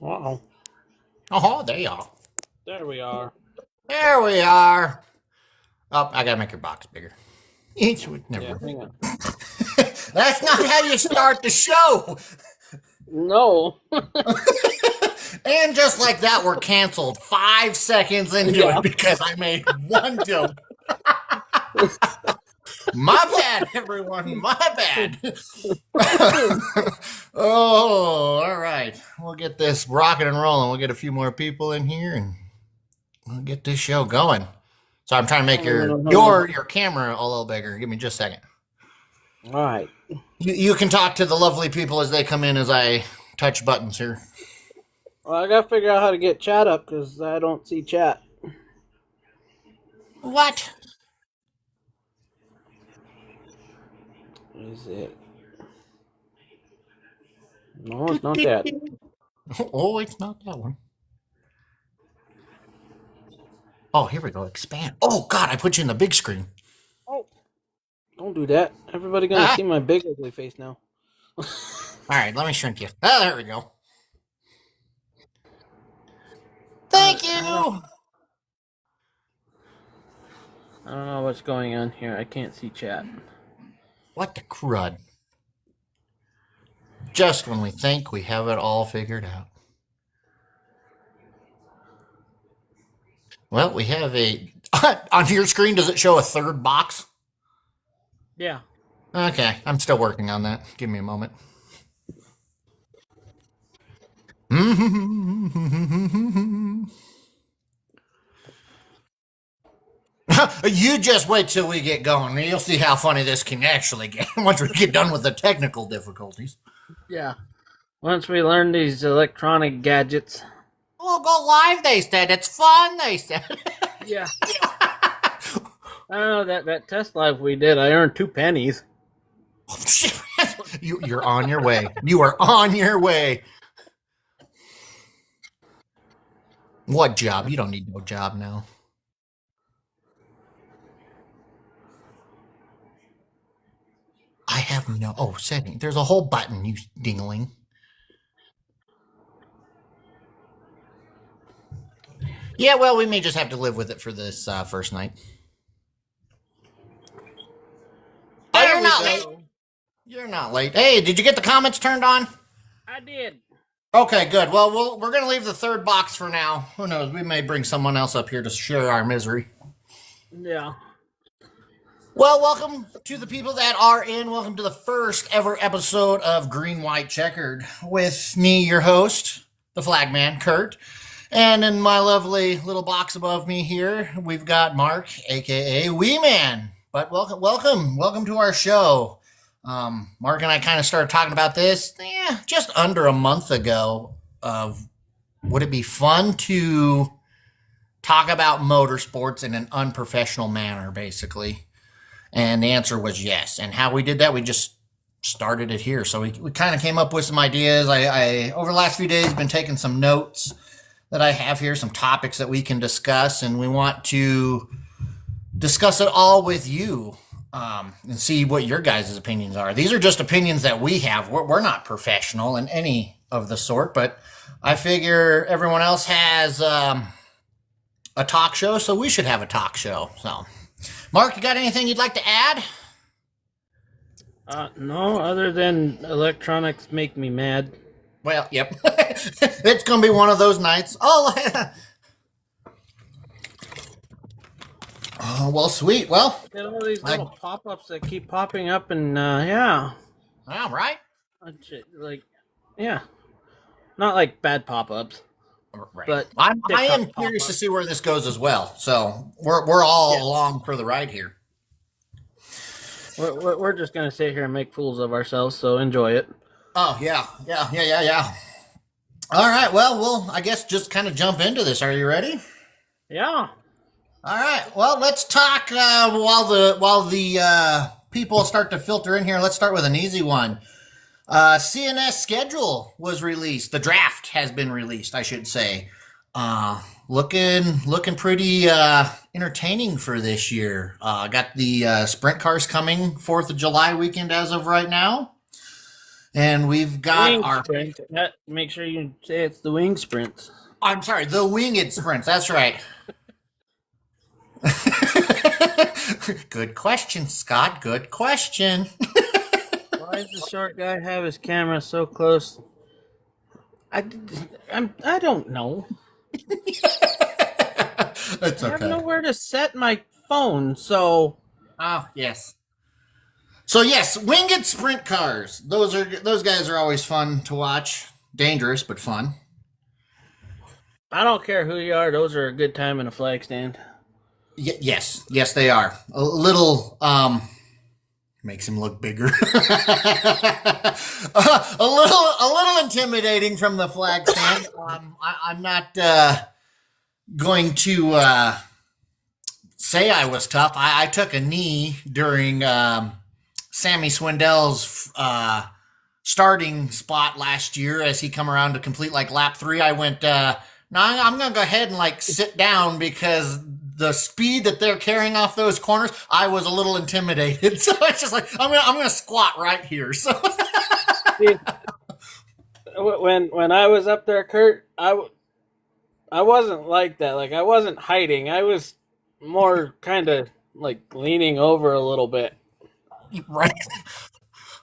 Uh-oh. Oh, there you are. There we are. There we are. Oh, I gotta make your box bigger. Never Yeah, mind. hang on. That's not how you start the show. No. And just like that, we're canceled 5 seconds into Yeah. it because I made one joke. My bad, everyone. My bad. Oh, all right. We'll get this rocking and rolling. We'll get a few more people in here and we'll get this show going. So I'm trying to make your camera a little bigger. Give me just a second. All right. You can talk to the lovely people as they come in as I touch buttons here. Well, I gotta figure out how to get chat up because I don't see chat. What? Is it? No, it's not that. Oh, it's not that one. Oh, here we go. Expand. Oh, God, I put you in the big screen. Oh, don't do that. Everybody gonna see my big ugly face now. All right, let me shrink you. Oh, there we go. Thank you. I don't know what's going on here. I can't see chat. What the crud? Just when we think we have it all figured out. Well, we have a... On your screen, does it show a third box? Yeah. Okay, I'm still working on that. Give me a moment. You just wait till we get going. You'll see how funny this can actually get once we get done with the technical difficulties. Yeah. Once we learn these electronic gadgets. We'll go live, they said. It's fun, they said. Yeah. I don't know, that test live we did, I earned 2 pennies. You're on your way. You are on your way. What job? You don't need no job now. I have no... Oh, setting. There's a whole button, you dingling. Yeah, well, we may just have to live with it for this first night. Oh, you're not late. You're not late. Hey, did you get the comments turned on? I did. Okay, good. Well, we're going to leave the third box for now. Who knows? We may bring someone else up here to share our misery. Yeah. Well, welcome to the people that are in. Welcome to the first ever episode of Green, White, Checkered with me, your host, the Flagman, Kurt. And in my lovely little box above me here, we've got Mark, a.k.a. Wee Man. But welcome to our show. Mark and I kind of started talking about this just under a month ago. Would it be fun to talk about motorsports in an unprofessional manner, basically? And the answer was yes. And how we did that, we just started it here. So we kind of came up with some ideas. I over the last few days, been taking some notes that I have here, some topics that we can discuss, and we want to discuss it all with you and see what your guys' opinions are. These are just opinions that we have. We're not professional in any of the sort, but I figure everyone else has a talk show, so we should have a talk show. So, Mark, you got anything you'd like to add? No, other than electronics make me mad. Well, yep. It's going to be one of those nights. Oh, well, sweet. Well, Get all these little pop-ups that keep popping up, and yeah. All right. Like, yeah. Not like bad pop-ups. Right. But I am curious to see where this goes as well. So we're all along for the ride here. We're just going to sit here and make fools of ourselves, so enjoy it. Oh, yeah. All right, well, I guess just kind of jump into this. Are you ready? Yeah. All right, well, let's talk while the people start to filter in here. Let's start with an easy one. CNS schedule was released. The draft has been released, I should say. Looking pretty entertaining for this year. Got the sprint cars coming 4th of July weekend as of right now. And we've got Wing our, sprint. Make sure you say it's the wing sprint. I'm sorry, the winged sprints. That's right. Good question, Scott. Good question. Why does the short guy have his camera so close? I don't know. It's I have okay. nowhere to set my phone, so Oh, yes. So yes, winged sprint cars. Those guys are always fun to watch. Dangerous, but fun. I don't care who you are. Those are a good time in a flag stand. Yes, yes, they are. A little makes him look bigger. A little intimidating from the flag stand. I'm not going to say I was tough. I took a knee during Sammy Swindell's starting spot last year as he come around to complete like lap 3. I went, no, I'm going to go ahead and like sit down because the speed that they're carrying off those corners, I was a little intimidated. So it's just like, I'm going to squat right here. So when I was up there, Kurt, I wasn't like that. Like I wasn't hiding. I was more kind of like leaning over a little bit. right.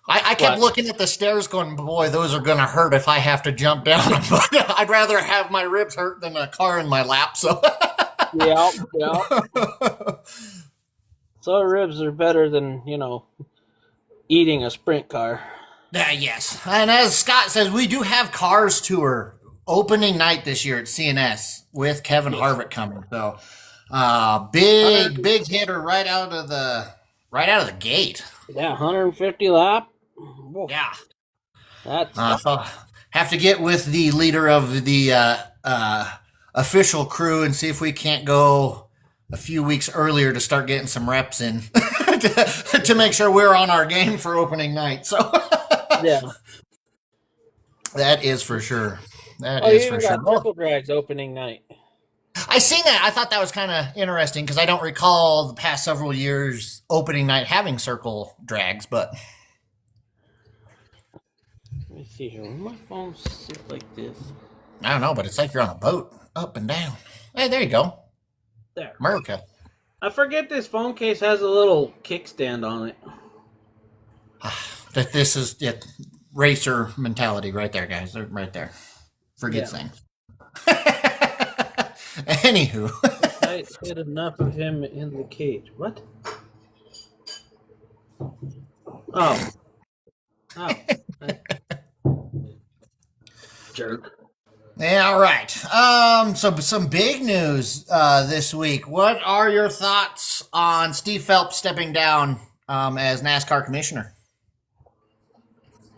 I kept looking at the stairs going, boy, those are going to hurt if I have to jump down. But I'd rather have my ribs hurt than a car in my lap. So Yeah. So ribs are better than, eating a sprint car. Yes. And as Scott says, we do have Cars Tour opening night this year at CNS with Kevin Harvick coming. So big hitter right out of the gate. Yeah, 150 lap. Whoa. Yeah. That's So have to get with the leader of the official crew and see if we can't go a few weeks earlier to start getting some reps in to make sure we're on our game for opening night. So yeah. that is for sure. That Oh, is you for even sure. got Triple Drags opening night. I seen that. I thought that was kind of interesting because I don't recall the past several years opening night having circle drags, but Let me see here. When my phone sit like this. I don't know. But it's like you're on a boat, up and down. Hey, there you go, There. America. I forget this phone case has a little kickstand on it. That this is it, racer mentality right there, guys. They're right there. Forget things. Anywho, I hit enough of him in the cage. What? Oh. Jerk. yeah, all right. So some big news this week. What are your thoughts on Steve Phelps stepping down as NASCAR commissioner?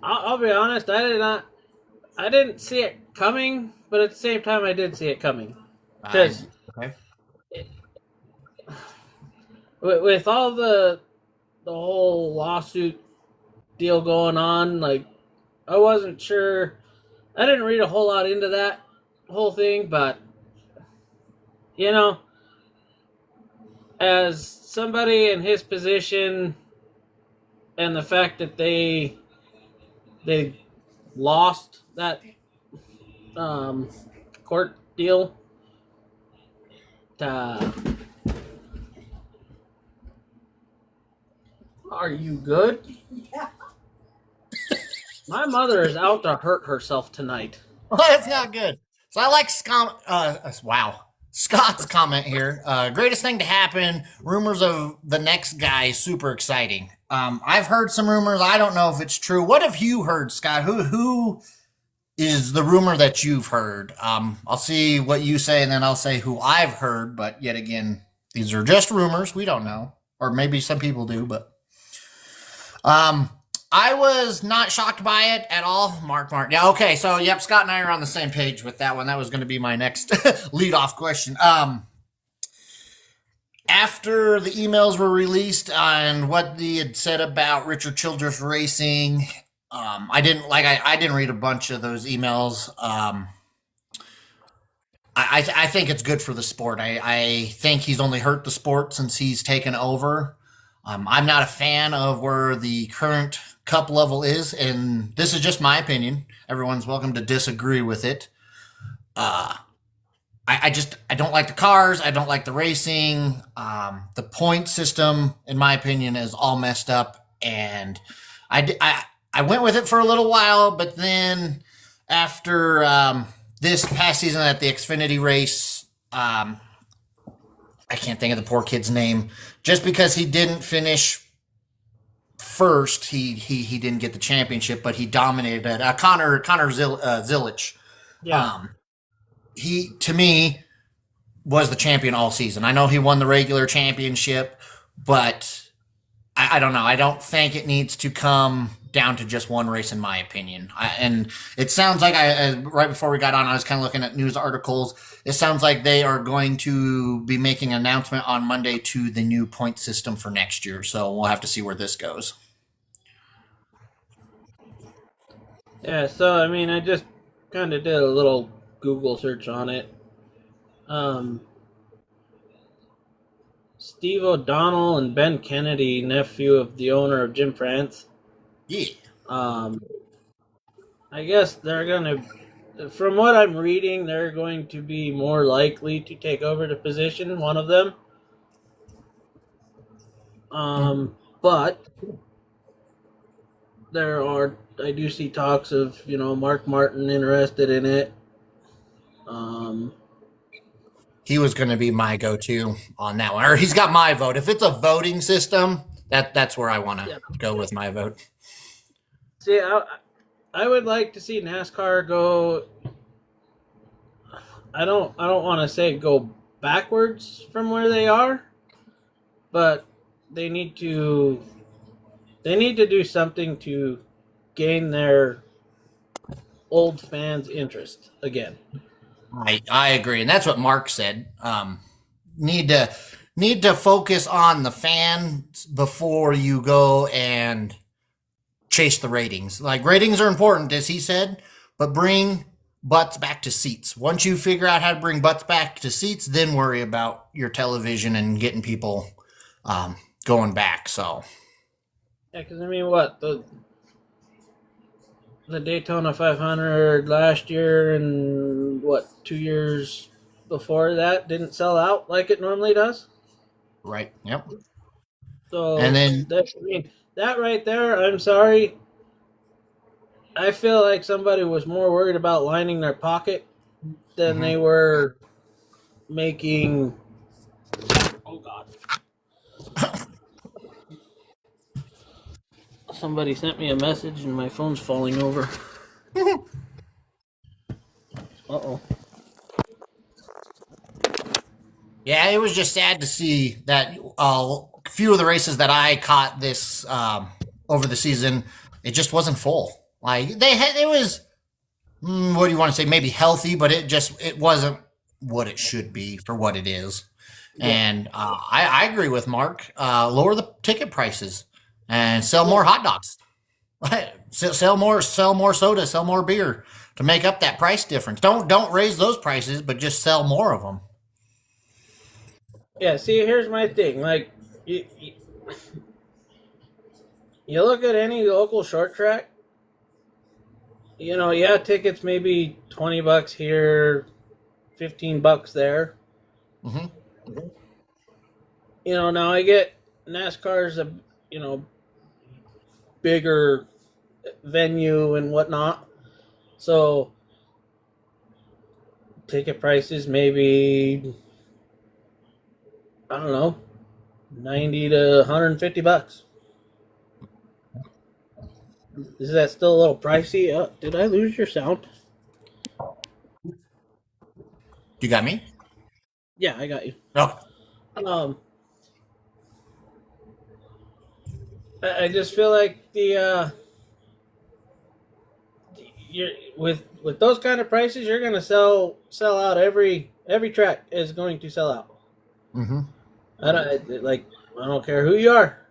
I'll be honest. I didn't see it coming, but at the same time, I did see it coming. Because Okay. with all the whole lawsuit deal going on, like I wasn't sure. I didn't read a whole lot into that whole thing, but as somebody in his position, and the fact that they lost that court deal. Are you good? Yeah. My My mother is out to hurt herself tonight. Well, that's not good. So I like Scott's comment here. Greatest thing to happen. Rumors of the next guy. Super exciting. I've heard some rumors. I don't know if it's true. What have you heard, Scott? Who is the rumor that you've heard? I'll see what you say, and then I'll say who I've heard. But yet again, these are just rumors. We don't know, or maybe some people do. But I was not shocked by it at all. Mark. Yeah, okay. So, yep, Scott and I are on the same page with that one. That was going to be my next lead-off question. After the emails were released and what they had said about Richard Childress Racing, I didn't read a bunch of those emails. I think it's good for the sport. I think he's only hurt the sport since he's taken over. I'm not a fan of where the current Cup level is, and this is just my opinion. Everyone's welcome to disagree with it. Uh, I don't like the cars. I don't like the racing. The point system, in my opinion, is all messed up. And I went with it for a little while, but then after this past season at the Xfinity race, I can't think of the poor kid's name. Just because he didn't finish first, he didn't get the championship, but he dominated. Connor Zilic. Yeah. He, to me, was the champion all season. I know he won the regular championship, but I don't know. I don't think it needs to come down to just one race, in my opinion. And it sounds like right before we got on, I was kind of looking at news articles. It sounds like they are going to be making an announcement on Monday to the new point system for next year. So we'll have to see where this goes. Yeah, so I mean, I just kind of did a little Google search on it. Steve O'Donnell and Ben Kennedy, nephew of the owner of Jim France. Yeah. I guess they're gonna, from what I'm reading, they're going to be more likely to take over the position. One of them. But I do see talks of, Mark Martin interested in it. He was going to be my go-to on that one, or he's got my vote. If it's a voting system, that's where I want to go with my vote. See, I would like to see NASCAR go. I don't want to say go backwards from where they are, but they need to do something to gain their old fans' interest again. I agree, and that's what Mark said. Need to focus on the fans before you go and chase the ratings. Like, ratings are important, as he said, but bring butts back to seats. Once you figure out how to bring butts back to seats, then worry about your television and getting people going back. So, yeah, because I mean, what the Daytona 500 last year and 2 years before that didn't sell out like it normally does. Right. Yep. So and then that right there, I'm sorry. I feel like somebody was more worried about lining their pocket than they were making. Oh God. Somebody sent me a message and my phone's falling over. Uh-oh. Yeah, it was just sad to see that a few of the races that I caught this over the season, it just wasn't full. Like, it was, what do you want to say? Maybe healthy, but it wasn't what it should be for what it is. Yeah. And I agree with Mark. Lower the ticket prices and sell more hot dogs. Sell more soda, sell more beer to make up that price difference. Don't raise those prices, but just sell more of them. Yeah, see, here's my thing. Like, you look at any local short track, tickets maybe $20 here, $15 there. Mm-hmm. Now I get NASCAR's a, bigger venue and whatnot. So, ticket prices maybe, I don't know, $90 to $150. Is that still a little pricey? Did I lose your sound? You got me? Yeah, I got you. Oh. I just feel like you're with those kind of prices, you're gonna sell out. Every track is going to sell out. Mm-hmm. I don't care who you are.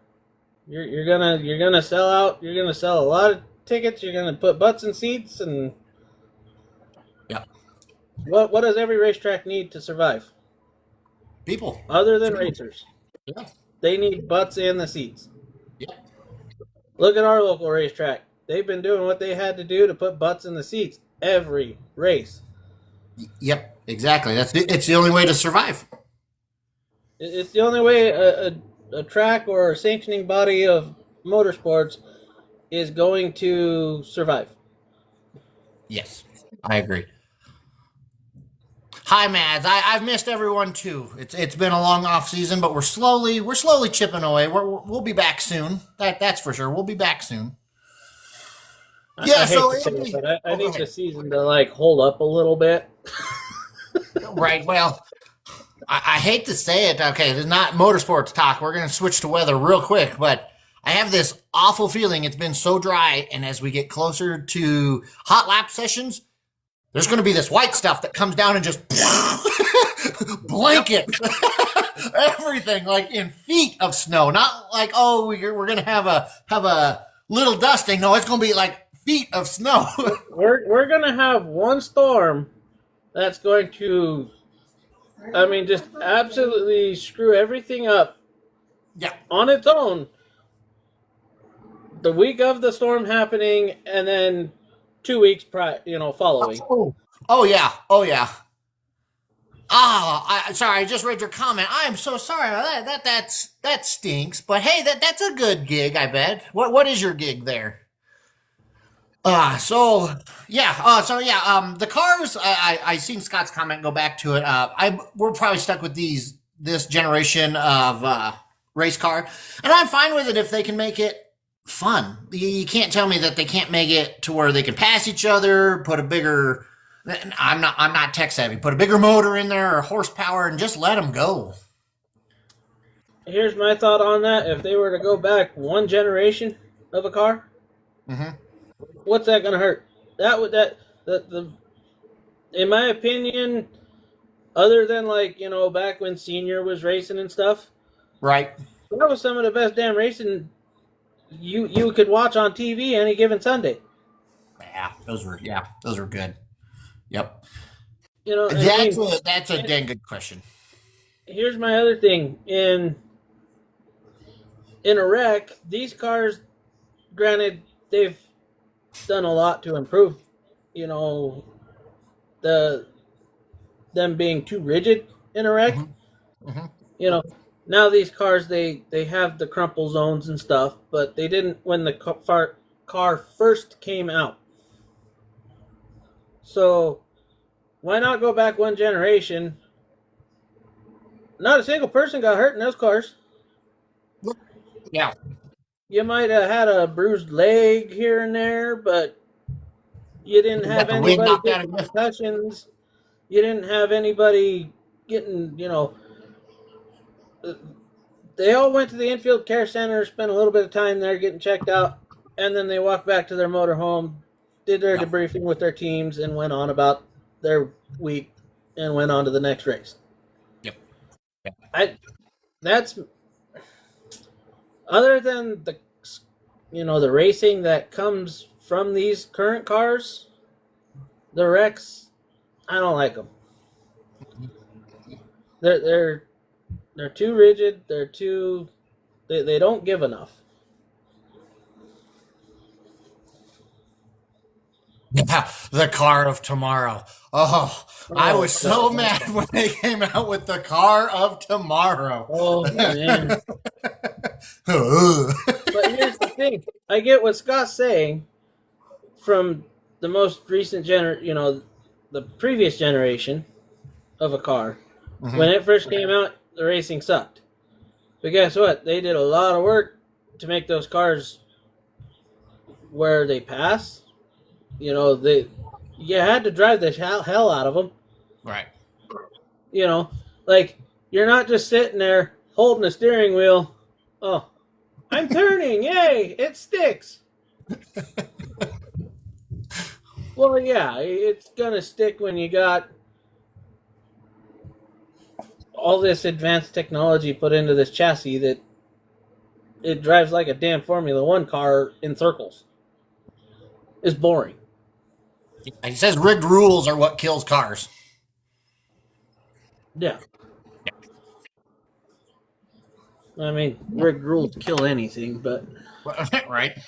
You're gonna sell out. You're gonna sell a lot of tickets. You're gonna put butts in seats, and yeah. What does every racetrack need to survive? People. Other than racers. Yeah. They need butts in the seats. Yeah. Look at our local racetrack. They've been doing what they had to do to put butts in the seats every race. Yep, exactly. It's the only way to survive. It's the only way a track or a sanctioning body of motorsports is going to survive. Yes, I agree. Hi, Mads. I've missed everyone too. It's been a long off season, but we're slowly chipping away. We'll be back soon. That's for sure. We'll be back soon. I Yeah. hate So to say it, Italy. but I Oh, go need the ahead. season to like hold up a little bit. Right. Well, I hate to say it. Okay, this is not motorsports talk. We're gonna switch to weather real quick, but I have this awful feeling it's been so dry, and as we get closer to hot lap sessions, there's going to be this white stuff that comes down and just Yep. blanket everything like in feet of snow. Not like, oh, we're going to have a little dusting. No, it's going to be like feet of snow. We're gonna have one storm that's going to, I mean, just absolutely screw everything up Yeah. on its own. The week of the storm happening, and then 2 weeks following. Oh. Oh yeah. Oh yeah. Sorry. I just read your comment. I am so sorry. That stinks. But hey, that's a good gig. I bet. What is your gig there? So yeah, the cars. I seen Scott's comment. Go back to it. We're probably stuck with this generation of race car, and I'm fine with it if they can make it fun. You can't tell me that they can't make it to where they can pass each other. Put a bigger. I'm not tech savvy. Put a bigger motor in there or horsepower, and just let them go. Here's my thought on that: if they were to go back one generation of a car, Mm-hmm. what's that going to hurt? That would that the in my opinion, other than like back when Senior was racing and stuff, Right. that was some of the best damn racing you could watch on TV any given Sunday. Those were good. Yep. And I That's mean, a and dang good question. here's my other thing: in a wreck, these cars, granted, they've done a lot to improve, you know, the them being too rigid in a wreck. Hmm. Hmm. You know, now these cars they have the crumple zones and stuff, but they didn't when the car first came out. So why not go back one generation? Not a single person got hurt in those cars. Yeah. You might have had a bruised leg here and there, but you didn't You got have the wind anybody knocked out getting of you. concussions. You didn't have anybody getting, they all went to the infield care center, spent a little bit of time there getting checked out, and then they walked back to their motorhome, did their Yep. debriefing with their teams, and went on about their week and went on to the next race. Yep. Yep. I that's other than the racing that comes from these current cars, the wrecks, I don't like them. They're they're too rigid. They don't give enough. Yeah, the car of tomorrow. Oh, I Oh, was so mad when they came out with the car of tomorrow. oh man. Ugh. But here's the thing. I get what Scott's saying from the most recent the previous generation of a car. When Mhm. it first came out, the racing sucked. But guess what? They did a lot of work to make those cars where they pass. They you had to drive the hell out of them. Right. You know, like you're not just sitting there holding a steering wheel. Oh, I'm turning! Yay! It sticks. Well, yeah, it's gonna stick when you got all this advanced technology put into this chassis that it drives like a damn Formula One car in circles. It's boring. He says rigged rules are what kills cars. Yeah. I mean, rigged rules kill anything, but Right.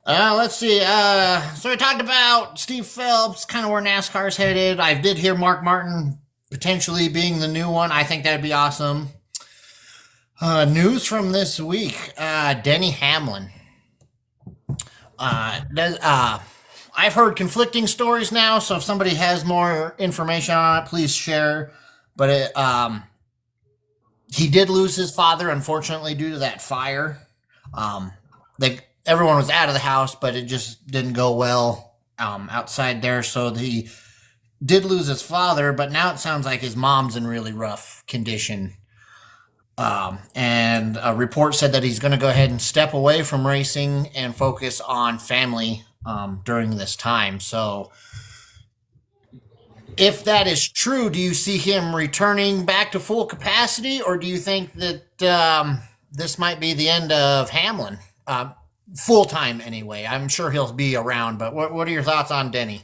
Let's see. So we talked about Steve Phelps, kind of where NASCAR's headed. I did hear Mark Martin potentially being the new one. I think that'd be awesome. News from this week: Denny Hamlin. I've heard conflicting stories now, so if somebody has more information on it, please share. But he did lose his father, unfortunately, due to that fire. Everyone was out of the house, but it just didn't go well outside there. So he did lose his father, but now it sounds like his mom's in really rough condition. And a report said that he's going to go ahead and step away from racing and focus on family during this time. So if that is true, do you see him returning back to full capacity, or do you think that this might be the end of Hamlin? Full time anyway. I'm sure he'll be around, but what are your thoughts on Denny?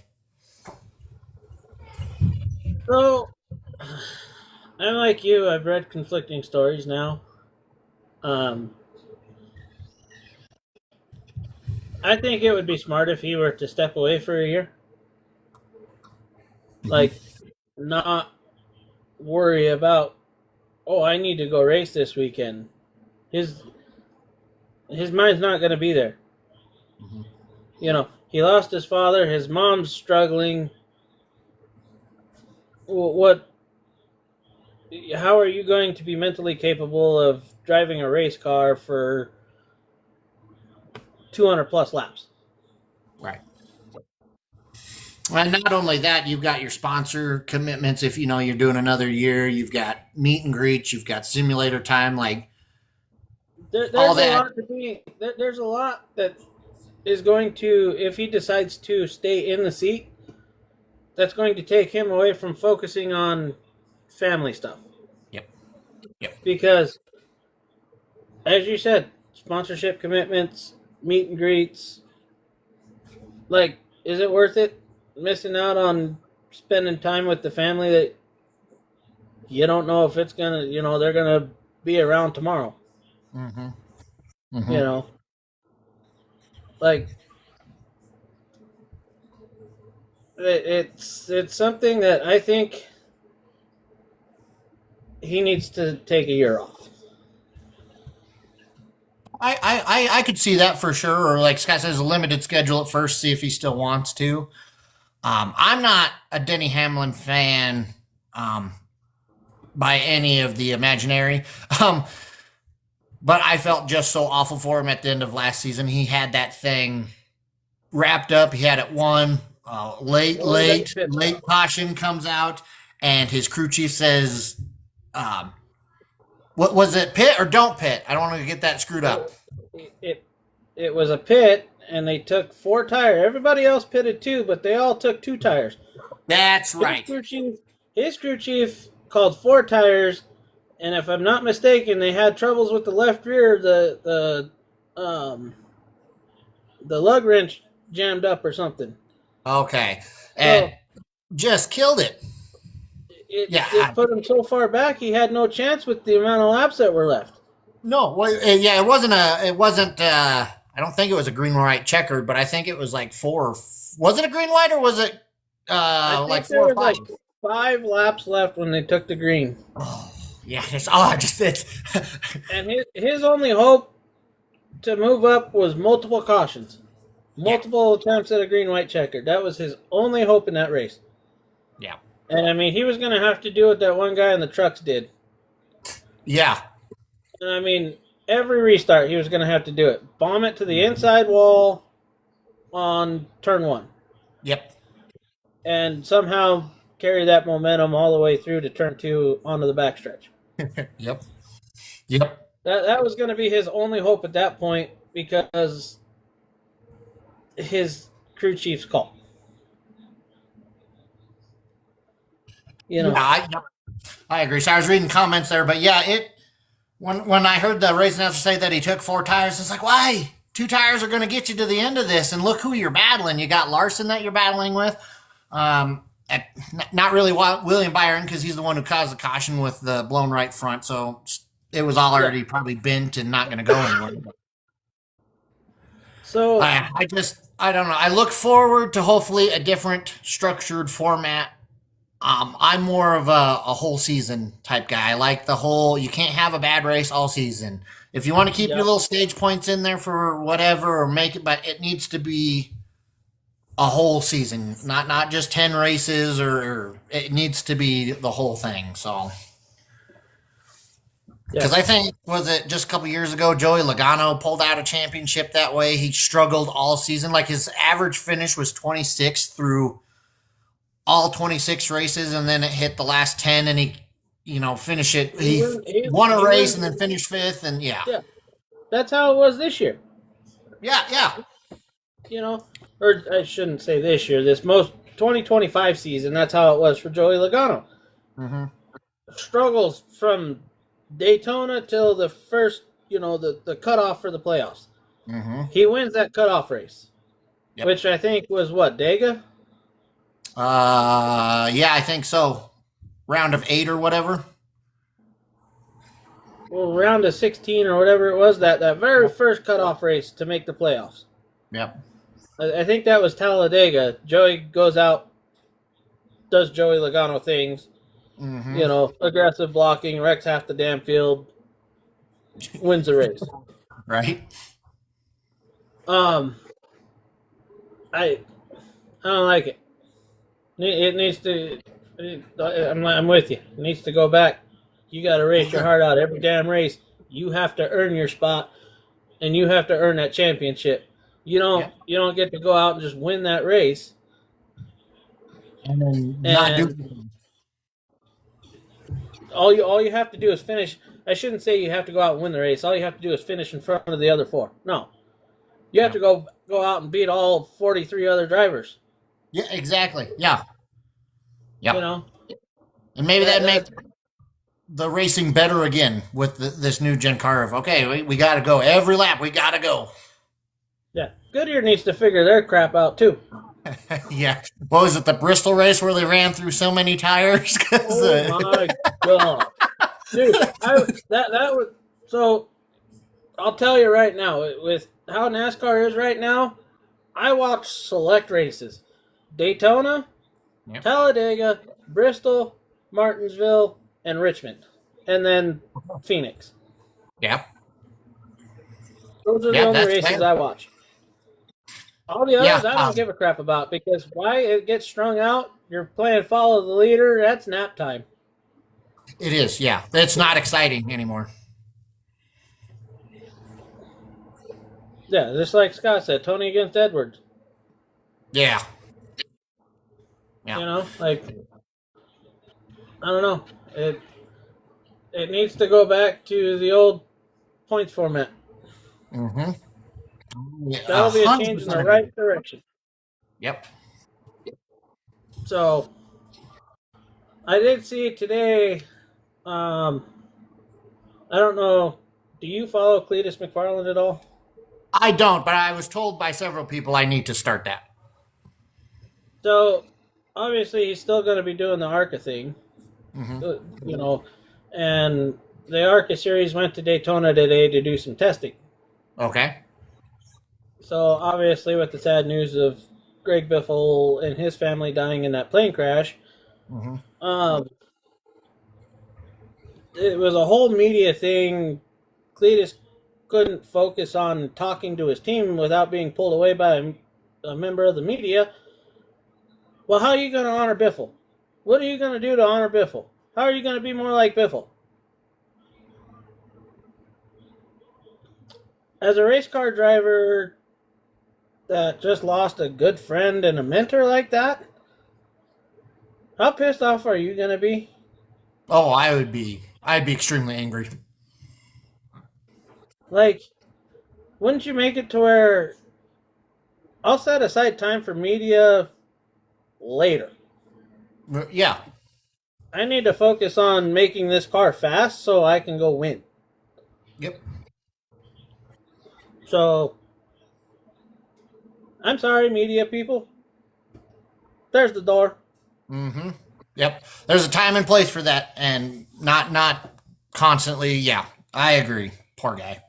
so I'm like you. I've read conflicting stories now. I think it would be smart if he were to step away for a year, like not worry about. Oh, I need to go race this weekend. His mind's not going to be there. Mm-hmm. You know, he lost his father. His mom's struggling. What? How are you going to be mentally capable of driving a race car for 200 plus laps? Right. And not only that, you've got your sponsor commitments. If you're doing another year, you've got meet and greets, you've got simulator time, like There's all a that. lot to be. There's a lot that is going to, if he decides to stay in the seat, that's going to take him away from focusing on family stuff. Yep. Yep. Because, as you said, sponsorship commitments, meet and greets. Like, is it worth it missing out on spending time with the family that you don't know if it's gonna, they're gonna be around tomorrow? Mm-hmm. Mm-hmm. Like it's something that I think he needs to take a year off. I could see that for sure. Or like Scott says, a limited schedule at first, see if he still wants to. I'm not a Denny Hamlin fan by any of the imaginary. But I felt just so awful for him at the end of last season. He had that thing wrapped up. He had it won. Late caution comes out, and his crew chief says, "What was it? Pit or don't pit?" I don't want to get that screwed up. It was a pit, and they took 4 tires. Everybody else pitted 2, but they all took 2 tires. That's right. His crew chief called 4 tires. And if I'm not mistaken, they had troubles with the left rear. The lug wrench jammed up or something. Okay, and just killed it. It put him so far back, he had no chance with the amount of laps that were left. No, well, yeah, it wasn't. I don't think it was a green white checkered, but I think it was like 4. Was it a green white or was it like 4 or 5? Like 5 laps left when they took the green. Oh. Yeah, it's And his only hope to move up was multiple cautions. Multiple attempts at a green-white checker. That was his only hope in that race. Yeah. And, I mean, he was going to have to do what that one guy in the trucks did. Yeah. And, I mean, every restart he was going to have to do it. Bomb it to the inside wall on turn 1. Yep. And somehow carry that momentum all the way through to turn 2 onto the backstretch. Yep. That was going to be his only hope at that point because his crew chief's call. Yeah, I agree. So I was reading comments there, but yeah, when I heard the race announcer say that he took 4 tires, it's like, why? 2 tires are going to get you to the end of this, and look who you're battling. You got Larson that you're battling with. Not really William Byron because he's the one who caused the caution with the blown right front. So it was already probably bent and not going to go anywhere. So I don't know. I look forward to hopefully a different structured format. I'm more of a whole season type guy. I like the whole, you can't have a bad race all season. If you want to keep your little stage points in there for whatever or make it, but it needs to be a whole season, not just 10 races or it needs to be the whole thing. So, because I think, was it just a couple years ago, Joey Logano pulled out a championship that way. He struggled all season. Like his average finish was 26th through all 26 races, and then it hit the last 10 and he finish it. He won a race and then finished fifth, and yeah. That's how it was this year. Yeah. Or I shouldn't say this year, this most 2025 season, that's how it was for Joey Logano. Mm-hmm. Struggles from Daytona till the first, the cutoff for the playoffs. Mm-hmm. He wins that cutoff race, which I think was what, Dega? Yeah, I think so. Round of 8 or whatever. Well, round of 16 or whatever it was, that very first cutoff race to make the playoffs. Yep. I think that was Talladega. Joey goes out, does Joey Logano things, aggressive blocking, wrecks half the damn field, wins the race. Right. I don't like it. It needs to. I'm with you. It needs to go back. You got to race your heart out every damn race. You have to earn your spot, and you have to earn that championship. You don't get to go out and just win that race, and then not do. All you have to do is finish. I shouldn't say you have to go out and win the race. All you have to do is finish in front of the other 4. No, you have to go out and beat all 43 other drivers. Yeah, exactly. Yeah. And maybe that makes the racing better again with this new gen car of, okay, we got to go every lap. We got to go. Yeah. Goodyear needs to figure their crap out too. Yeah. What was it, the Bristol race where they ran through so many tires? Oh my God. Dude, that was, so I'll tell you right now, with how NASCAR is right now, I watch select races. Daytona, Talladega, Bristol, Martinsville, and Richmond. And then Phoenix. Yeah. Those are the only races I watch. All the others I don't give a crap about, because why it gets strung out, you're playing follow the leader, that's nap time. It is, yeah. It's not exciting anymore. Yeah, just like Scott said, Tony against Edwards. Yeah. I don't know. It needs to go back to the old points format. Mm-hmm. That'll be a change in the right direction. Yep. So, I did see today, I don't know, do you follow Cletus McFarland at all? I don't, but I was told by several people I need to start that. So, obviously he's still going to be doing the ARCA thing, and the ARCA series went to Daytona today to do some testing. Okay. So, obviously, with the sad news of Greg Biffle and his family dying in that plane crash, it was a whole media thing. Cletus couldn't focus on talking to his team without being pulled away by a member of the media. Well, how are you going to honor Biffle? What are you going to do to honor Biffle? How are you going to be more like Biffle? As a race car driver that just lost a good friend and a mentor like that, how pissed off are you going to be? Oh, I'd be extremely angry. Like, wouldn't you make it to where I'll set aside time for media later? Yeah. I need to focus on making this car fast so I can go win. Yep. So, I'm sorry, media people. There's the door. Mm-hmm. Yep. There's a time and place for that, and not constantly. Yeah. I agree. Poor guy.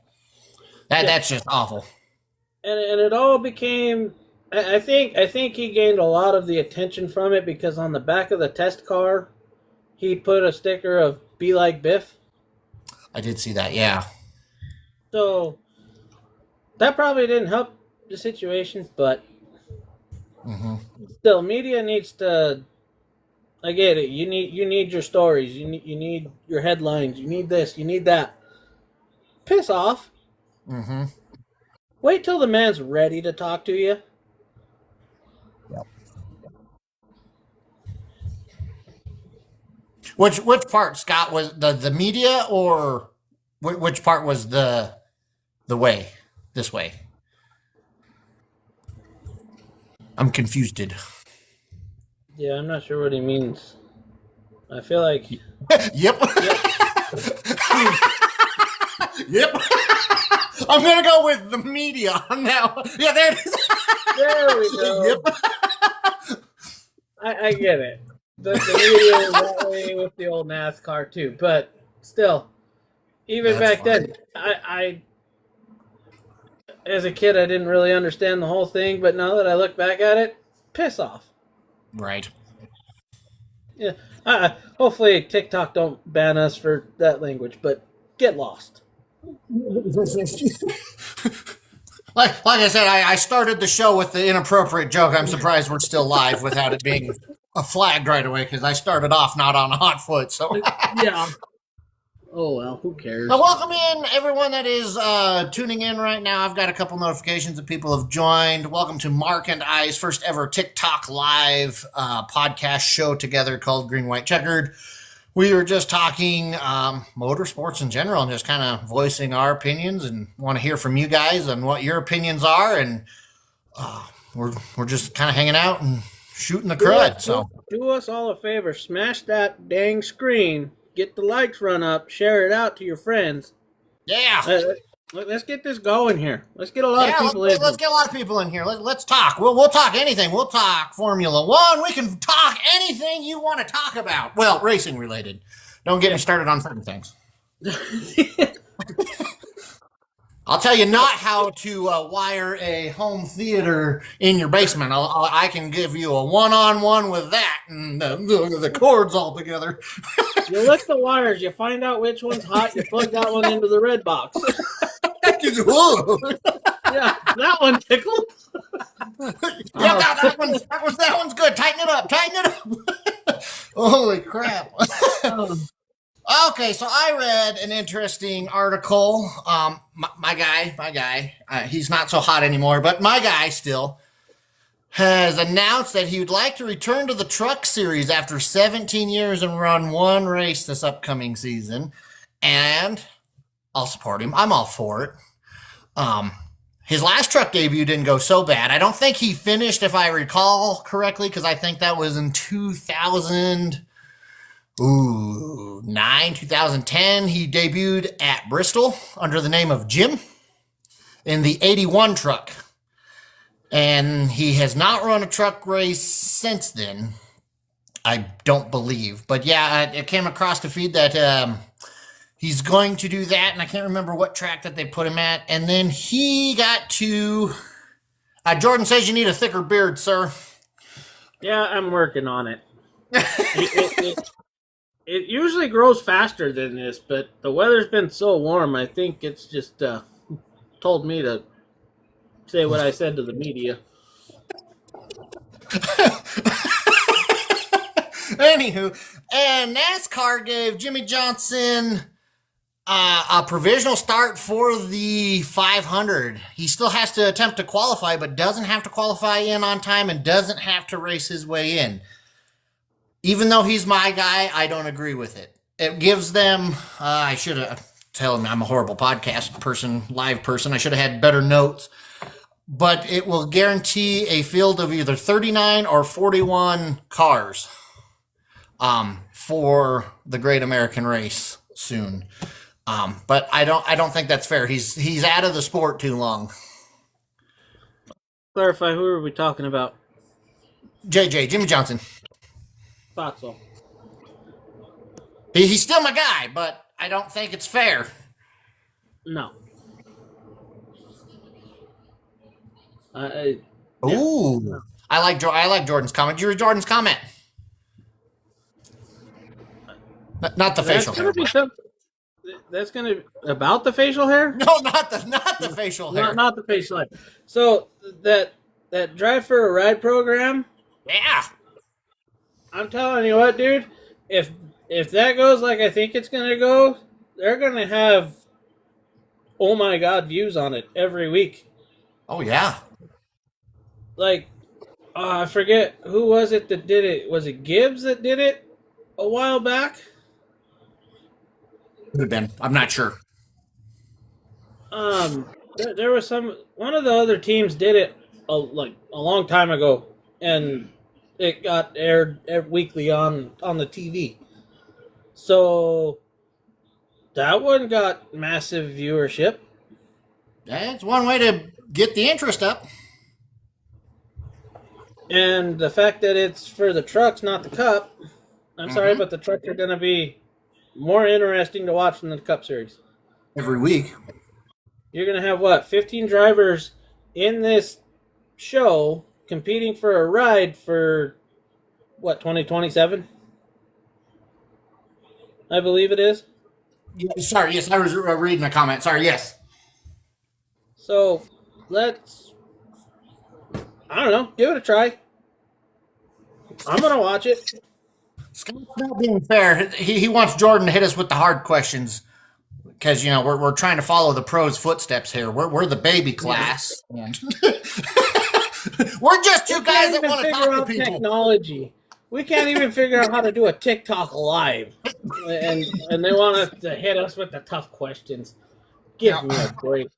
Yeah, That's just awful. and it all became. I think he gained a lot of the attention from it because on the back of the test car, he put a sticker of "Be like Biff." I did see that. Yeah. So that probably didn't help the situation, but Hmm. still, media needs to. I get it. You need your stories. You need your headlines. You need this. You need that. Piss off. Hmm. Wait till the man's ready to talk to you. Yep. Which part, Scott, was the media, or which part was the way this way? I'm confused. Yeah, I'm not sure what he means. I feel like. Yep. Yep. Yep. I'm gonna go with the media on that one. Yeah, there it is. There we go. Yep. I get it. The media was that way with the old NASCAR too, but still, even That's back then, fine. I as a kid I didn't really understand the whole thing, but now that I look back at it, piss off. Right. Yeah. Hopefully TikTok don't ban us for that language, but get lost. Like I said, I started the show with the inappropriate joke. I'm surprised we're still live without it being flagged right away, because I started off not on a hot foot. So Yeah. Oh well, who cares? now, welcome in everyone that is tuning in right now. I've got a couple notifications that people have joined. Welcome to Mark and I's first ever TikTok live podcast show together called Green, White, Checkered. We were just talking motorsports in general and just kind of voicing our opinions, and want to hear from you guys on what your opinions are. And we're just kind of hanging out and shooting the crud. So Do us all a favor, smash that dang screen, get the likes run up, share it out to your friends. yeah. Let's get this going here. Let's get a lot of people in. Let's get a lot of people in here. Let's talk. We'll talk anything. We'll talk Formula One. We can talk anything you want to talk about. Well, racing related. Don't get me started on certain things. I'll tell you not how to wire a home theater in your basement. I can give you a one-on-one with that, and the cords all together. You lick the wires, you find out which one's hot, you plug that one into the red box. Yeah, that one tickled. Yeah, that one's good. Tighten it up. Tighten it up. Holy crap. Okay, so I read an interesting article. My guy, he's not so hot anymore, but my guy still has announced that he would like to return to the truck series after 17 years and run one race this upcoming season. And I'll support him. I'm all for it. His last truck debut didn't go so bad. I don't think he finished, if I recall correctly, because I think that was in 2010. He debuted at Bristol under the name of Jim in the 81 truck. And he has not run a truck race since then, I don't believe. But yeah, I came across the feed that he's going to do that, and I can't remember what track that they put him at. And then he got to... Jordan says you need a thicker beard, sir. Yeah, I'm working on it. It usually grows faster than this, but the weather's been so warm, I think it's just told me to say what I said to the media. Anywho, and NASCAR gave Jimmy Johnson a provisional start for the 500. He still has to attempt to qualify, but doesn't have to qualify in on time and doesn't have to race his way in. Even though he's my guy, I don't agree with it. It gives them, I should have told him I'm a horrible podcast person, live person. I should have had better notes. But it will guarantee a field of either 39 or 41 cars for the Great American Race soon. But I don't think that's fair. He's out of the sport too long. Clarify, who are we talking about? Jimmy Johnson. Thought so. He's still my guy, but I don't think it's fair. No. I yeah. Ooh, No. I like Jordan's comment. You read Jordan's comment? Not the That's facial hair. gonna be something. That's gonna about the facial hair. No, not the facial hair. Not the facial hair. So that Drive for a Ride program. Yeah. I'm telling you what, dude. If that goes like I think it's gonna go, they're gonna have oh my god views on it every week. Oh yeah. Like I forget who was it that did it. Was it Gibbs that did it a while back? Could have been. I'm not sure. There was one of the other teams did it like a long time ago, and it got aired weekly on the TV. So that one got massive viewership. That's one way to get the interest up. And the fact that it's for the trucks, not the Cup. I'm sorry, but the trucks are going to be more interesting to watch than the Cup Series. Every week. You're going to have, what, 15 drivers in this show competing for a ride for, what, 2027? I believe it is. Sorry, yes, I was reading a comment. Sorry, yes. So, I don't know, give it a try. I'm going to watch it. Scott's not being fair. He wants Jordan to hit us with the hard questions because, we're trying to follow the pros' footsteps here. We're the baby class. Yeah. And we're just two guys that want to talk to people. Technology. We can't even figure out how to do a TikTok live. And they want us to hit us with the tough questions. Give me a break.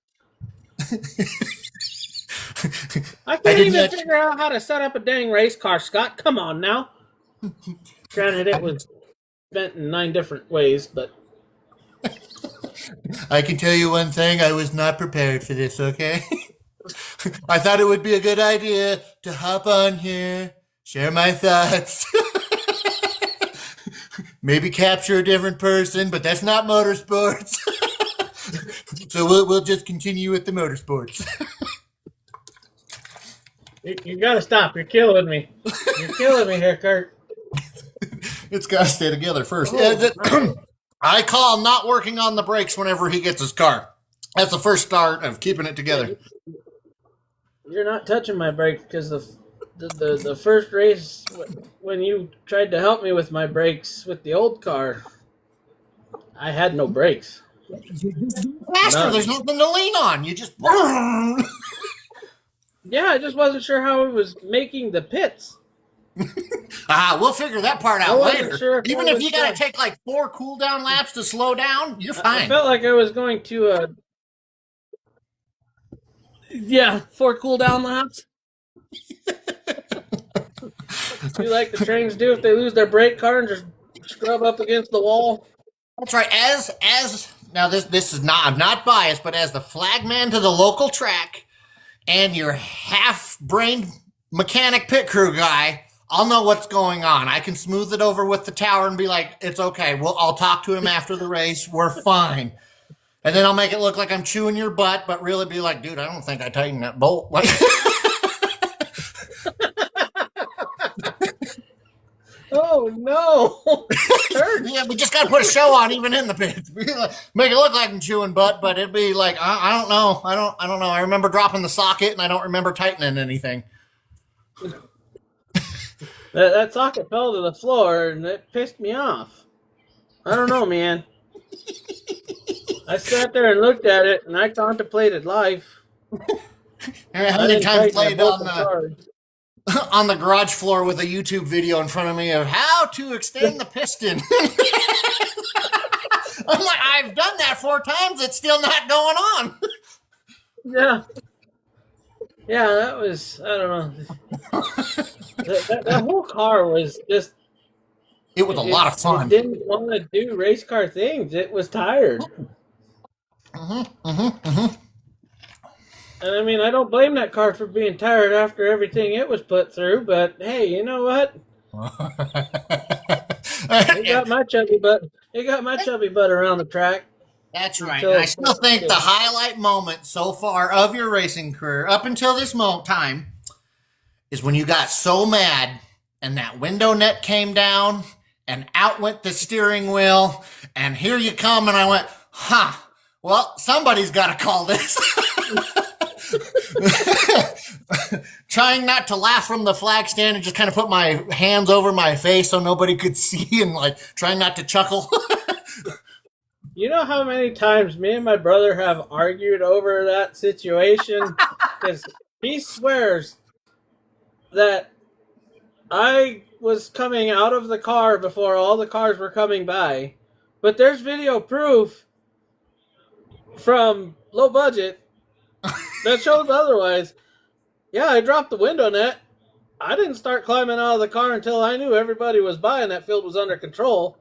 I can't even figure out how to set up a dang race car, Scott. Come on now. Granted, it was spent in 9 different ways, but... I can tell you one thing. I was not prepared for this, okay? I thought it would be a good idea to hop on here, share my thoughts, maybe capture a different person, but that's not motorsports. So we'll just continue with the motorsports. You gotta stop. You're killing me. You're killing me here, Kurt. It's got to stay together first. I call not working on the brakes whenever he gets his car. That's the first start of keeping it together. You're not touching my brakes because the first race when you tried to help me with my brakes with the old car, I had no brakes. Faster, there's nothing to lean on. You just... Yeah, I just wasn't sure how it was making the pits. We'll figure that part out later. Sure Even if you got to take like 4 cool down laps to slow down, you're fine. I felt like I was going to 4 cool down laps. You like the trains do if they lose their brake car and just scrub up against the wall. That's right. As now this is not, I'm not biased, but as the flagman to the local track and your half-brained mechanic pit crew guy, I'll know what's going on. I can smooth it over with the tower and be like, it's okay. I'll talk to him after the race. We're fine. And then I'll make it look like I'm chewing your butt, but really be like, dude, I don't think I tightened that bolt. Like, oh no! Yeah, we just got to put a show on, even in the pits. Make it look like I'm chewing butt, but it'd be like, I don't know. I don't know. I remember dropping the socket, and I don't remember tightening anything. That socket fell to the floor, and it pissed me off. I don't know, man. I sat there and looked at it, and I contemplated life. How many times played on the garage floor with a YouTube video in front of me of how to extend the piston? I'm like, I've done that 4 times. It's still not going on. Yeah. Yeah, that was, I don't know. That whole car was just... It was a lot of fun. It didn't want to do race car things. It was tired. And I mean, I don't blame that car for being tired after everything it was put through, but hey, you know what? It got my chubby butt. It got my chubby butt around the track. That's right. And until I it still started think the to. highlight moment so far of your racing career, up until this time, is when you got so mad and that window net came down and out went the steering wheel, and here you come, and I went, well, somebody's got to call this. Trying not to laugh from the flag stand and just kind of put my hands over my face so nobody could see, and like trying not to chuckle. You know how many times me and my brother have argued over that situation? Because he swears that I was coming out of the car before all the cars were coming by. But there's video proof from Low Budget that shows otherwise. Yeah, I dropped the window net. I didn't start climbing out of the car until I knew everybody was by and that field was under control.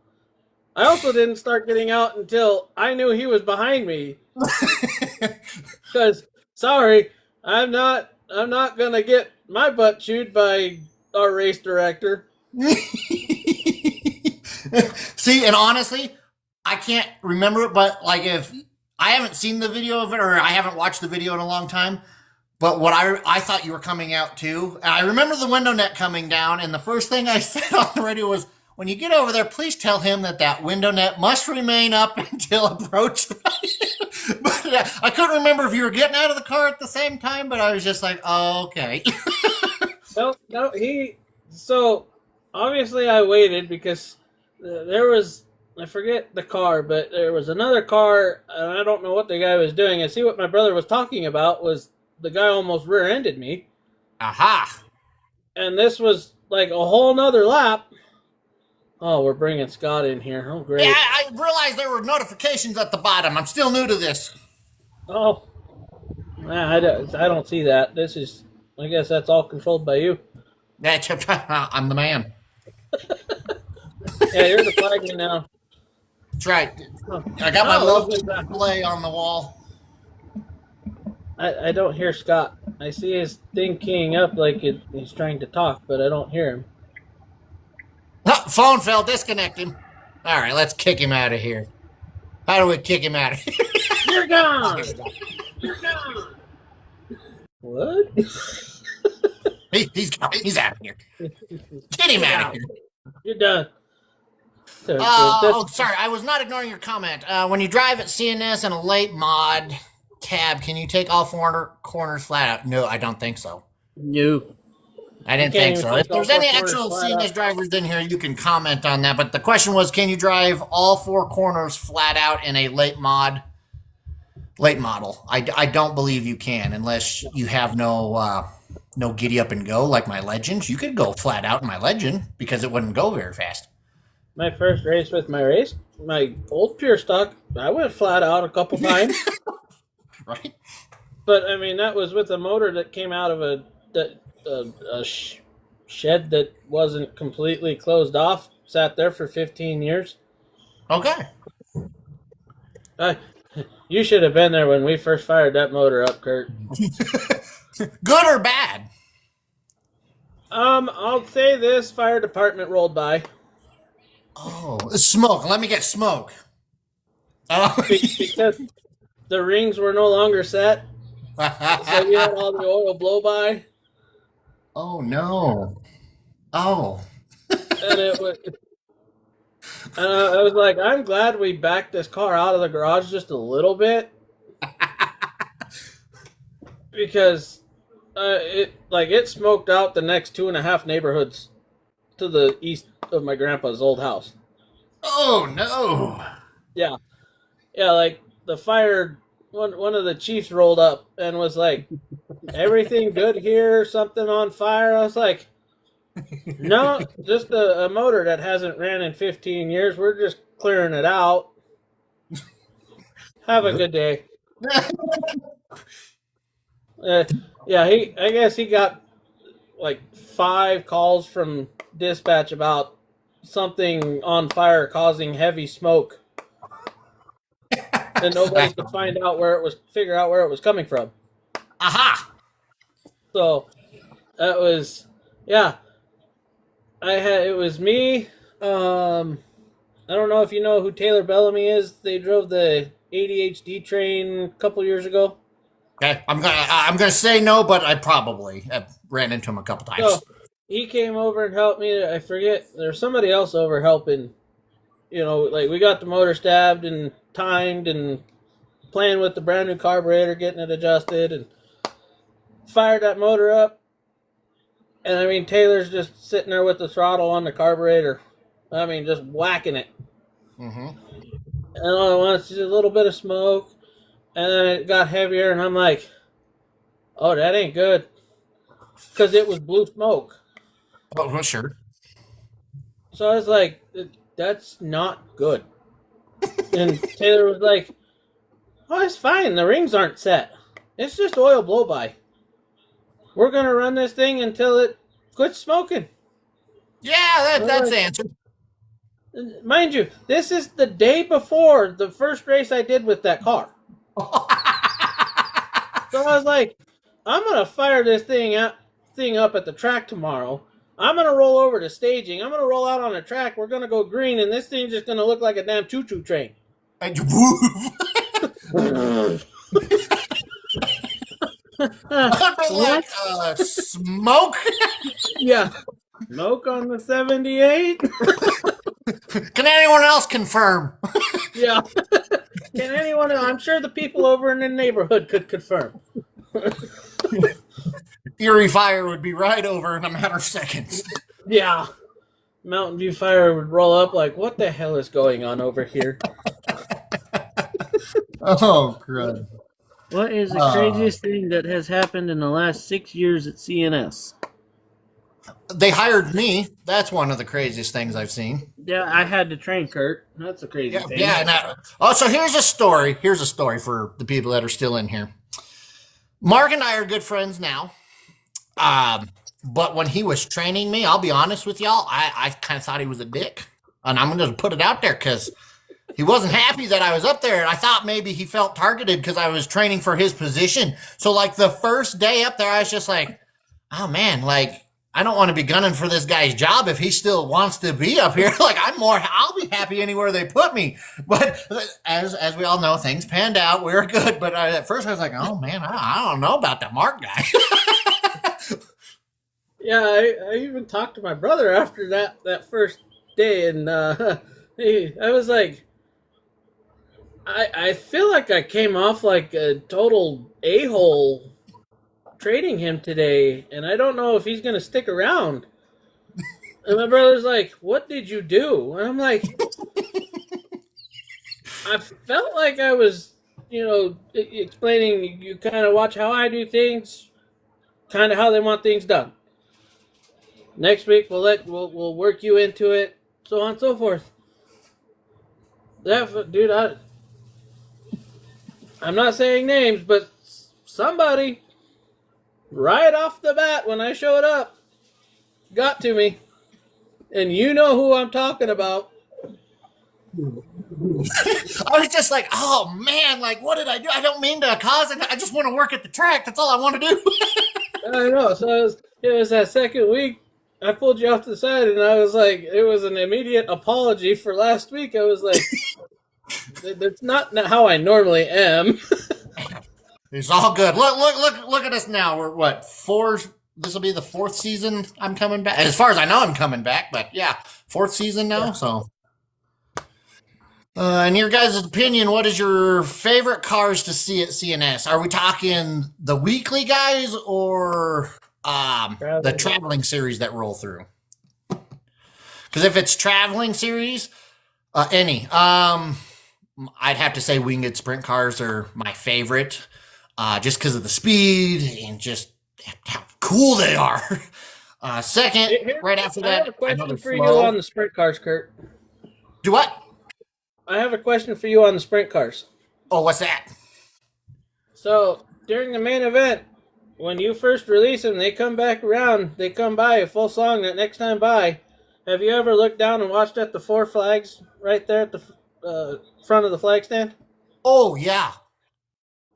I also didn't start getting out until I knew he was behind me. Because, sorry, I'm not gonna get my butt chewed by our race director. See, and honestly, I can't remember it, but like if I haven't seen the video of it, or I haven't watched the video in a long time, but what I thought you were coming out too. And I remember the window net coming down, and the first thing I said on the radio was, when you get over there, please tell him that window net must remain up until approached. But I couldn't remember if you were getting out of the car at the same time, but I was just like, oh, okay. No, so obviously I waited because there was, I forget the car, but there was another car, and I don't know what the guy was doing. And see, what my brother was talking about was the guy almost rear-ended me. Aha. And this was like a whole nother lap. Oh, we're bringing Scott in here. Oh, great. Yeah, I realized there were notifications at the bottom. I'm still new to this. Oh, I don't see that. This is, I guess that's all controlled by you. I'm the man. Yeah, you're the flagman now. That's right. I got my love look at that. display on the wall. I don't hear Scott. I see his thing keying up like he's trying to talk, but I don't hear him. Oh, phone fell. Disconnect him. All right, let's kick him out of here. How do we kick him out of here? You're gone. You're gone. What? He's gone. He's out of here. Get him out of here. You're done. Sorry. I was not ignoring your comment. When you drive at CNS in a late mod cab, can you take all four corners flat out? No, I don't think so. No. I didn't think so. If there's any actual CNS drivers in here, you can comment on that. But the question was, can you drive all four corners flat out in a late model? I don't believe you can, unless you have no giddy up and go like my Legends. You could go flat out in my Legend because it wouldn't go very fast. My first race with my old Pure Stock, I went flat out a couple times. Right. But I mean, that was with a motor that came out of a shed that wasn't completely closed off. Sat there for 15 years. Okay. You should have been there when we first fired that motor up, Kurt. Good or bad? I'll say this: fire department rolled by. Oh, smoke. Let me get smoke. Oh. Because the rings were no longer set, so we had all the oil blow by. Oh no! Oh. And it was. And I was like, I'm glad we backed this car out of the garage just a little bit, because it smoked out the next 2.5 neighborhoods to the east of my grandpa's old house. Oh no! Yeah, like the fire. One of the chiefs rolled up and was like, "Everything good here? Something on fire?" I was like, "No, just a motor that hasn't ran in 15 years. We're just clearing it out. Have a good day." I guess he got like 5 calls from dispatch about something on fire causing heavy smoke, and nobody could figure out where it was coming from. Aha! So that was, yeah. It was me. I don't know if you know who Taylor Bellamy is. They drove the ADHD train a couple years ago. Okay, I'm gonna say no, but I probably have ran into him a couple times. So he came over and helped me. I forget there's somebody else over helping. Like we got the motor stabbed and timed and playing with the brand new carburetor, getting it adjusted, and fired that motor up. And I mean, Taylor's just sitting there with the throttle on the carburetor. I mean, just whacking it. Mm-hmm. And all at once, just a little bit of smoke. And then it got heavier, and I'm like, oh, that ain't good. Because it was blue smoke. Oh, well, sure. So I was like, that's not good. And Taylor was like, oh, it's fine. The rings aren't set. It's just oil blow-by. We're going to run this thing until it quits smoking. Yeah, that's the answer. Mind you, this is the day before the first race I did with that car. So I was like, I'm going to fire this thing up at the track tomorrow. I'm going to roll over to staging. I'm going to roll out on the track. We're going to go green, and this thing's just going to look like a damn choo-choo train. Like, smoke? Yeah. Smoke on the 78? Can anyone else confirm? Yeah. Can anyone else? I'm sure the people over in the neighborhood could confirm. Fury Fire would be right over in a matter of seconds. Yeah. Mountain View Fire would roll up like, what the hell is going on over here? Oh, crud. What is the craziest thing that has happened in the last 6 years at CNS? They hired me. That's one of the craziest things I've seen. Yeah, I had to train Kurt. That's a crazy thing. Yeah. So here's a story. Here's a story for the people that are still in here. Mark and I are good friends now. But when he was training me, I'll be honest with y'all, I kind of thought he was a dick. And I'm going to put it out there because he wasn't happy that I was up there. And I thought maybe he felt targeted because I was training for his position. So, like, the first day up there, I was just like, oh, man, like, I don't want to be gunning for this guy's job if he still wants to be up here. Like, I'll be happy anywhere they put me. But as we all know, things panned out. We were good. But at first I was like, oh, man, I don't know about that Mark guy. Yeah, I even talked to my brother after that first day. And I was like, I feel like I came off like a total a-hole trading him today, and I don't know if he's going to stick around. And my brother's like, what did you do? And I'm like, I felt like I was, explaining, you kind of watch how I do things, kind of how they want things done. Next week, we'll work you into it, so on and so forth. Dude, I'm not saying names, but somebody right off the bat when I showed up got to me, and you know who I'm talking about. I was just like, oh man, like, what did I do? I don't mean to cause it. I just want to work at the track. That's all I want to do. I know. So it was that second week. I pulled you off to the side, and I was like, it was an immediate apology for last week. I was like, that's not how I normally am. It's all good. Look at us now. We're what, 4? This will be the 4th season I'm coming back. As far as I know, I'm coming back. But yeah, 4th season now. So, in your guys' opinion, what is your favorite cars to see at CNS? Are we talking the weekly guys or the traveling series that roll through? Because if it's traveling series, any. I'd have to say winged sprint cars are my favorite. Just because of the speed and just how cool they are. Second, right after that, I have a question for you on the sprint cars, Kurt. Do what? I have a question for you on the sprint cars. Oh, what's that? So, during the main event, when you first release them, they come back around, they come by a full song that next time by. Have you ever looked down and watched at the 4 flags right there at the front of the flag stand? Oh, yeah.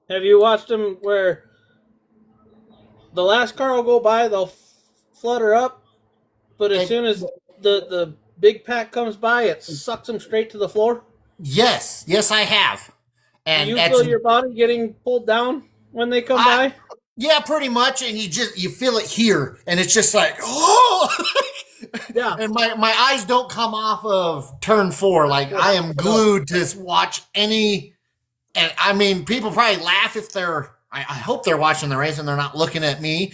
Have you watched them where the last car will go by, they'll flutter up, but as soon as the big pack comes by, it sucks them straight to the floor? Yes, I have. Do and you that's feel your body getting pulled down when they come I by? yeah, pretty much, and you feel it here, and it's just like oh, Yeah. and my eyes don't come off of turn 4. Like I am No. glued to watch any. And I mean, people probably laugh if they're. I hope they're watching the race and they're not looking at me.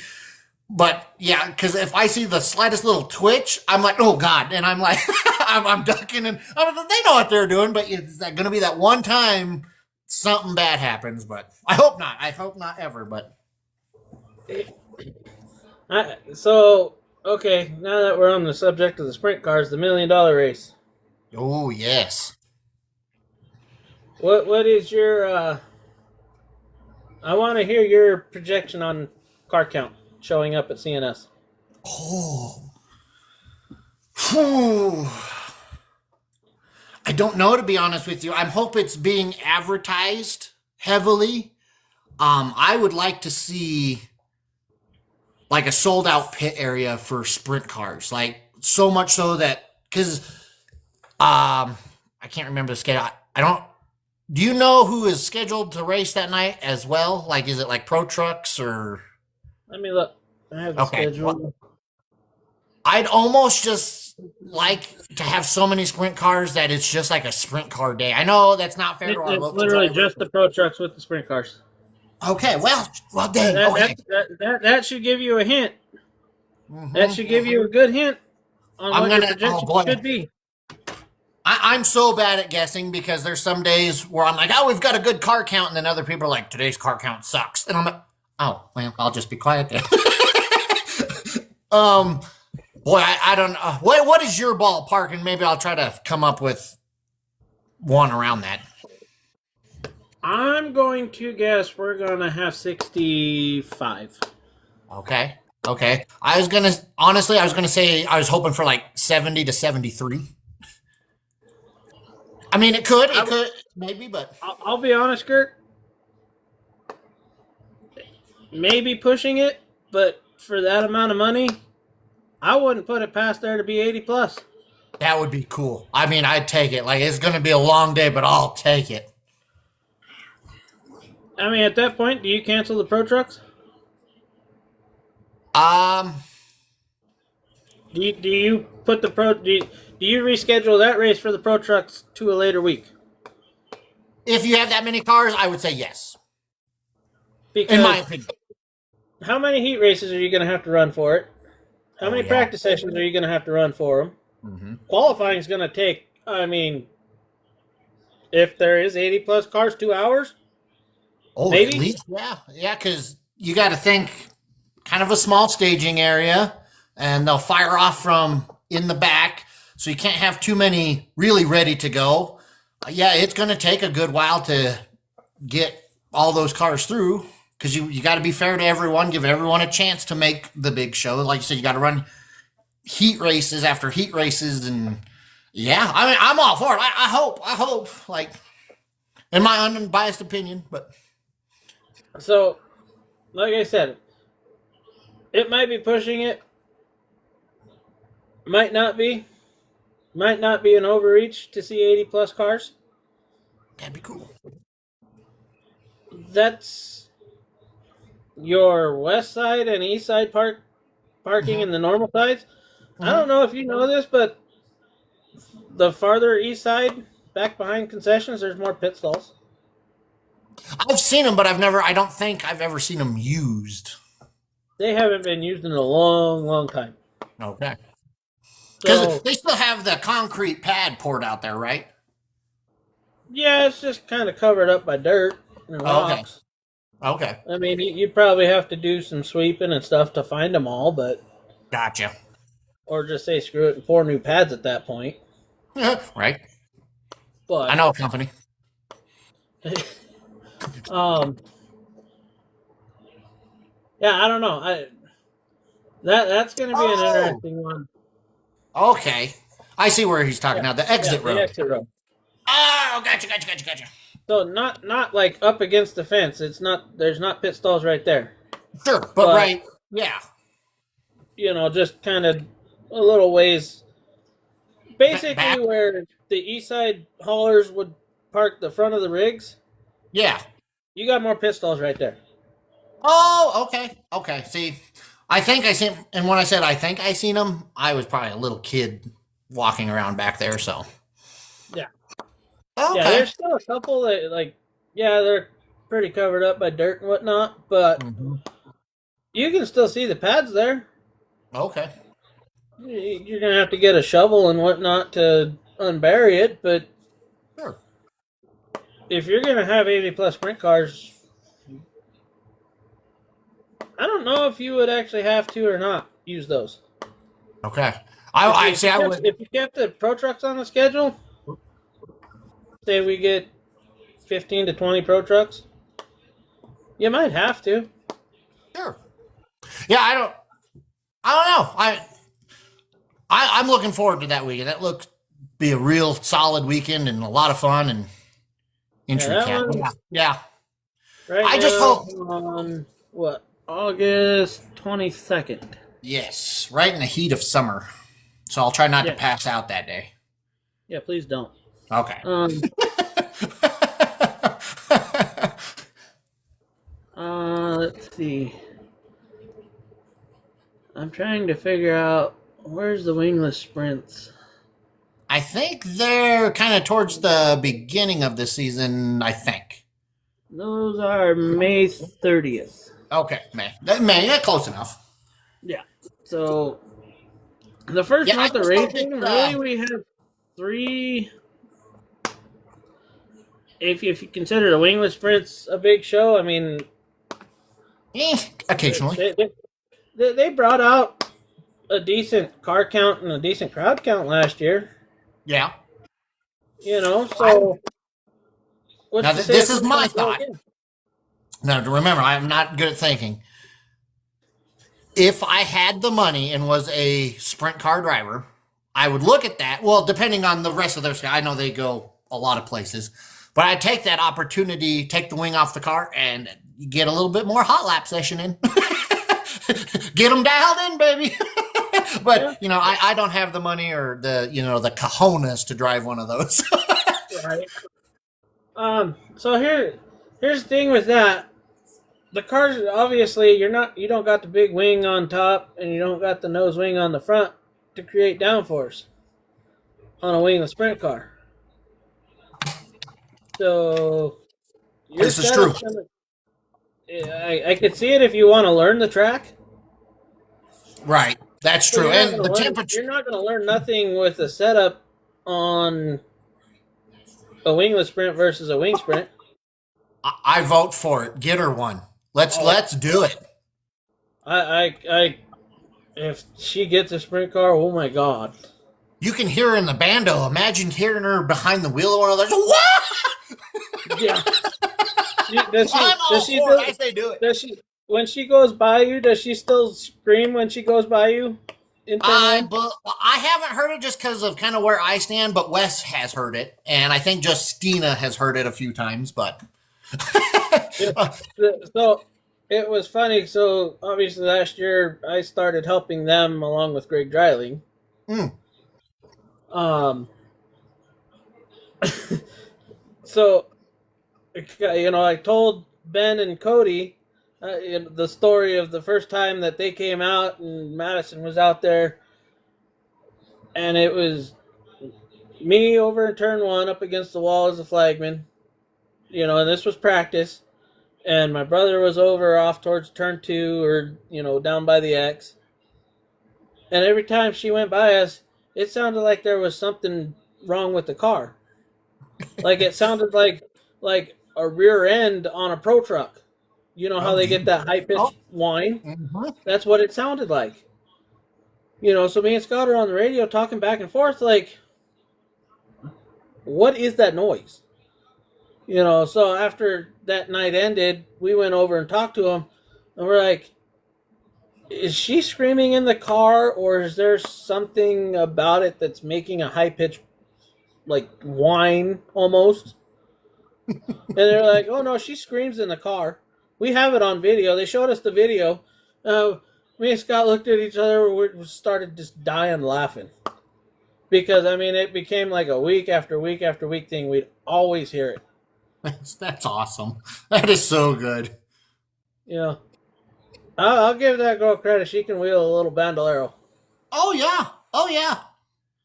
But yeah, because if I see the slightest little twitch, I'm like, oh God. And I'm like, I'm ducking and they know what they're doing, but it's going to be that one time something bad happens. But I hope not. I hope not ever. But So, okay, now that we're on the subject of the sprint cars, the $1 million race. oh, yes. What is your I want to hear your projection on car count showing up at CNS. Oh. Whew. I don't know, to be honest with you. I hope it's being advertised heavily. I would like to see like a sold out pit area for sprint cars, like so much so that because I can't remember the schedule. I don't. Do you know who is scheduled to race that night as well? Like, is it like Pro Trucks or? Let me look. I have the Okay, schedule. well, I'd almost just like to have so many sprint cars that it's just like a sprint car day. I know that's not fair to our It's local literally drivers. just the pro trucks with the sprint cars. Okay, well, dang. Okay, That should give you a hint. That should give you a good hint on I'm what your gonna. Oh projection boy, should be. I'm so bad at guessing because there's some days where I'm like, oh, we've got a good car count, and then other people are like, today's car count sucks, and I'm like, oh, well, I'll just be quiet then. Boy, I don't know. What is your ballpark, and maybe I'll try to come up with one around that. I'm going to guess we're going to have 65. Okay, okay. I was gonna say I was hoping for like 70 to 73. I mean, it could, maybe, but I'll be honest, Kurt. Maybe pushing it, but for that amount of money, I wouldn't put it past there to be 80 plus. that would be cool. I mean, I'd take it. Like, it's gonna be a long day, but I'll take it. I mean, at that point, do you cancel the pro trucks? Do you put the pro? Do you reschedule that race for the pro trucks to a later week? If you have that many cars, I would say yes. Because In my opinion. how many heat races are you going to have to run for it? How many yeah. practice sessions are you going to have to run for them? Mm-hmm. Qualifying is going to take, I mean, if there is 80 plus cars, 2 hours. Oh, maybe? At least, yeah, because you got to think kind of a small staging area, and they'll fire off from in the back, so you can't have too many really ready to go. Yeah, it's going to take a good while to get all those cars through because you got to be fair to everyone, give everyone a chance to make the big show. Like you said, you got to run heat races after heat races, and yeah, I mean, I'm all for it. I hope, like, in my unbiased opinion, but. So, like I said, it might be pushing it. Might not be. Might not be an overreach to see 80 plus cars. That'd be cool. That's your west side and east side parking in the normal sides. I don't know if you know this, but the farther east side, back behind concessions, there's more pit stalls. I've seen them, but I don't think I've ever seen them used. They haven't been used in a long, long time. Okay. Because So, they still have the concrete pad poured out there, right? yeah, it's just kind of covered up by dirt and rocks. Okay. I mean, you probably have to do some sweeping and stuff to find them all, but Gotcha. or just say screw it and pour new pads at that point. Right. But I know a company. Yeah, I don't know. That's going to be an interesting one. Okay. I see where he's talking now. The exit road. The exit road. Oh, gotcha. So not like up against the fence. There's not pit stalls right there. Sure, but right. Yeah. You know, just kind of a little ways. Basically, Back. where the east side haulers would park the front of the rigs, Yeah. You got more pistols right there. Oh, okay. Okay. See, I think I seen, and when I said I think I seen them, I was probably a little kid walking around back there. So, Yeah. Yeah, okay. there's still a couple that, like, yeah, they're pretty covered up by dirt and whatnot, but Hmm. you can still see the pads there. Okay. You're going to have to get a shovel and whatnot to unbury it, but Sure. if you're going to have 80 plus sprint cars, I don't know if you would actually have to or not use those. Okay. If I you, see. I would. if you kept the Pro Trucks on the schedule, say we get 15 to 20 Pro Trucks, you might have to. Sure. Yeah. I don't know. I'm looking forward to that weekend. That looks be a real solid weekend and a lot of fun and Yeah, entry that cap. Yeah. one's Yeah. right I just now hope. on, what, August 22nd. Yes. Right in the heat of summer. So I'll try not to Yeah. pass out that day. Yeah, please don't. Okay. Let's see. I'm trying to figure out where's the wingless sprints. I think they're kind of towards the beginning of the season, I think. Those are May 30th. Okay, May. May, close enough. Yeah. So the first Yeah, I month of just hope racing, it, really, we have 3. If you consider the wingless sprints a big show, I mean, occasionally. they brought out a decent car count and a decent crowd count last year. Yeah. You know, so Now, what's to say this if is it's my gonna go thought. again? Now, remember, I'm not good at thinking. If I had the money and was a sprint car driver, I would look at that. Well, depending on the rest of their schedule, I know they go a lot of places, but I'd take that opportunity, take the wing off the car, and get a little bit more hot lap session in. Get them dialed in, baby. But Yeah. you know, I don't have the money or the the cojones to drive one of those. Right. So here's the thing with that. The cars, obviously, you don't got the big wing on top and you don't got the nose wing on the front to create downforce on a wingless sprint car. So your This is true. setup's gonna. I could see it if you want to learn the track. Right. That's But true. And the temperature. you're not going to learn nothing with the setup on a wingless sprint versus a wing sprint. I vote for it. Get her one. Let's do it. I if she gets a sprint car, oh my god. You can hear her in the bando. Imagine hearing her behind the wheel of one of those. What? Yeah. I'm all for it. I say do it. Does she when she goes by you? Does she still scream when she goes by you? I haven't heard it just because of kind of where I stand, but Wes has heard it, and I think Justina has heard it a few times. But so it was funny. So obviously last year I started helping them along with Greg Dreiling. So I told Ben and Cody the story of the first time that they came out and Madison was out there, and it was me over in turn 1 up against the wall as a flagman, and this was practice, and my brother was over off towards turn 2 or down by the X, and every time she went by us, it sounded like there was something wrong with the car. Like it sounded like a rear end on a pro truck. You know how they get that high pitched whine? Mm-hmm. That's what it sounded like. So me and Scott are on the radio talking back and forth like, what is that noise? So after that night ended, we went over and talked to him, and we're like, is she screaming in the car, or is there something about it that's making a high pitched like whine almost? And they're like, oh no, she screams in the car. We have it on video. They showed us the video. Me and Scott looked at each other. We started just dying laughing. Because, it became like a week after week after week thing. We'd always hear it. That's awesome. That is so good. Yeah. I'll give that girl credit. She can wheel a little bandolero. Oh yeah. Oh yeah.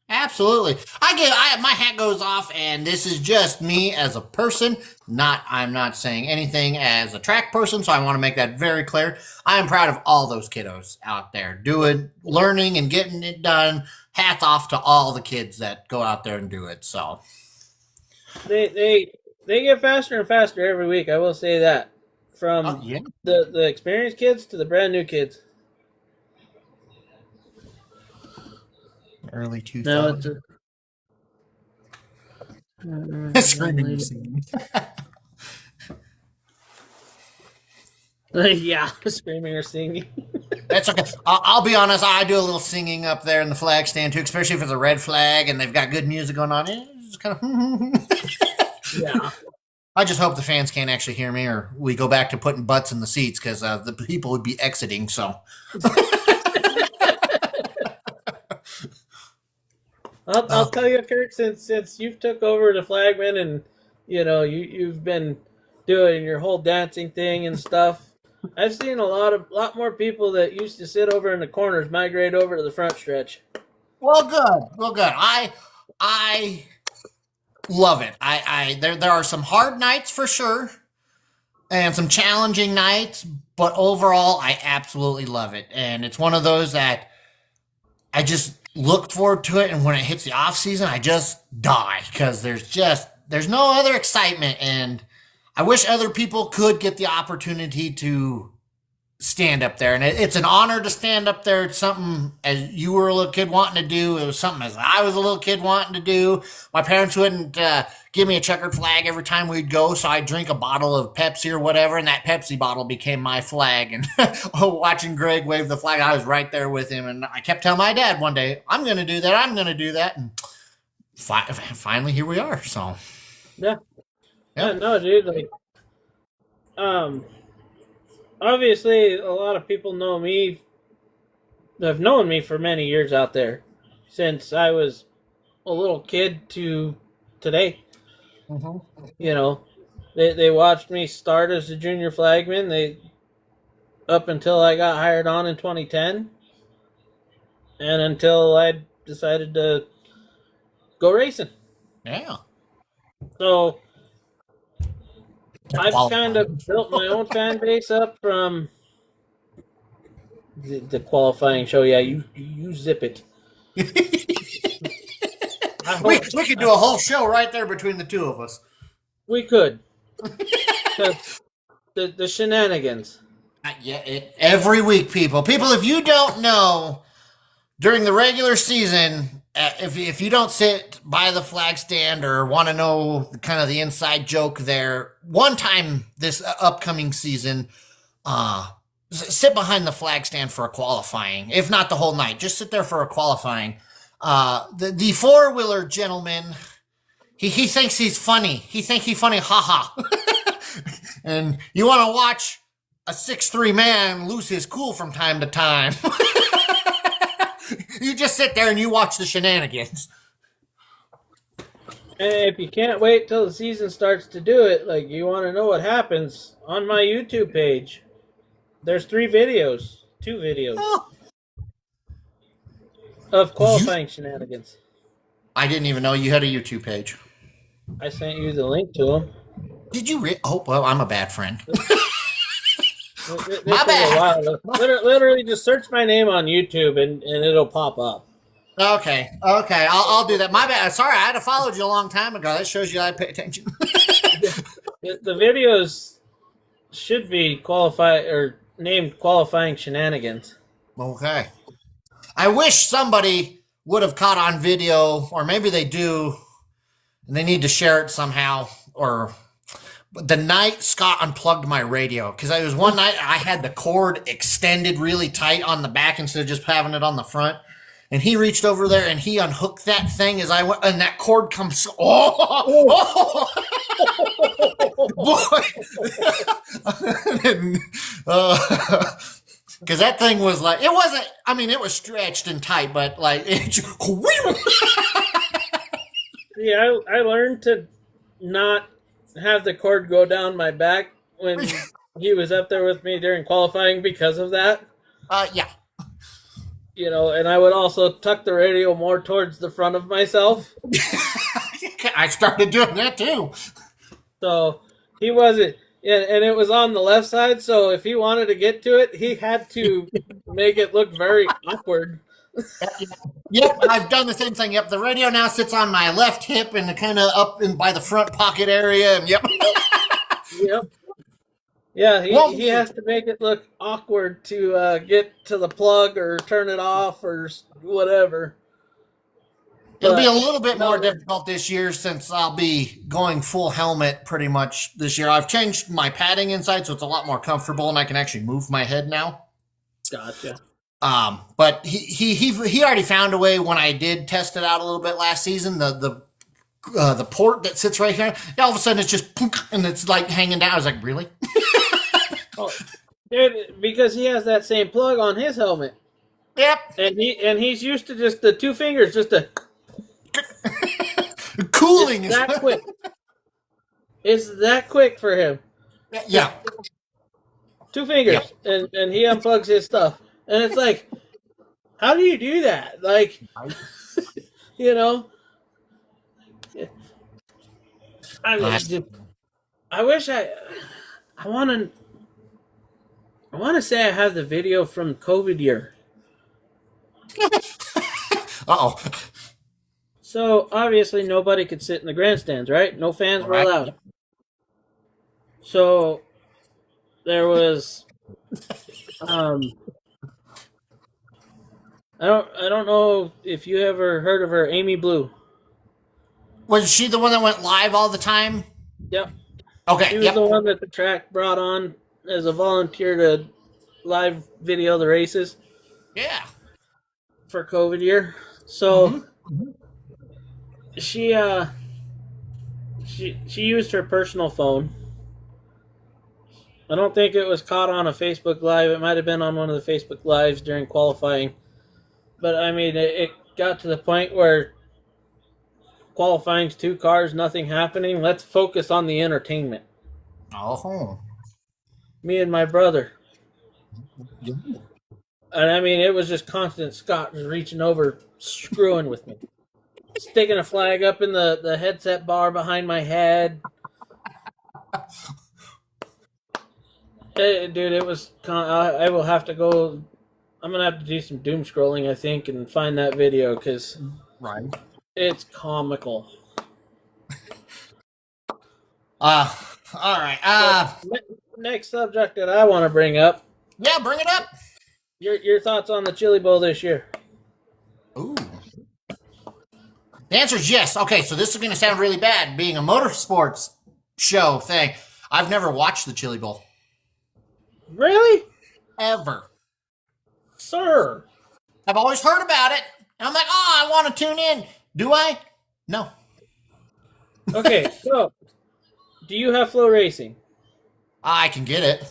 Absolutely. My hat goes off, and this is just me as a person. I'm not saying anything as a track person, so I want to make that very clear. I am proud of all those kiddos out there learning and getting it done. Hats off to all the kids that go out there and do it. So They get faster and faster every week. I will say that. From yeah. the experienced kids to the brand new kids. Early Now it's 2000s. Screaming Screaming. yeah, screaming or singing. That's okay. I'll be honest. I do a little singing up there in the flag stand too, especially if it's a red flag and they've got good music going on. It's kind of. Yeah. I just hope the fans can't actually hear me, or we go back to putting butts in the seats because the people would be exiting. So. I'll tell you, Kurt, since you've took over the flagman and you've been doing your whole dancing thing and stuff. I've seen a lot more people that used to sit over in the corners migrate over to the front stretch. Well, good. Well, good. I love it. There are some hard nights for sure, and some challenging nights, but overall, I absolutely love it. And it's one of those that I just look forward to it, and when it hits the off season, I just die because there's no other excitement, and I wish other people could get the opportunity to stand up there. And it's an honor to stand up there. It's something as you were a little kid wanting to do. It was something as I was a little kid wanting to do. My parents wouldn't give me a checkered flag every time we'd go, so I'd drink a bottle of Pepsi or whatever, and that Pepsi bottle became my flag. And watching Greg wave the flag, I was right there with him. And I kept telling my dad one day, I'm going to do that. I'm going to do that. And finally, here we are. So, yeah. No, dude. Like, obviously, a lot of people have known me for many years out there, since I was a little kid to today. Mm-hmm. They watched me start as a junior flagman. Up until I got hired on in 2010, and until I decided to go racing. Yeah. So I've kind of built my own fan base up from the qualifying show. Yeah, you zip it. we could do a whole show right there between the two of us. We could. the shenanigans. Every week, people, if you don't know, during the regular season, if you don't sit by the flag stand or want to know kind of the inside joke there, one time this upcoming season, sit behind the flag stand for a qualifying, if not the whole night. Just sit there for a qualifying. The four-wheeler gentleman, he thinks he's funny. He thinks he's funny, haha. And you want to watch a 6'3" man lose his cool from time to time. You just sit there and you watch the shenanigans. And if you can't wait till the season starts to do it, like you want to know what happens, on my YouTube page, there's two videos of qualifying shenanigans. I didn't even know you had a YouTube page. I sent you the link to them. Did you oh, well, I'm a bad friend. My bad. Literally, just search my name on YouTube and it'll pop up. Okay, I'll do that. My bad. Sorry, I had to follow you a long time ago. That shows you I pay attention. The videos should be qualified or named qualifying shenanigans. Okay. I wish somebody would have caught on video, or maybe they do, and they need to share it somehow, or the night Scott unplugged my radio, because it was one night I had the cord extended really tight on the back instead of just having it on the front. And he reached over there and he unhooked that thing as I went, and that cord comes. Oh, boy. Because that thing was like, it wasn't, I mean, it was stretched and tight, but like, it just, yeah, I learned to not have the cord go down my back when he was up there with me during qualifying because of that. Yeah. And I would also tuck the radio more towards the front of myself. I started doing that too. So he wasn't, and it was on the left side. So if he wanted to get to it, he had to make it look very awkward. Yep, I've done the same thing. Yep, the radio now sits on my left hip and kind of up in by the front pocket area. And yep. Yep. Yeah, Well, he has to make it look awkward to get to the plug or turn it off or whatever. it'll be a little bit more difficult this year since I'll be going full helmet pretty much this year. I've changed my padding inside, so it's a lot more comfortable, and I can actually move my head now. Gotcha. But he already found a way when I did test it out a little bit last season. The port that sits right here, all of a sudden it's just punk, and it's like hanging down. I was like, really? Oh, dude, because he has that same plug on his helmet. Yep. And he's used to just the two fingers, just a cooling. It's that quick. It's that quick for him. Yeah. Two fingers, and he unplugs his stuff, and it's like, how do you do that? Like, I mean, I wish I want to say I have the video from COVID year. Uh-oh. So obviously nobody could sit in the grandstands, right? No fans were allowed. So there was, I don't know if you ever heard of her, Amy Blue. Was she the one that went live all the time? Yep. Okay. She was the one that the track brought on as a volunteer to live video the races. Yeah. For COVID year. So she used her personal phone. I don't think it was caught on a Facebook Live. It might have been on one of the Facebook Lives during qualifying. But, I mean, it got to the point where qualifying's 2 cars, nothing happening. Let's focus on the entertainment. Oh. Me and my brother. And, I mean, it was just constant. Scott was reaching over, screwing with me. Sticking a flag up in the headset bar behind my head. Dude, it was. I will have to go. I'm gonna have to do some doom scrolling, I think, and find that video because it's comical. All right. Next subject that I want to bring up. Yeah, bring it up. Your thoughts on the Chili Bowl this year? Ooh. The answer is yes. Okay, so this is going to sound really bad, being a motorsports show thing. I've never watched the Chili Bowl. Really? Ever. Sir. I've always heard about it. And I'm like, I want to tune in. Do I? No. Okay, so do you have Flow Racing? I can get it.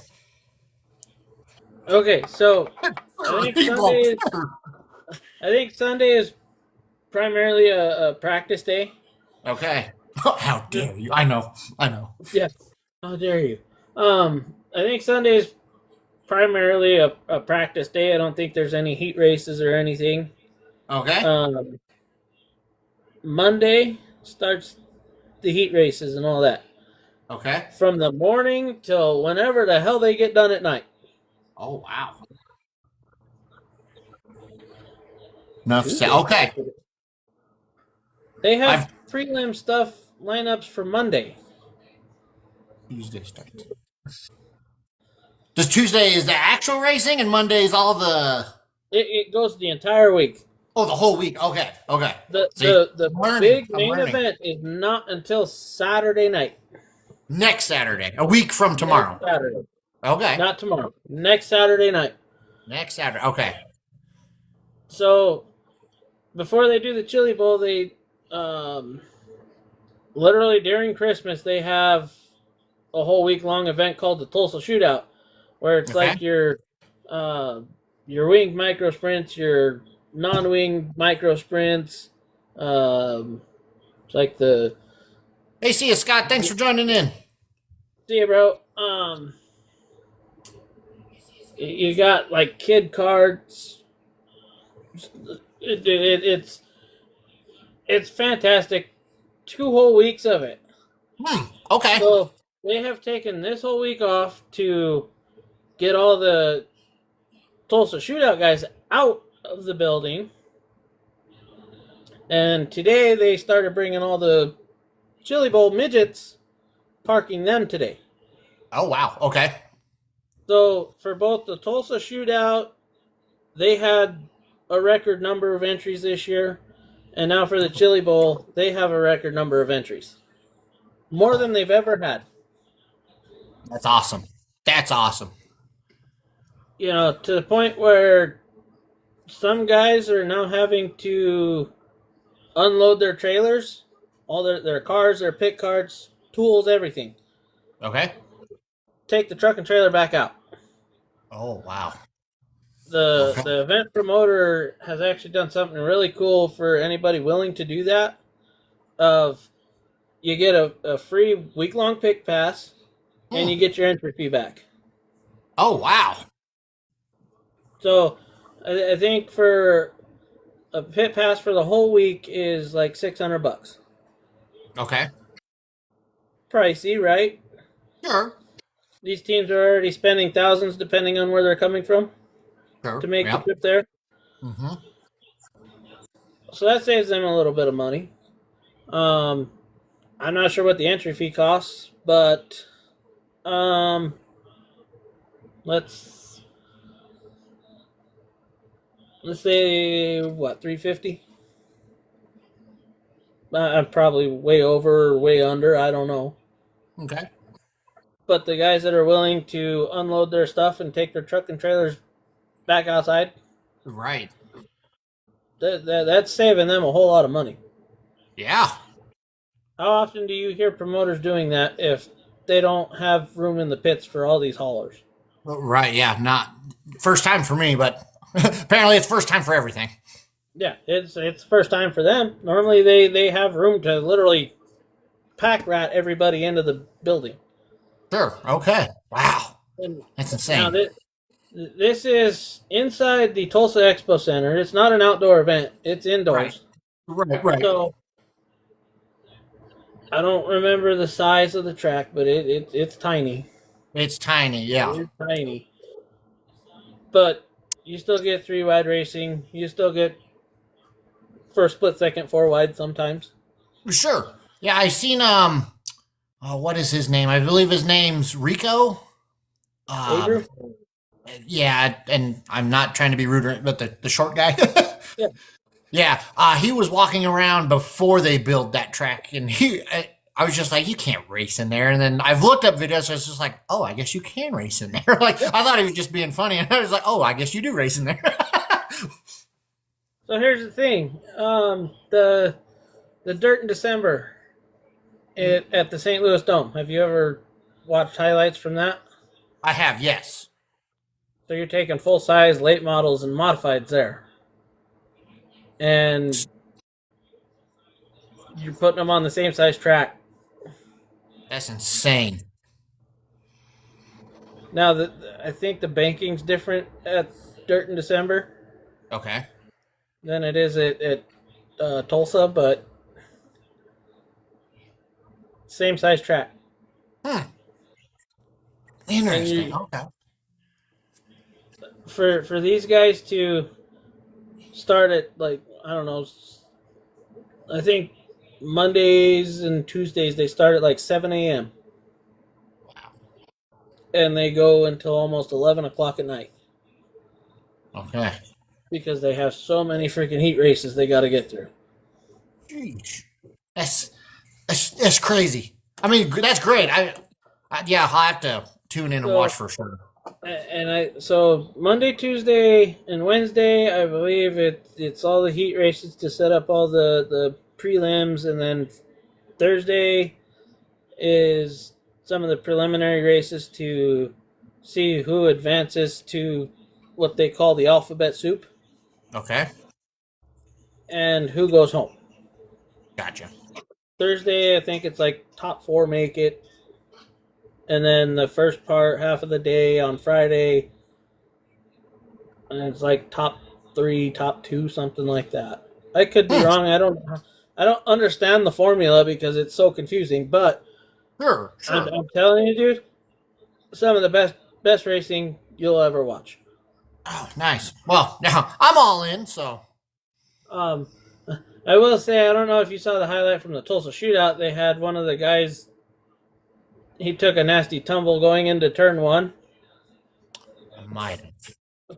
Okay, so I think Sunday is primarily a practice day. Okay. How dare you? I know. Yes. How dare you? I think Sunday is primarily a practice day. I don't think there's any heat races or anything. Okay. Monday starts the heat races and all that. Okay. From the morning till whenever the hell they get done at night. Oh, wow. Enough to say. Okay. They have prelim stuff lineups for Monday. Tuesday starts. Does Tuesday is the actual racing and Monday is all the... It goes the entire week. Oh, the whole week. Okay. The big main event is not until Saturday night. Next Saturday. A week from tomorrow. Next Saturday. Okay. Not tomorrow. Next Saturday night. Next Saturday. Okay. So, before they do the Chili Bowl, they literally during Christmas they have a whole week-long event called the Tulsa Shootout, where it's like your winged micro sprints, your non-winged micro sprints. It's like the Hey, see you, Scott. Thanks for joining in. See you, bro. You got like kid cards. It's fantastic. 2 whole weeks of it. Okay. So they have taken this whole week off to get all the Tulsa Shootout guys out of the building, and today they started bringing all the Chili Bowl midgets, parking them today. Oh, wow. Okay. So for both the Tulsa Shootout, they had a record number of entries this year, and now for the Chili Bowl, they have a record number of entries, more than they've ever had. That's awesome. That's awesome. You know, to the point where some guys are now having to unload their trailers, all their cars, their pit carts, tools, everything. Okay. Take the truck and trailer back out. Oh, wow. The Okay. the event promoter has actually done something really cool for anybody willing to do that. Of you get a free week long pick pass, and you get your entry fee back. Oh, wow. So I think for a pit pass for the whole week is like $600. Okay. Pricey, right? Sure. These teams are already spending thousands, depending on where they're coming from, Sure. to make the Yep. trip there. Mm-hmm. So that saves them a little bit of money. I'm not sure what the entry fee costs, but let's say what, 350. I'm probably way over or way under. I don't know. Okay. But the guys that are willing to unload their stuff and take their truck and trailers back outside, Right. that's saving them a whole lot of money. Yeah. How often do you hear promoters doing that if they don't have room in the pits for all these haulers? Right. Yeah. Not first time for me, but apparently it's first time for everything. Yeah, it's first time for them. Normally they have room to literally pack rat everybody into the building. Sure. Okay. Wow. And That's now insane. this is inside the Tulsa Expo Center. It's not an outdoor event. It's Right. indoors. Right. Right. So I don't remember the size of the track, but it's tiny. It's tiny. Yeah. It's tiny. But you still get three wide racing. You still get first split second four wide sometimes. Sure. Yeah. I seen oh, what is his name? I believe his name's Rico. Andrew? Yeah, and I'm not trying to be rude, but the short guy. Yeah. Yeah, he was walking around before they built that track, and I was just like, you can't race in there. And then I've looked up videos, so it's just like, oh, I guess you can race in there. Like, I thought he was just being funny, and I was like, oh, I guess you do race in there. So here's the thing. The Dirt in December at the St. Louis Dome. Have you ever watched highlights from that? I have, yes. So you're taking full size late models and modifieds there. And you're putting them on the same size track. That's insane. Now, I think the banking's different at Dirt in December Okay. than it is at Tulsa, but same size track. Interesting. Okay. For these guys to start at, like, I don't know, I think Mondays and Tuesdays they start at like 7 a.m. Wow. and they go until almost 11 o'clock at night Okay. because they have so many freaking heat races they got to get through. Jeez. That's crazy. I mean, that's great. Yeah, I'll have to tune in and watch for sure. And so Monday, Tuesday, and Wednesday, I believe it's all the heat races to set up all the prelims, and then Thursday is some of the preliminary races to see who advances to what they call the alphabet soup Okay. and who goes home. Gotcha. Thursday, I think it's like top 4 make it. And then the first half of the day on Friday, and it's like top 3, top 2, something like that. I could be wrong. I don't understand the formula because it's so confusing. But Sure. I'm telling you, dude, some of the best racing you'll ever watch. Oh, nice. Well, now I'm all in. So, I will say, I don't know if you saw the highlight from the Tulsa shootout. They had one of the guys. He took a nasty tumble going into turn 1. I might have.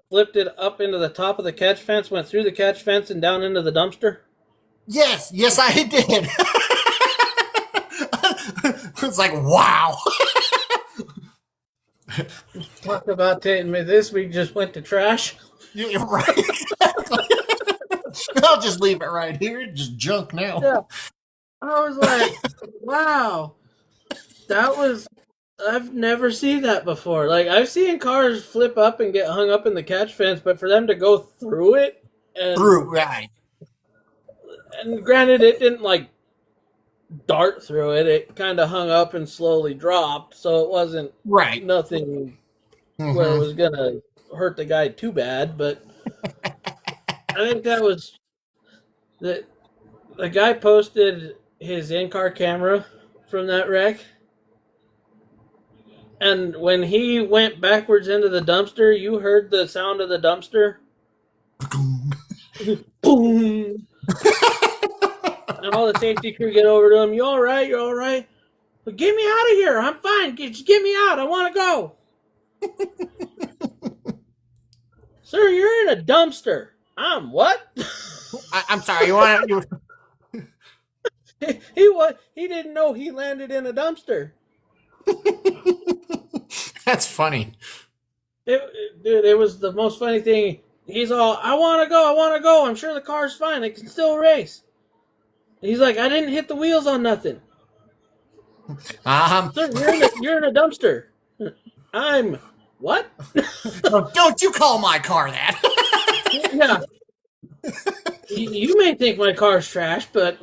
Flipped it up into the top of the catch fence, went through the catch fence and down into the dumpster. Yes, I did. It's like, wow. Talk about this week just went to trash. You're right. Exactly. I'll just leave it right here. Just junk now. Yeah. I was like, wow. I've never seen that before. Like, I've seen cars flip up and get hung up in the catch fence, but for them to go through it right. And granted, it didn't like dart through it. It kind of hung up and slowly dropped, so it wasn't nothing where it was gonna hurt the guy too bad. But I think that was the guy posted his in-car camera from that wreck, and when he went backwards into the dumpster, you heard the sound of the dumpster. Boom. And all the safety crew get over to him. You all right? You're all right? But get me out of here. I'm fine. Just get me out. I want to go. Sir, you're in a dumpster. I'm what? I'm sorry. You want to? He didn't know he landed in a dumpster. That's funny. It was the most funny thing. He's all, I want to go. I'm sure the car's fine. It can still race. He's like, I didn't hit the wheels on nothing. Sir, you're in a dumpster. I'm what? Don't you call my car that? Yeah. You may think my car's trash, but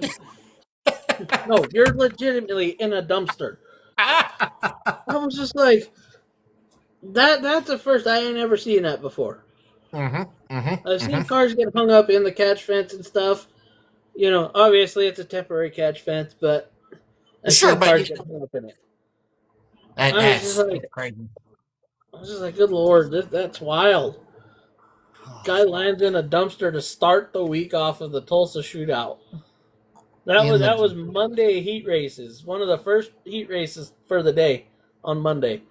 no, you're legitimately in a dumpster. I was just like, that's the first. I ain't ever seen that before. I've seen cars get hung up in the catch fence and stuff. You know, obviously it's a temporary catch fence, but sure, but cars get hung up in it. That's crazy. I was just like, good Lord, that's wild. Guy lands in a dumpster to start the week off of the Tulsa shootout. That was Monday heat races. One of the first heat races for the day on Monday.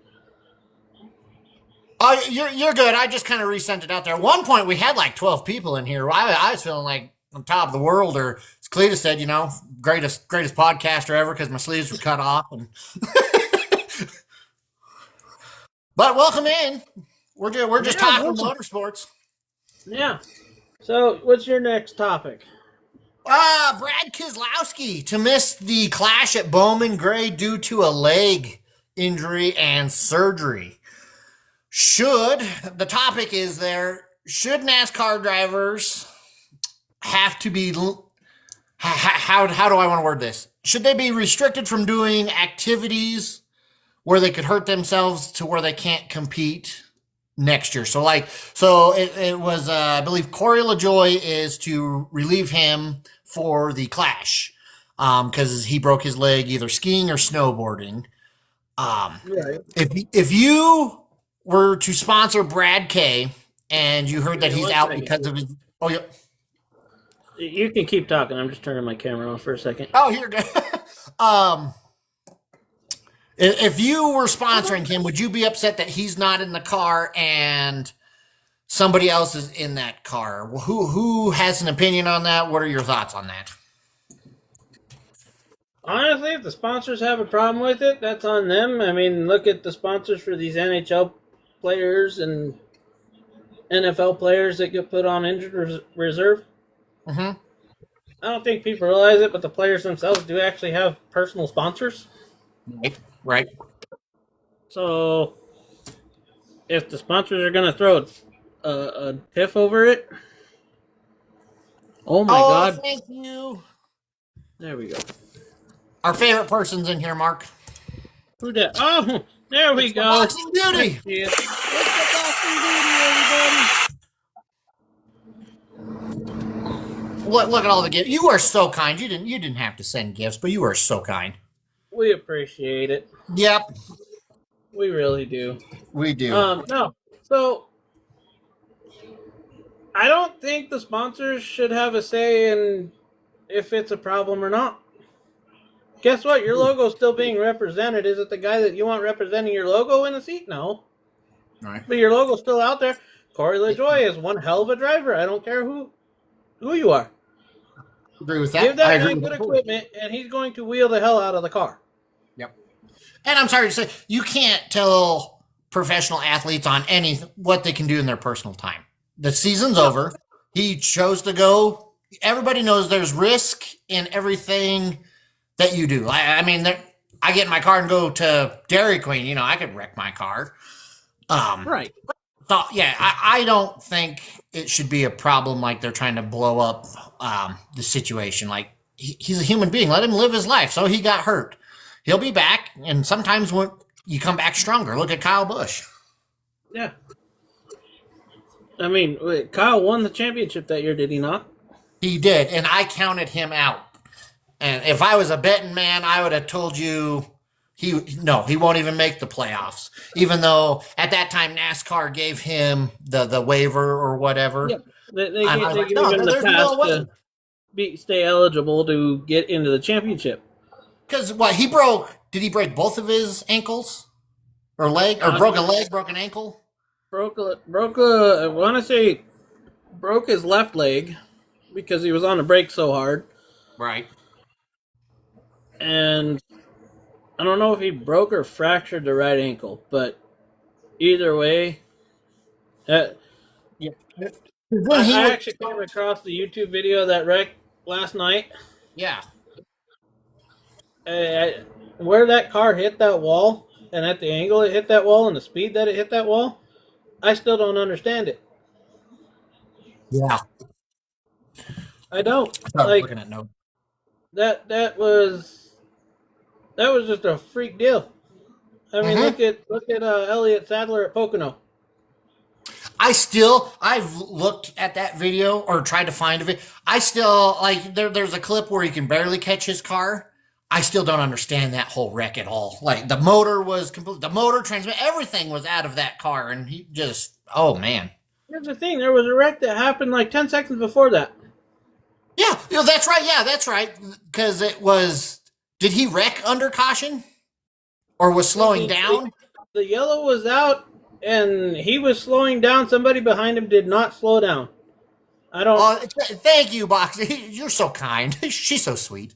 Oh, you're good. I just kind of resent it out there. At one point, we had like 12 people in here. I was feeling like on top of the world, or as Cleta said, greatest podcaster ever because my sleeves were cut off. And but welcome in. We're just talking motorsports. Yeah. So, what's your next topic? Brad Keselowski to miss the clash at Bowman Gray due to a leg injury and surgery. The topic is should NASCAR drivers have to be, how do I want to word this? Should they be restricted from doing activities where they could hurt themselves to where they can't compete next year? So it was, I believe Corey LaJoie is to relieve him for the clash because he broke his leg either skiing or snowboarding. Right. If you were to sponsor Brad K and you heard that he's out because of his... Oh, yeah. You can keep talking. I'm just turning my camera off for a second. Oh, you're good. If you were sponsoring him, would you be upset that he's not in the car and somebody else is in that car? Who has an opinion on that? What are your thoughts on that? Honestly, if the sponsors have a problem with it, that's on them. I mean, look at the sponsors for these NHL players and NFL players that get put on injured reserve. I don't think people realize it, but the players themselves do actually have personal sponsors. Right. So, if the sponsors are going to throw a tiff over it, oh my God. Thank you. There we go. Our favorite person's in here, Mark. Who did? Oh, there we go. Boxing Duty. It's the Boxing Duty, Look at all the gifts. You are so kind. You didn't have to send gifts, but you are so kind. we appreciate it. Yep, We really do. we do. No. So I don't think the sponsors should have a say in if it's a problem or not. Guess what? Your logo's still being represented. Is it the guy that you want representing your logo in the seat? No. All right. But your logo's still out there. Corey LaJoy is one hell of a driver. I don't care who you are. Agree with that. Give that I man agree good with equipment, and he's going to wheel the hell out of the car. Yep. And I'm sorry to say, you can't tell professional athletes on what they can do in their personal time. The season's over. He chose to go. Everybody knows there's risk in everything that you do. I mean, I get in my car and go to Dairy Queen. You know, I could wreck my car. Right. So, yeah, I don't think it should be a problem like they're trying to blow up the situation. Like, he's a human being. Let him live his life. So he got hurt. He'll be back, and sometimes when you come back stronger. Look at Kyle Busch. Yeah. I mean, Kyle won the championship that year, did he not? He did, and I counted him out. And if I was a betting man, I would have told you he won't even make the playoffs. Even though at that time NASCAR gave him the waiver or whatever. Yeah. They gave him the pass to stay eligible to get into the championship. Because did he break both of his ankles? Or leg? Or broke a leg, broke an ankle? Broke his left leg because he was on the brake so hard. Right. And I don't know if he broke or fractured the right ankle, but either way, I actually came across the YouTube video of that wreck last night. Yeah. Where that car hit that wall, and at the angle it hit that wall, and the speed that it hit that wall, I still don't understand it. Yeah. I don't. Looking at notes. That was just a freak deal. I mean, look at Elliott Sadler at Pocono. I've looked at that video or tried to find it. I still there's a clip where he can barely catch his car. I still don't understand that whole wreck at all. Like, the motor was complete, the motor, transmission, everything was out of that car, and he just, oh man. Here's the thing: there was a wreck that happened like 10 seconds before that. Yeah, that's right. Yeah, that's right. Because it was. Did he wreck under caution, or was slowing down? The yellow was out, and he was slowing down. Somebody behind him did not slow down. I don't. Thank you, Boxy. You're so kind. She's so sweet.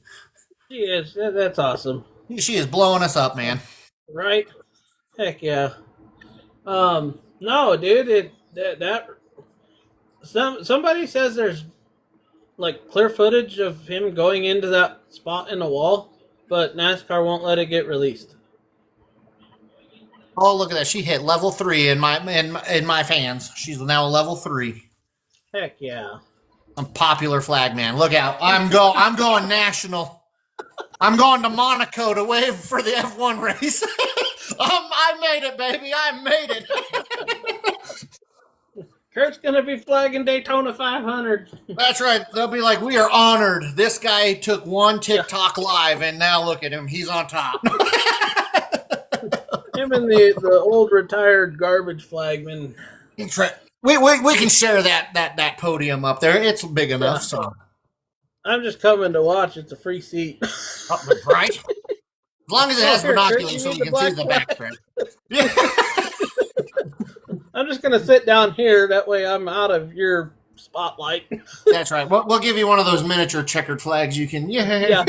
She is. That's awesome. She is blowing us up, man. Right? Heck yeah. No, dude. Somebody says there's like clear footage of him going into that spot in the wall, but NASCAR won't let it get released. Oh, look at that! She hit level 3 in my fans. She's now level 3. Heck yeah! I'm popular flag man. Look out! I'm going national. I'm going to Monaco to wave for the F1 race. I made it, baby! I made it. Kurt's going to be flagging Daytona 500. That's right. They'll be like, we are honored. This guy took one TikTok live, and now look at him. He's on top. Him and the old retired garbage flagman. That's right. We can share that podium up there. It's big enough. Yeah. So I'm just coming to watch. It's a free seat. Right? As long as it has binoculars so you can see the background. Yeah. I'm just going to sit down here. That way I'm out of your spotlight. That's right. We'll give you one of those miniature checkered flags you can... Yeah.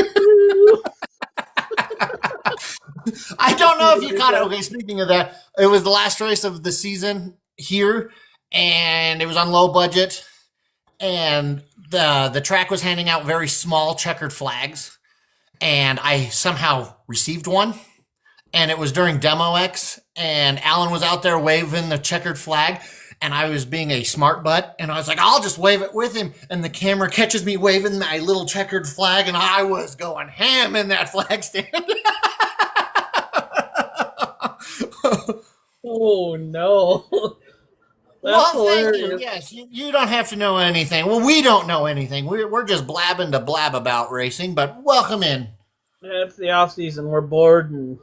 I don't know if you caught it. Okay, speaking of that, it was the last race of the season here, and it was on low budget, and the track was handing out very small checkered flags, and I somehow received one, and it was during Demo X, and Alan was out there waving the checkered flag, and I was being a smart butt, and I was like, I'll just wave it with him. And the camera catches me waving my little checkered flag, and I was going ham in that flag stand. Oh no. That's Well, thank hilarious. you. Yes, you don't have to know anything. Well, we don't know anything. We're just blabbing to blab about racing, but welcome in. It's the off season. We're bored and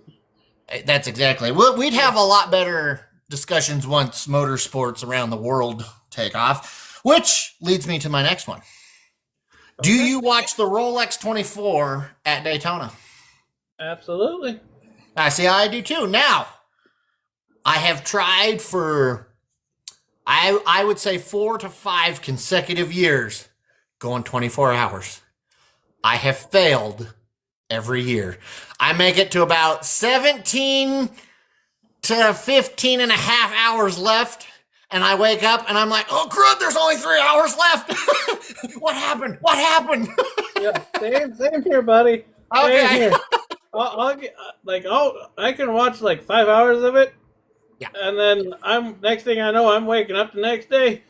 That's exactly. We'd have a lot better discussions once motorsports around the world take off, which leads me to my next one. Do you watch the Rolex 24 at Daytona? absolutely. I see. I do too. Now, I have tried for, I would say 4 to 5 consecutive years going 24 hours. I have failed every year. I make it to about 17 to 15 and a half hours left, and I wake up and I'm like, oh crud, there's only 3 hours left. What happened? What happened? Yeah, same here, buddy. Okay. Same here. I can watch like 5 hours of it. Yeah. And then next thing I know, I'm waking up the next day.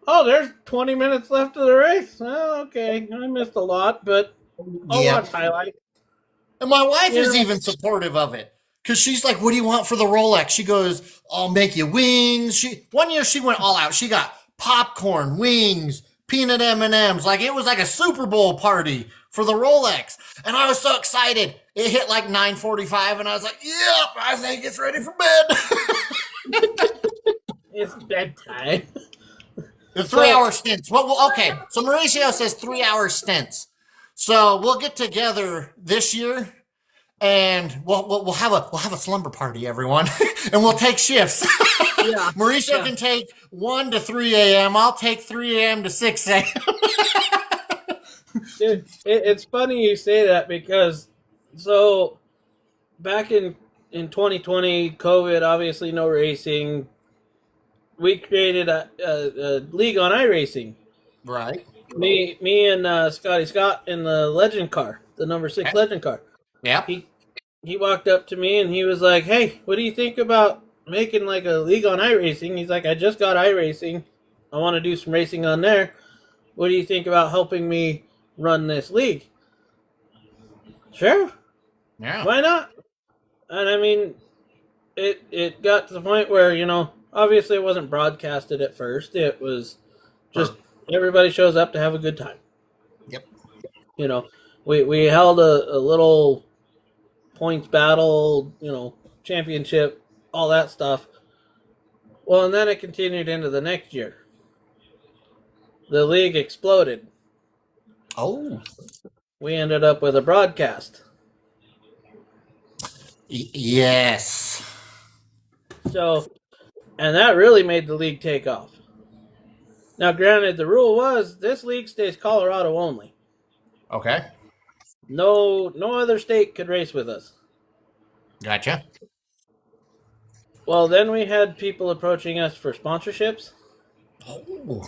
Oh, there's 20 minutes left of the race. Oh, okay. I missed a lot, but I'll watch highlights. And my wife is even supportive of it. Because she's like, what do you want for the Rolex? She goes, I'll make you wings. One year she went all out. She got popcorn, wings, peanut M&Ms. Like it was like a Super Bowl party for the Rolex. And I was so excited. It hit like 9:45 and I was like, yep, I think it's ready for bed. It's bedtime. The 3-hour stints. Well, okay. So Mauricio says 3-hour stints. So we'll get together this year and we'll have a slumber party, everyone, and we'll take shifts. Yeah. Mauricio can take 1 to 3 a.m. I'll take 3 a.m. to 6 a.m. Dude, it's funny you say that because so back in 2020, COVID, obviously no racing. We created a league on iRacing. Right. Me and Scotty Scott in the Legend car, the number 6 Legend car. Yeah. He walked up to me and he was like, "Hey, what do you think about making like a league on iRacing?" He's like, "I just got iRacing. I want to do some racing on there. What do you think about helping me run this league?" Sure. Yeah. Why not? And I mean, it got to the point where, obviously it wasn't broadcasted at first. It was just everybody shows up to have a good time. Yep. We held a little points battle, championship, all that stuff. Well, and then it continued into the next year. The league exploded. Oh. We ended up with a broadcast. Yes. So, and that really made the league take off. Now, granted, the rule was this league stays Colorado only. Okay. No other state could race with us. Gotcha. Well, then we had people approaching us for sponsorships. Oh.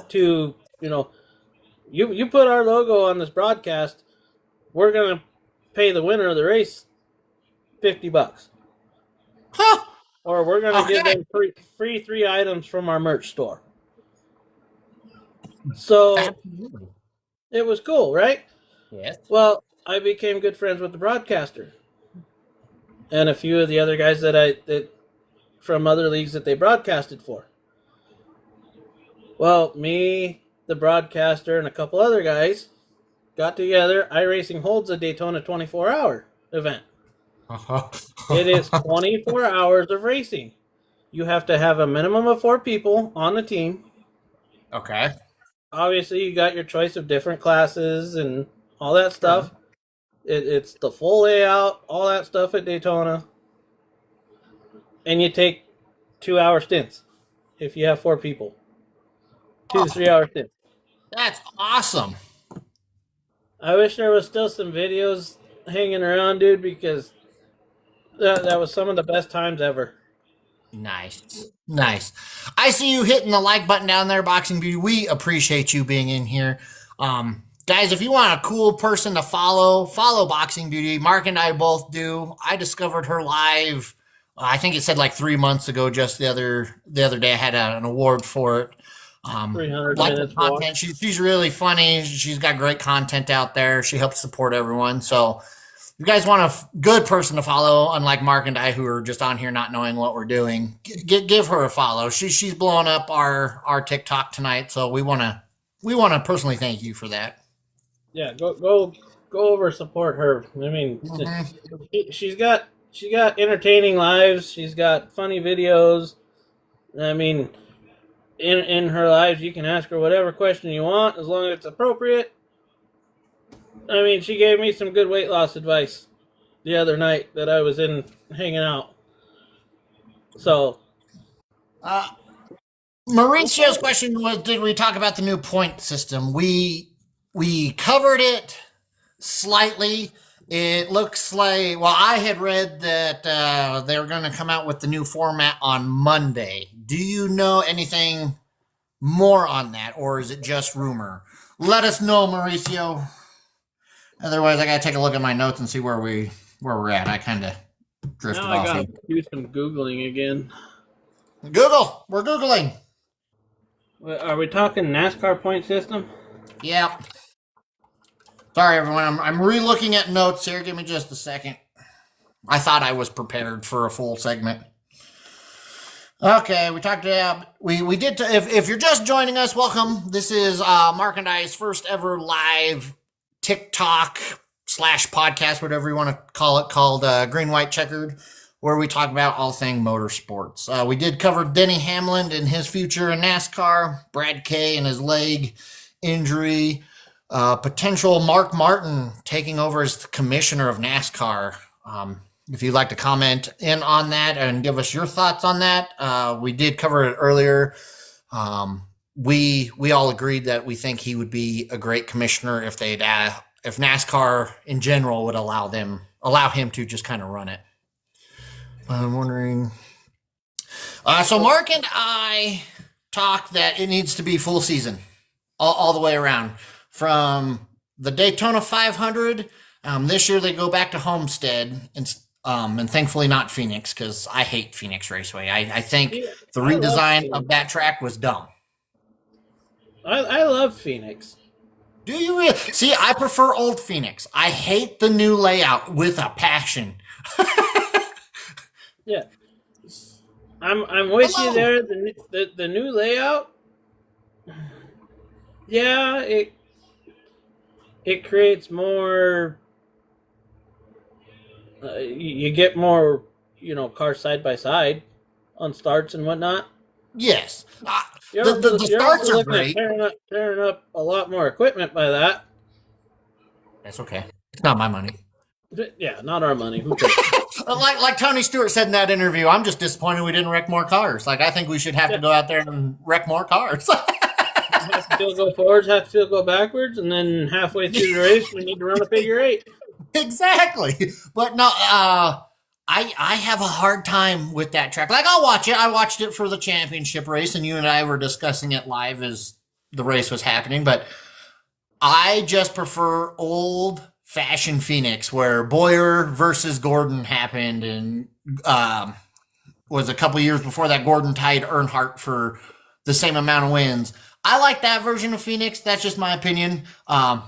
To, you put our logo on this broadcast, we're going to pay the winner of the race $50. Huh. Or we're going to give them free 3 items from our merch store. So Absolutely. it was cool, right? Yes. Well, I became good friends with the broadcaster and a few of the other guys that from other leagues that they broadcasted for. Well, me, the broadcaster, and a couple other guys got together. iRacing holds a Daytona 24-hour event. It is 24 hours of racing. You have to have a minimum of 4 people on the team. Okay. Obviously, you got your choice of different classes and all that stuff. It's the full layout, all that stuff at Daytona. And you take 2-hour stints if you have 4 people. 2 to 3 hour stints. That's awesome. I wish there was still some videos hanging around, dude, because that was some of the best times ever. Nice. I see you hitting the like button down there, Boxing Beauty. We appreciate you being in here. Guys, if you want a cool person to follow Boxing Beauty. Mark and I both do. I discovered her live I think it said like 3 months ago. Just the other day, I had an award for it. 300 Like the minutes walk. content, she's really funny. She's got great content out there. She helps support everyone. So, if you guys want a good person to follow, unlike Mark and I, who are just on here not knowing what we're doing, give her a follow. She's blowing up our TikTok tonight. So we want to personally thank you for that. Yeah, go over support her. I mean, she's got entertaining lives. She's got funny videos. I mean, in her lives, you can ask her whatever question you want as long as it's appropriate. I mean, she gave me some good weight loss advice the other night that I was in hanging out. So, Mauricio's question was, did we talk about the new point system? We covered it slightly. It looks like, well, I had read that they were going to come out with the new format on Monday. Do you know anything more on that, or is it just rumor? Let us know, Mauricio. Otherwise, I got to take a look at my notes and see where we're at. I kind of drifted now I off. got to do some Googling again. Google. We're Googling. Are we talking NASCAR point system? Yeah. Sorry, everyone. I'm re-looking at notes here. Give me just a second. I thought I was prepared for a full segment. Okay, we talked about we did. If you're just joining us, welcome. This is Mark and I's first ever live TikTok / podcast, whatever you want to call it, called Green White Checkered, where we talk about all things motorsports. We did cover Denny Hamlin and his future in NASCAR, Brad Kay and his leg injury. Potential Mark Martin taking over as the commissioner of NASCAR. If you'd like to comment in on that and give us your thoughts on that, we did cover it earlier. We all agreed that we think he would be a great commissioner if NASCAR in general would allow him to just kind of run it. I'm wondering. So Mark and I talked that it needs to be full season, all the way around. From the Daytona 500, this year they go back to Homestead, and thankfully not Phoenix, because I hate Phoenix Raceway. I think the redesign of that track was dumb. I love Phoenix. Do you really? See, I prefer old Phoenix. I hate the new layout with a passion. Yeah, I'm with you there. The new layout. Yeah, it creates more. You get more, cars side by side on starts and whatnot. Yes, The starts are great. Tearing up a lot more equipment by that. That's okay. It's not my money. Yeah, not our money. Who cares? Like Tony Stewart said in that interview, I'm just disappointed we didn't wreck more cars. Like, I think we should have to go out there and wreck more cars. Have to still go forwards, have to still go backwards, and then halfway through the race, we need to run a figure eight. Exactly. But no, I have a hard time with that track. Like, I'll watch it. I watched it for the championship race, and you and I were discussing it live as the race was happening. But I just prefer old-fashioned Phoenix, where Boyer versus Gordon happened, and was a couple years before that Gordon tied Earnhardt for the same amount of wins. I like that version of Phoenix. That's just my opinion. Kind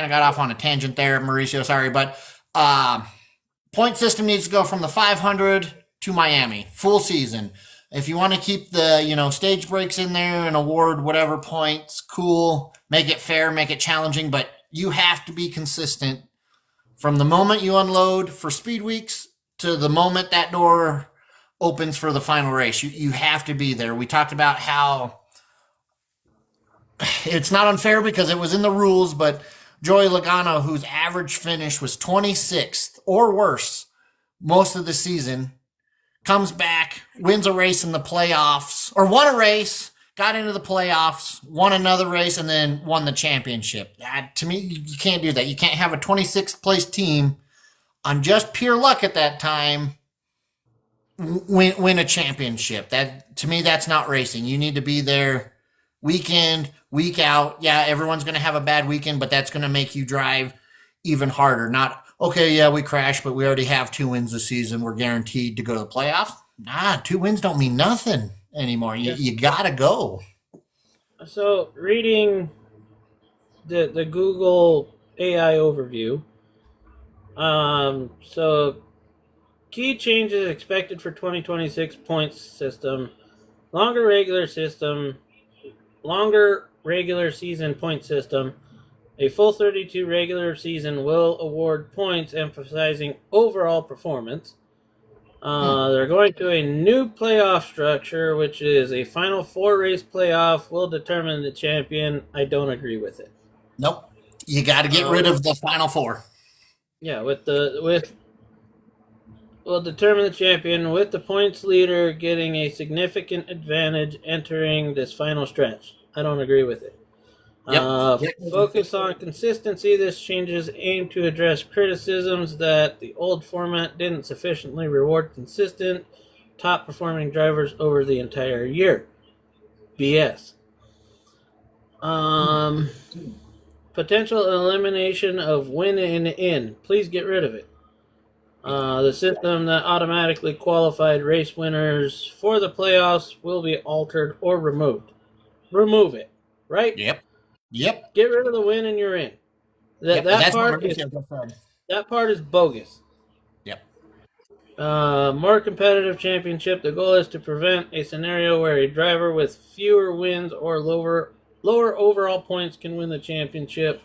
of got off on a tangent there, Mauricio. Sorry, but point system needs to go from the 500 to Miami, full season. If you want to keep the stage breaks in there and award whatever points, cool. Make it fair, make it challenging, but you have to be consistent from the moment you unload for speed weeks to the moment that door opens for the final race. You have to be there. We talked about how it's not unfair because it was in the rules, but Joey Logano, whose average finish was 26th or worse most of the season, comes back, wins a race in the playoffs, or won a race, got into the playoffs, won another race, and then won the championship. To me, you can't do that. You can't have a 26th place team on just pure luck at that time win a championship. That, to me, that's not racing. You need to be there week in, week out. Yeah, everyone's going to have a bad weekend, but that's going to make you drive even harder. Not okay, yeah, we crashed, but we already have 2 wins this season. We're guaranteed to go to the playoffs. Nah, 2 wins don't mean nothing anymore. You, Yeah. you gotta go. So reading the Google AI overview. So key changes expected for 2026 points system. Longer regular season point system. A full 32 regular season will award points emphasizing overall performance. They're going to a new playoff structure, which is a final 4 race playoff will determine the champion. I don't agree with it. Nope. You got to get rid of the final four. Yeah, will determine the champion with the points leader getting a significant advantage entering this final stretch. I don't agree with it. Yep. Focus on consistency. This changes aim to address criticisms that the old format didn't sufficiently reward consistent, top performing drivers over the entire year. BS. Potential elimination of win and in. Please get rid of it. The system that automatically qualified race winners for the playoffs will be altered or removed. Remove it, right? Yep. Get rid of the win and you're in. That part is bogus. Yep. More competitive championship. The goal is to prevent a scenario where a driver with fewer wins or lower overall points can win the championship.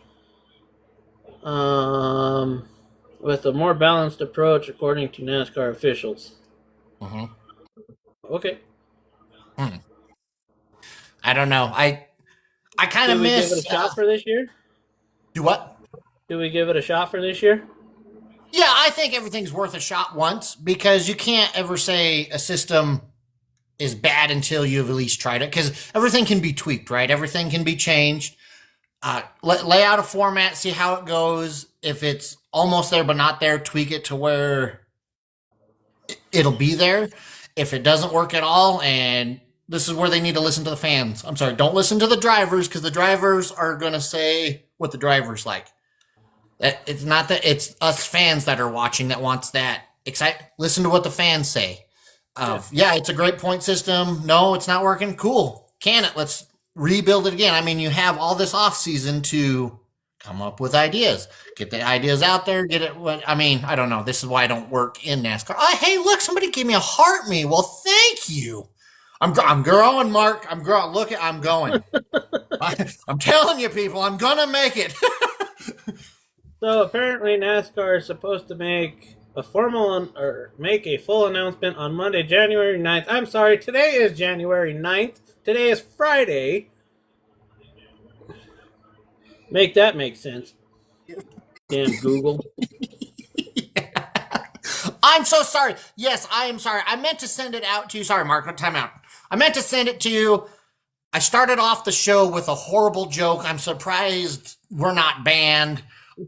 With a more balanced approach, according to NASCAR officials. Mm-hmm. Okay. I don't know. I kind of miss. Do we give it a shot for this year? Do what? Do we give it a shot for this year? Yeah, I think everything's worth a shot once because you can't ever say a system is bad until you've at least tried it because everything can be tweaked, right? Everything can be changed. Lay out a format, see how it goes. If it's almost there but not there, tweak it to where it'll be there. If it doesn't work at all, and this is where they need to listen to the fans. I'm sorry, don't listen to the drivers because the drivers are going to say what the drivers like. It's not that it's us fans that are watching that wants that. Listen to what the fans say. Yeah, it's a great point system. No, it's not working. Cool. Can it? Let's rebuild it again. I mean, you have all this off season to come up with ideas, get the ideas out there, get it. I mean, I don't know. This is why I don't work in NASCAR. Oh, hey, look, somebody gave me a heart me. Well, thank you. I'm growing, Mark. I'm growing. Look, I'm going. I'm telling you, people, I'm gonna make it. So apparently, NASCAR is supposed to make a full announcement on Monday, January 9th. I'm sorry, today is January 9th. Today is Friday. Make that make sense. Damn Google. I'm so sorry. Yes, I am sorry. I meant to send it out to you. Sorry, Mark. Time out. I meant to send it to you. I started off the show with a horrible joke. I'm surprised we're not banned.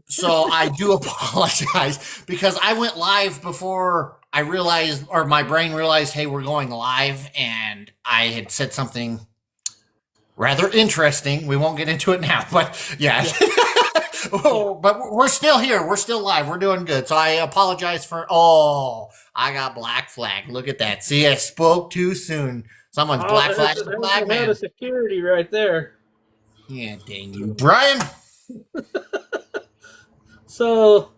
So I do apologize because I went live before I realized, or my brain realized, hey, we're going live, and I had said something rather interesting. We won't get into it now, but yeah. But we're still here. We're still live. We're doing good. So I apologize for, I got black flag. Look at that. See, I spoke too soon. Someone's black flag. Black man. That's security right there. Yeah, dang you, Brian. So,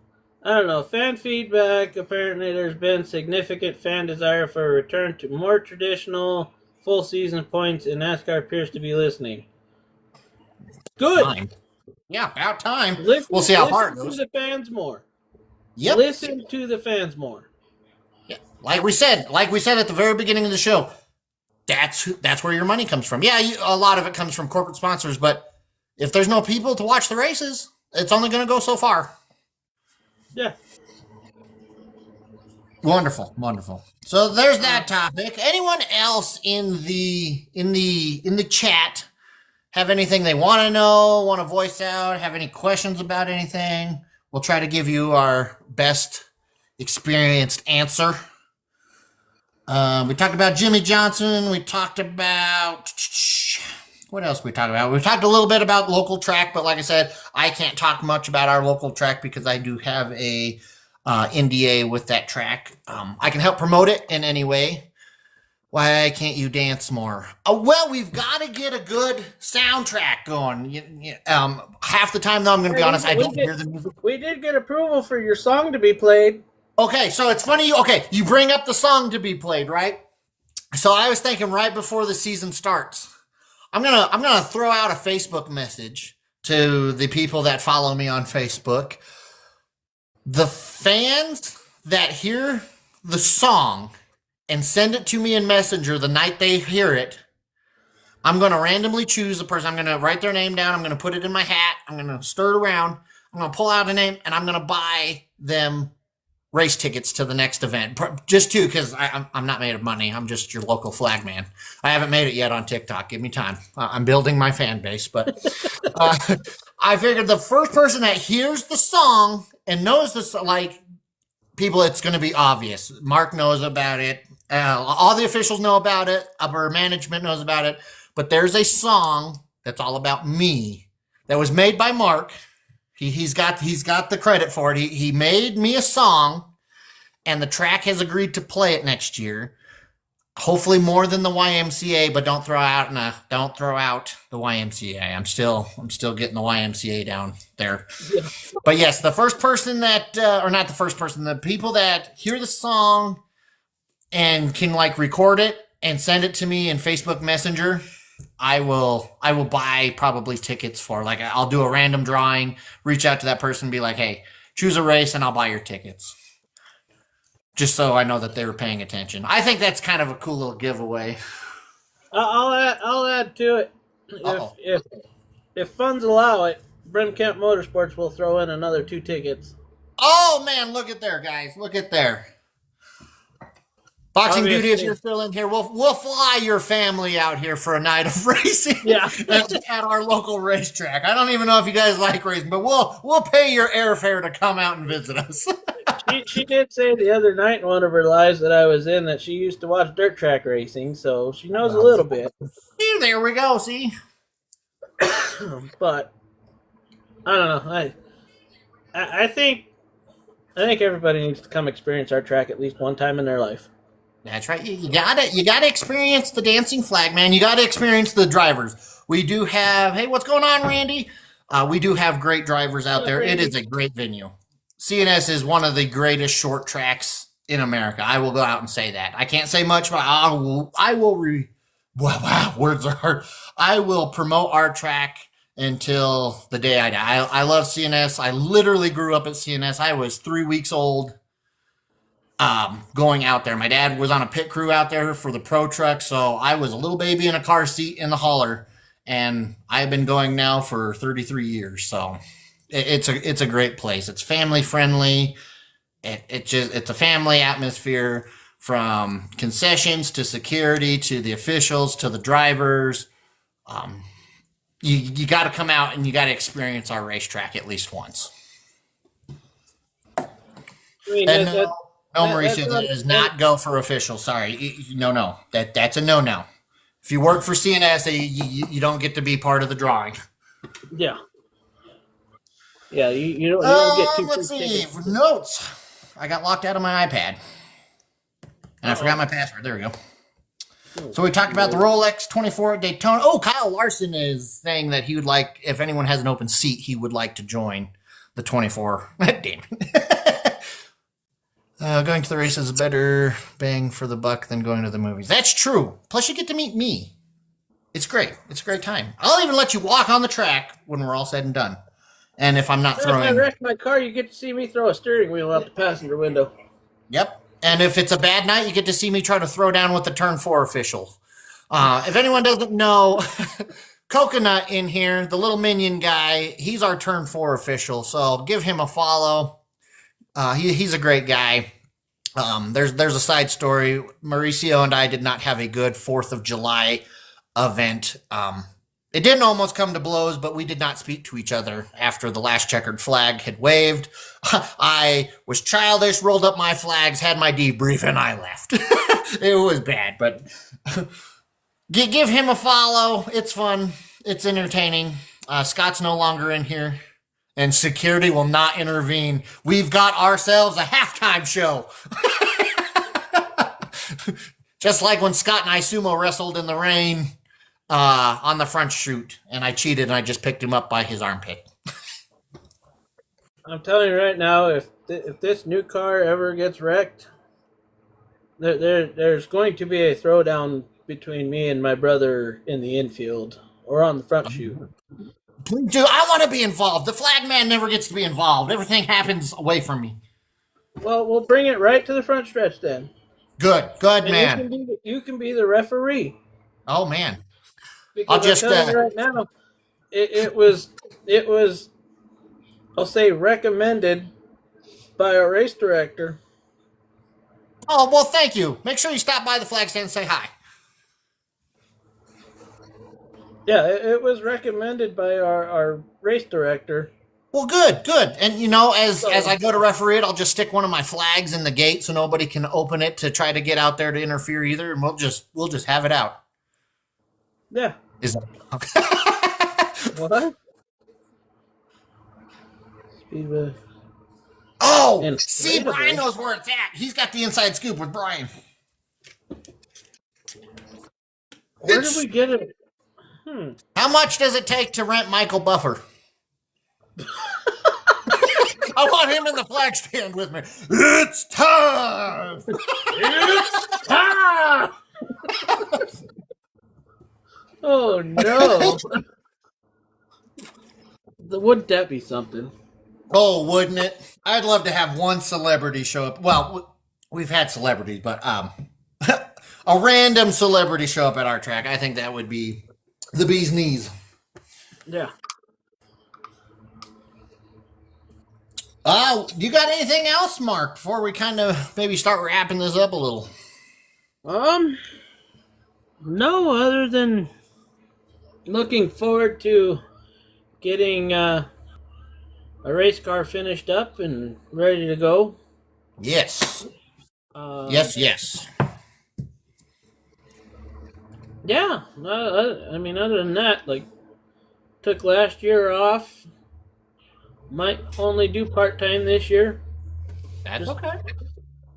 I don't know. Fan feedback. Apparently, there's been significant fan desire for a return to more traditional full season points, and NASCAR appears to be listening. Good. Time. Yeah, about time. We'll see how far it goes. Listen to the fans more. Yep. Listen to the fans more. Yeah, like we said at the very beginning of the show, that's where your money comes from. Yeah, a lot of it comes from corporate sponsors, but if there's no people to watch the races, it's only going to go so far. Yeah. Wonderful. So there's that topic. Anyone else in the chat have anything they want to know, want to voice out, have any questions about anything? We'll try to give you our best experienced answer. We talked about Jimmy Johnson. We talked about What else we talked about? We've talked a little bit about local track, but like I said, I can't talk much about our local track because I do have a NDA with that track. I can help promote it in any way. Why can't you dance more? Well, we've got to get a good soundtrack going. Half the time, though, I'm going to be honest, I don't hear the music. We did get approval for your song to be played. Okay, so it's funny. Okay, you bring up the song to be played, right? So I was thinking right before the season starts, I'm gonna throw out a Facebook message to the people that follow me on Facebook. The fans that hear the song and send it to me in Messenger the night they hear it, I'm going to randomly choose a person. I'm going to write their name down. I'm going to put it in my hat. I'm going to stir it around. I'm going to pull out a name, and I'm going to buy them race tickets to the next event. Just two, because I'm not made of money. I'm just your local flag man. I haven't made it yet on TikTok. Give me time. I'm building my fan base. But I figured the first person that hears the song and knows this, like, people, it's going to be obvious. Mark knows about it. All the officials know about it. Upper management knows about it. But there's a song that's all about me that was made by Mark. He's got the credit for it. He made me a song, and the track has agreed to play it next year. Hopefully more than the YMCA, but don't throw out the YMCA. I'm still getting the YMCA down there. Yeah. But yes, the first person that, or not the first person, the people that hear the song and can like record it and send it to me in Facebook Messenger, I will buy probably tickets for. Like, I'll do a random drawing, reach out to that person and be like, hey, choose a race and I'll buy your tickets. Just so I know that they were paying attention. I think that's kind of a cool little giveaway. I'll add to it. If funds allow it, Brimkemp Motorsports will throw in another 2 tickets. Oh man, look at there, guys. Look at there. Boxing Beauty, if you're still in here, we'll fly your family out here for a night of racing. Yeah. at our local racetrack. I don't even know if you guys like racing, but we'll pay your airfare to come out and visit us. She did say the other night in one of her lives that I was in that she used to watch dirt track racing, so she knows a little bit. There we go, see? But I don't know. I think everybody needs to come experience our track at least one time in their life. That's right. You gotta experience the dancing flag, man. You gotta experience the drivers. We do have, hey, what's going on, Randy? We do have great drivers out there. It is a great venue. CNS is one of the greatest short tracks in America. I will go out and say that. I can't say much, but words are hard. I will promote our track until the day I die. I love CNS. I literally grew up at CNS. I was 3 weeks old going out there. My dad was on a pit crew out there for the pro truck, so I was a little baby in a car seat in the hauler, and I've been going now for 33 years, so it's a great place. It's family friendly. It's a family atmosphere, from concessions to security to the officials to the drivers. You got to come out and you got to experience our racetrack at least once. I mean, no, Mauricio, that does not go for officials. Sorry, no, that's a no. If you work for CNS, you don't get to be part of the drawing. Yeah. Yeah, you don't get too. Let's see. Notes. I got locked out of my iPad. And I forgot my password. There we go. So we talked about the Rolex 24 at Daytona. Oh, Kyle Larson is saying that he would like, if anyone has an open seat, he would like to join the 24. Damn it. Going to the race is a better bang for the buck than going to the movies. That's true. Plus, you get to meet me. It's great. It's a great time. I'll even let you walk on the track when we're all said and done. And if I'm not throwing... If I wreck my car, you get to see me throw a steering wheel out the passenger window. Yep. And if it's a bad night, you get to see me try to throw down with the Turn 4 official. If anyone doesn't know, Coconut in here, the little minion guy, he's our Turn 4 official. So give him a follow. He's a great guy. There's a side story. Mauricio and I did not have a good 4th of July event. It didn't almost come to blows, but we did not speak to each other after the last checkered flag had waved. I was childish, rolled up my flags, had my debrief, and I left. It was bad, but Give him a follow. It's fun. It's entertaining. Scott's no longer in here, and security will not intervene. We've got ourselves a halftime show. Just like when Scott and I sumo wrestled in the rain on the front chute, and I cheated and I just picked him up by his armpit. I'm telling you right now, if this new car ever gets wrecked, there's going to be a throwdown between me and my brother in the infield or on the front chute. Dude, I want to be involved. The flag man never gets to be involved. Everything happens away from me. Well, we'll bring it right to the front stretch then. Good, man. You can be the referee. Oh man, because I'll just I'm telling you right now, it was I'll say recommended by our race director. Oh well, thank you. Make sure you stop by the flag stand and say hi. Yeah, it was recommended by our race director. Well, good. And as I go to referee it, I'll just stick one of my flags in the gate so nobody can open it to try to get out there to interfere either, and we'll just have it out. Yeah. Is that what? Speedway. Oh, see, Brian knows where it's at. He's got the inside scoop with Brian. Where did we get it? How much does it take to rent Michael Buffer? I want him in the flag stand with me. It's time! It's time! Oh, no. Wouldn't that be something? Oh, wouldn't it? I'd love to have one celebrity show up. Well, we've had celebrities, but a random celebrity show up at our track. I think that would be the bee's knees. Yeah. You got anything else, Mark, before we kind of maybe start wrapping this up a little? No, other than looking forward to getting a race car finished up and ready to go. Yes. Yes. Yeah, I mean, other than that, like, took last year off. Might only do part-time this year. That's just okay.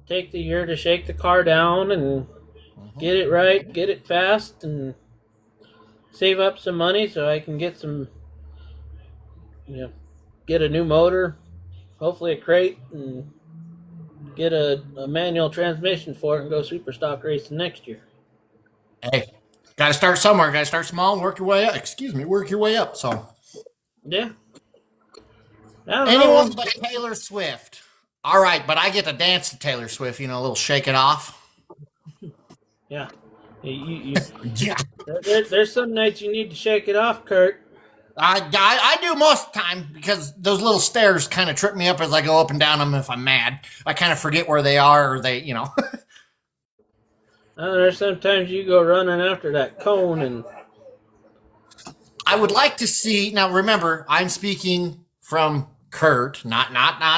Take the year to shake the car down and get it right, get it fast, and save up some money so I can get get a new motor, hopefully a crate, and get a manual transmission for it and go super stock racing next year. Hey, got to start somewhere. Got to start small and work your way up. Work your way up. So, yeah. Anyone but Taylor Swift. All right, but I get to dance to Taylor Swift. A little shake it off. Yeah. Yeah. There's some nights you need to shake it off, Kurt. I do most of the time because those little stairs kind of trip me up as I go up and down them if I'm mad. I kind of forget where they are or they. There's sometimes you go running after that cone and... I would like to see... Now, remember, I'm speaking from Kurt, not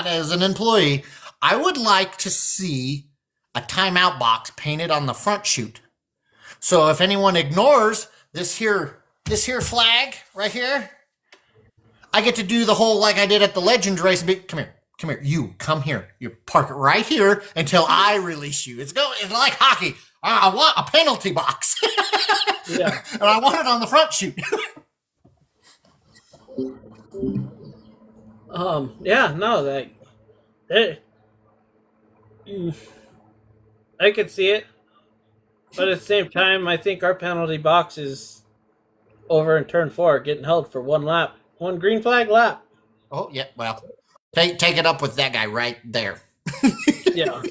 as an employee. I would like to see a timeout box painted on the front chute. So if anyone ignores this here flag right here, I get to do the whole like I did at the Legends race. Come here, you come here. You park it right here until I release you. It's like hockey. I want a penalty box. Yeah, and I want it on the front chute. Yeah, no, I could see it, but at the same time, I think our penalty box is over in turn 4, getting held for one green flag lap. Oh yeah, well, take it up with that guy right there. Yeah,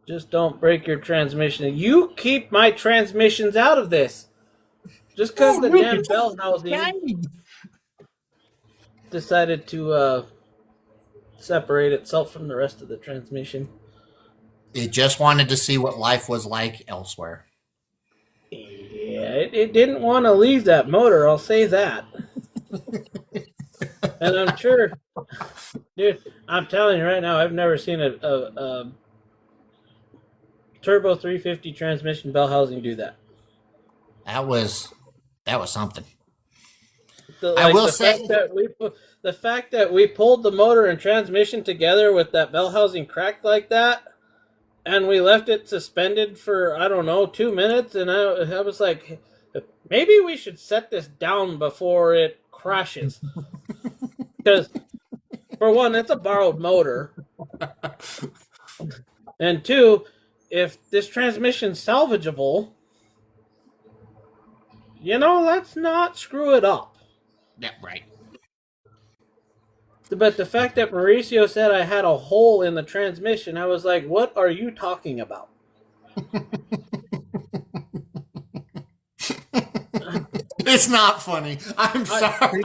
just don't break your transmission. You keep my transmissions out of this. Just because the damn bell housing decided to separate itself from the rest of the transmission. It just wanted to see what life was like elsewhere. Yeah, it didn't want to leave that motor, I'll say that. And I'm sure, dude, I'm telling you right now, I've never seen a turbo 350 transmission bell housing do that. That was something. I Like will say, the fact that we pulled the motor and transmission together with that bell housing cracked like that, and we left it suspended for I don't know 2 minutes, and I was like, maybe we should set this down before it crashes, because for one, it's a borrowed motor, and two, if this transmission's salvageable, let's not screw it up. yeah, right. But the fact that Mauricio said I had a hole in the transmission, I was like, what are you talking about? It's not funny. I'm sorry.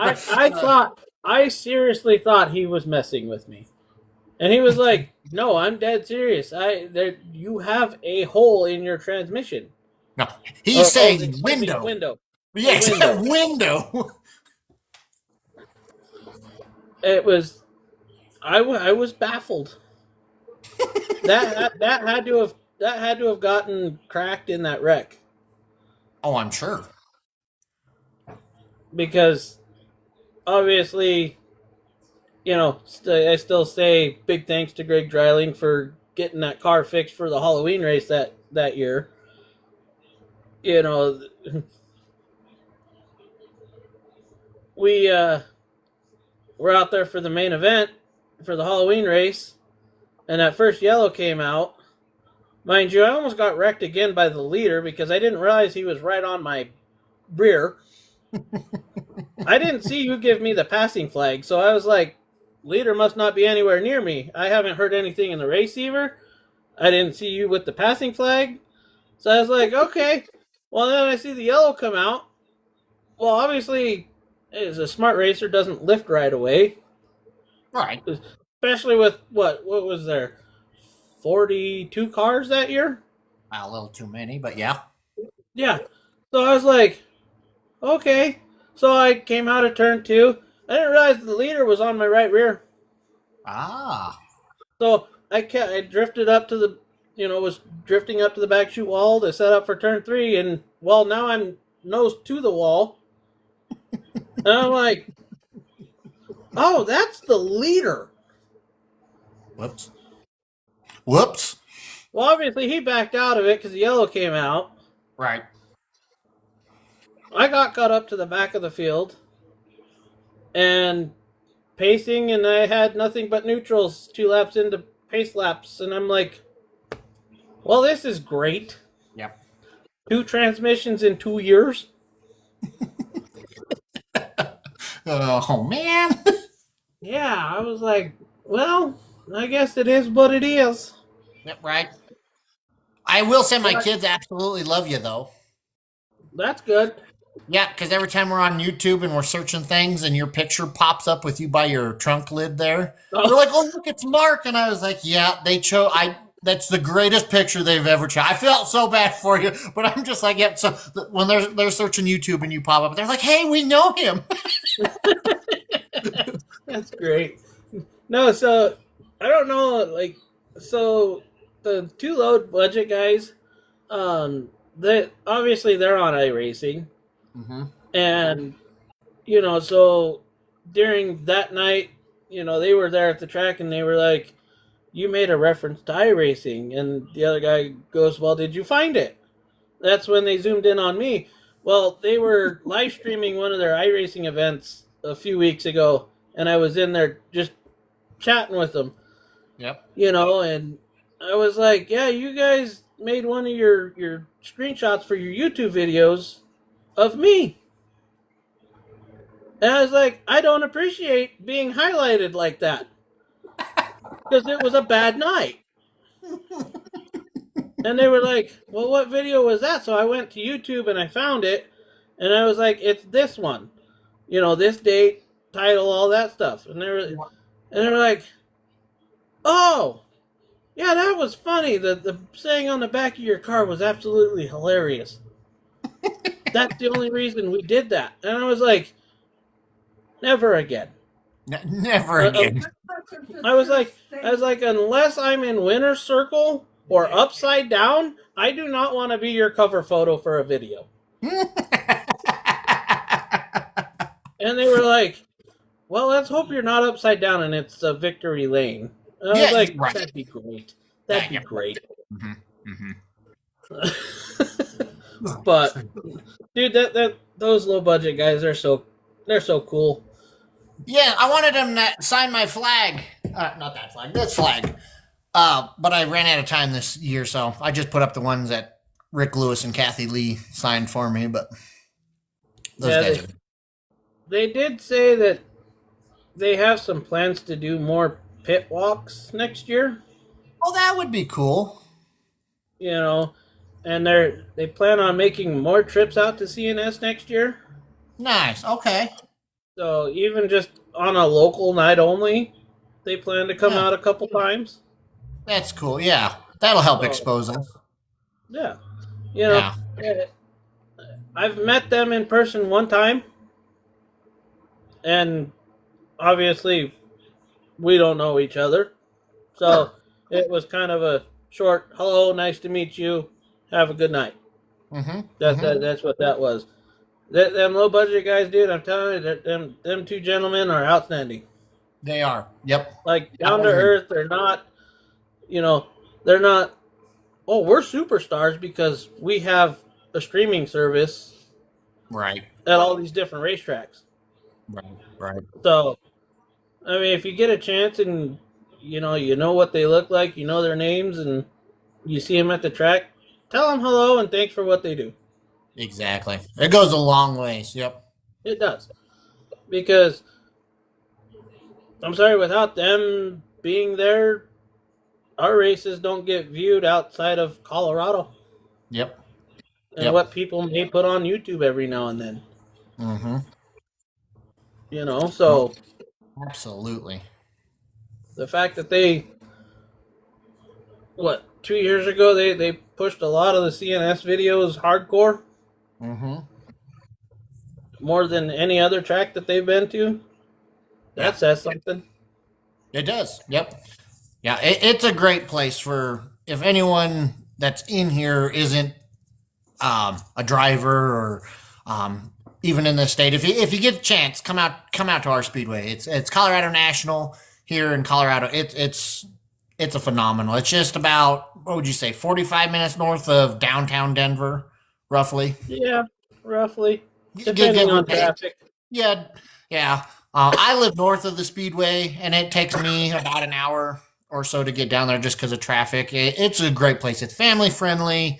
I seriously thought he was messing with me. And he was like, no, I'm dead serious. You have a hole in your transmission. No, he's saying window. Window. Yes, window. It was, I was baffled. that had to have gotten cracked in that wreck. Oh, I'm sure. Because obviously, I still say big thanks to Greg Dreiling for getting that car fixed for the Halloween race that year. We were out there for the main event for the Halloween race, and that first yellow came out. Mind you, I almost got wrecked again by the leader because I didn't realize he was right on my rear. I didn't see you give me the passing flag, so I was like, leader must not be anywhere near me. I haven't heard anything in the receiver. I didn't see you with the passing flag. So I was like, okay. Well, then I see the yellow come out. Well, obviously, as a smart racer, doesn't lift right away. Right. Especially with, what was there? 42 cars that year? A little too many, but yeah. Yeah. So I was like, okay. So I came out of turn 2. I didn't realize the leader was on my right rear. Ah. So I drifted up to the, was drifting up to the back chute wall to set up for turn 3, and well, now I'm nose to the wall. And I'm like, oh, that's the leader. Whoops. Well, obviously he backed out of it because the yellow came out. Right. I got caught up to the back of the field and pacing, and I had nothing but neutrals 2 laps into pace laps, and I'm like, well, this is great. Yep. 2 transmissions in 2 years. Oh, man. Yeah, I was like, well, I guess it is what it is. Yep, right. I will say my kids absolutely love you, though. That's good. Yeah, because every time we're on YouTube and we're searching things and your picture pops up with you by your trunk lid there, they're like, oh, look, it's Mark. And I was like, yeah, that's the greatest picture they've ever tried. I felt so bad for you, but I'm just like, yeah. So when they're searching YouTube and you pop up, they're like, hey, we know him. That's great. No, so I don't know, so the 2 low budget guys, they're on iRacing. Mm-hmm. And, so during that night, they were there at the track and they were like, you made a reference to iRacing. And the other guy goes, well, did you find it? That's when they zoomed in on me. Well, they were live streaming one of their iRacing events a few weeks ago, and I was in there just chatting with them. Yep. And I was like, yeah, you guys made one of your screenshots for your YouTube videos of me. And I was like, I don't appreciate being highlighted like that. Because it was a bad night. And they were like, well, what video was that? So I went to YouTube and I found it. And I was like, it's this one. This date, title, all that stuff. And they were like, oh, yeah, that was funny. The saying on the back of your car was absolutely hilarious. That's the only reason we did that. And I was like, never again. Never again. I was like, unless I'm in winner's circle or upside down, I do not want to be your cover photo for a video. And they were like, well, let's hope you're not upside down and it's a victory lane. And I was Yeah, like, right. that'd be great. That'd be Yeah. great. Mm-hmm. But dude, that those low budget guys, they're so cool. Yeah, I wanted them to sign my flag. Not that flag, this flag. But I ran out of time this year, so I just put up the ones that Rick Lewis and Kathy Lee signed for me. But those guys they did say that they have some plans to do more pit walks next year. Oh, that would be cool. You know, and they plan on making more trips out to CNS next year. Nice. Okay. So even just on a local night only, they plan to come out a couple times. That's cool. Yeah, that'll help expose us. Yeah, you know, I've met them in person one time, and obviously we don't know each other, so it was kind of a short hello, nice to meet you, have a good night. That's what that was. Them low budget guys, dude, I'm telling you, them two gentlemen are outstanding. They are. Yep. Like down to earth. They're not, they're not. Oh, we're superstars because we have a streaming service, right, at all these different racetracks. Right. So, I mean, if you get a chance and you know what they look like, you know their names, and you see them at the track, tell them hello and thanks for what they do. Exactly. It goes a long ways. Yep. It does. Because, I'm sorry, without them being there, our races don't get viewed outside of Colorado. Yep. And what people may put on YouTube every now and then. So. Absolutely. The fact that 2 years ago, they pushed a lot of the CNS videos hardcore. More than any other track that they've been to. That says something. It does. Yep. Yeah, it's a great place for, if anyone that's in here isn't a driver or even in the state. If you get a chance, come out to our speedway. It's Colorado National here in Colorado. It's a phenomenal. It's just about, what would you say, 45 minutes north of downtown Denver, roughly. Yeah, roughly. Depending on traffic. Yeah. I live north of the speedway, and it takes me about an hour or so to get down there just because of traffic. It's a great place. It's family friendly.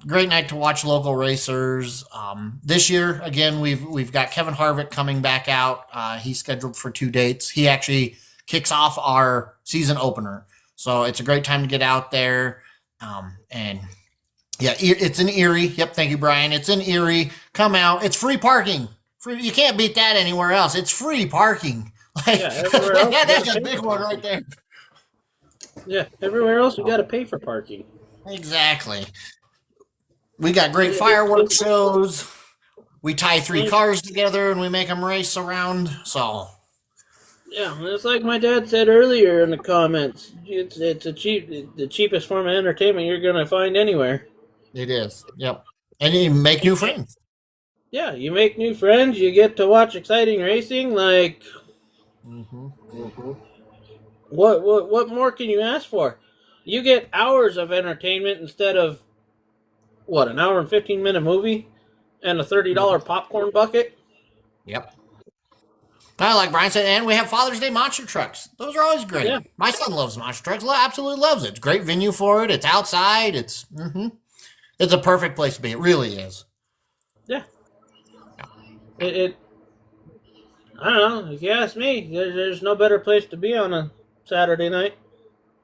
Great night to watch local racers. This year, again, we've got Kevin Harvick coming back out. He's scheduled for 2 dates. He actually kicks off our season opener, so it's a great time to get out there. And yeah, it's in Erie. Yep, thank you, Brian. It's in Erie. Come out. It's free parking. Free. You can't beat that anywhere else. It's free parking. Everywhere else, that's a big one right there. Yeah, everywhere else you got to pay for parking. Exactly. We got great fireworks shows. We tie 3 cars together and we make them race around. So. Yeah, it's like my dad said earlier in the comments. It's the cheapest form of entertainment you're gonna find anywhere. It is. Yep. And you make new friends. Yeah, you make new friends. You get to watch exciting racing. Like, what more can you ask for? You get hours of entertainment instead of an hour and 15-minute movie and a $30 popcorn bucket. Yep. Like Brian said, and we have Father's Day monster trucks. Those are always great. Yeah. My son loves monster trucks. Absolutely loves it. It's a great venue for it. It's outside. It's a perfect place to be. It really is. Yeah. I don't know. If you ask me, there's no better place to be on a Saturday night.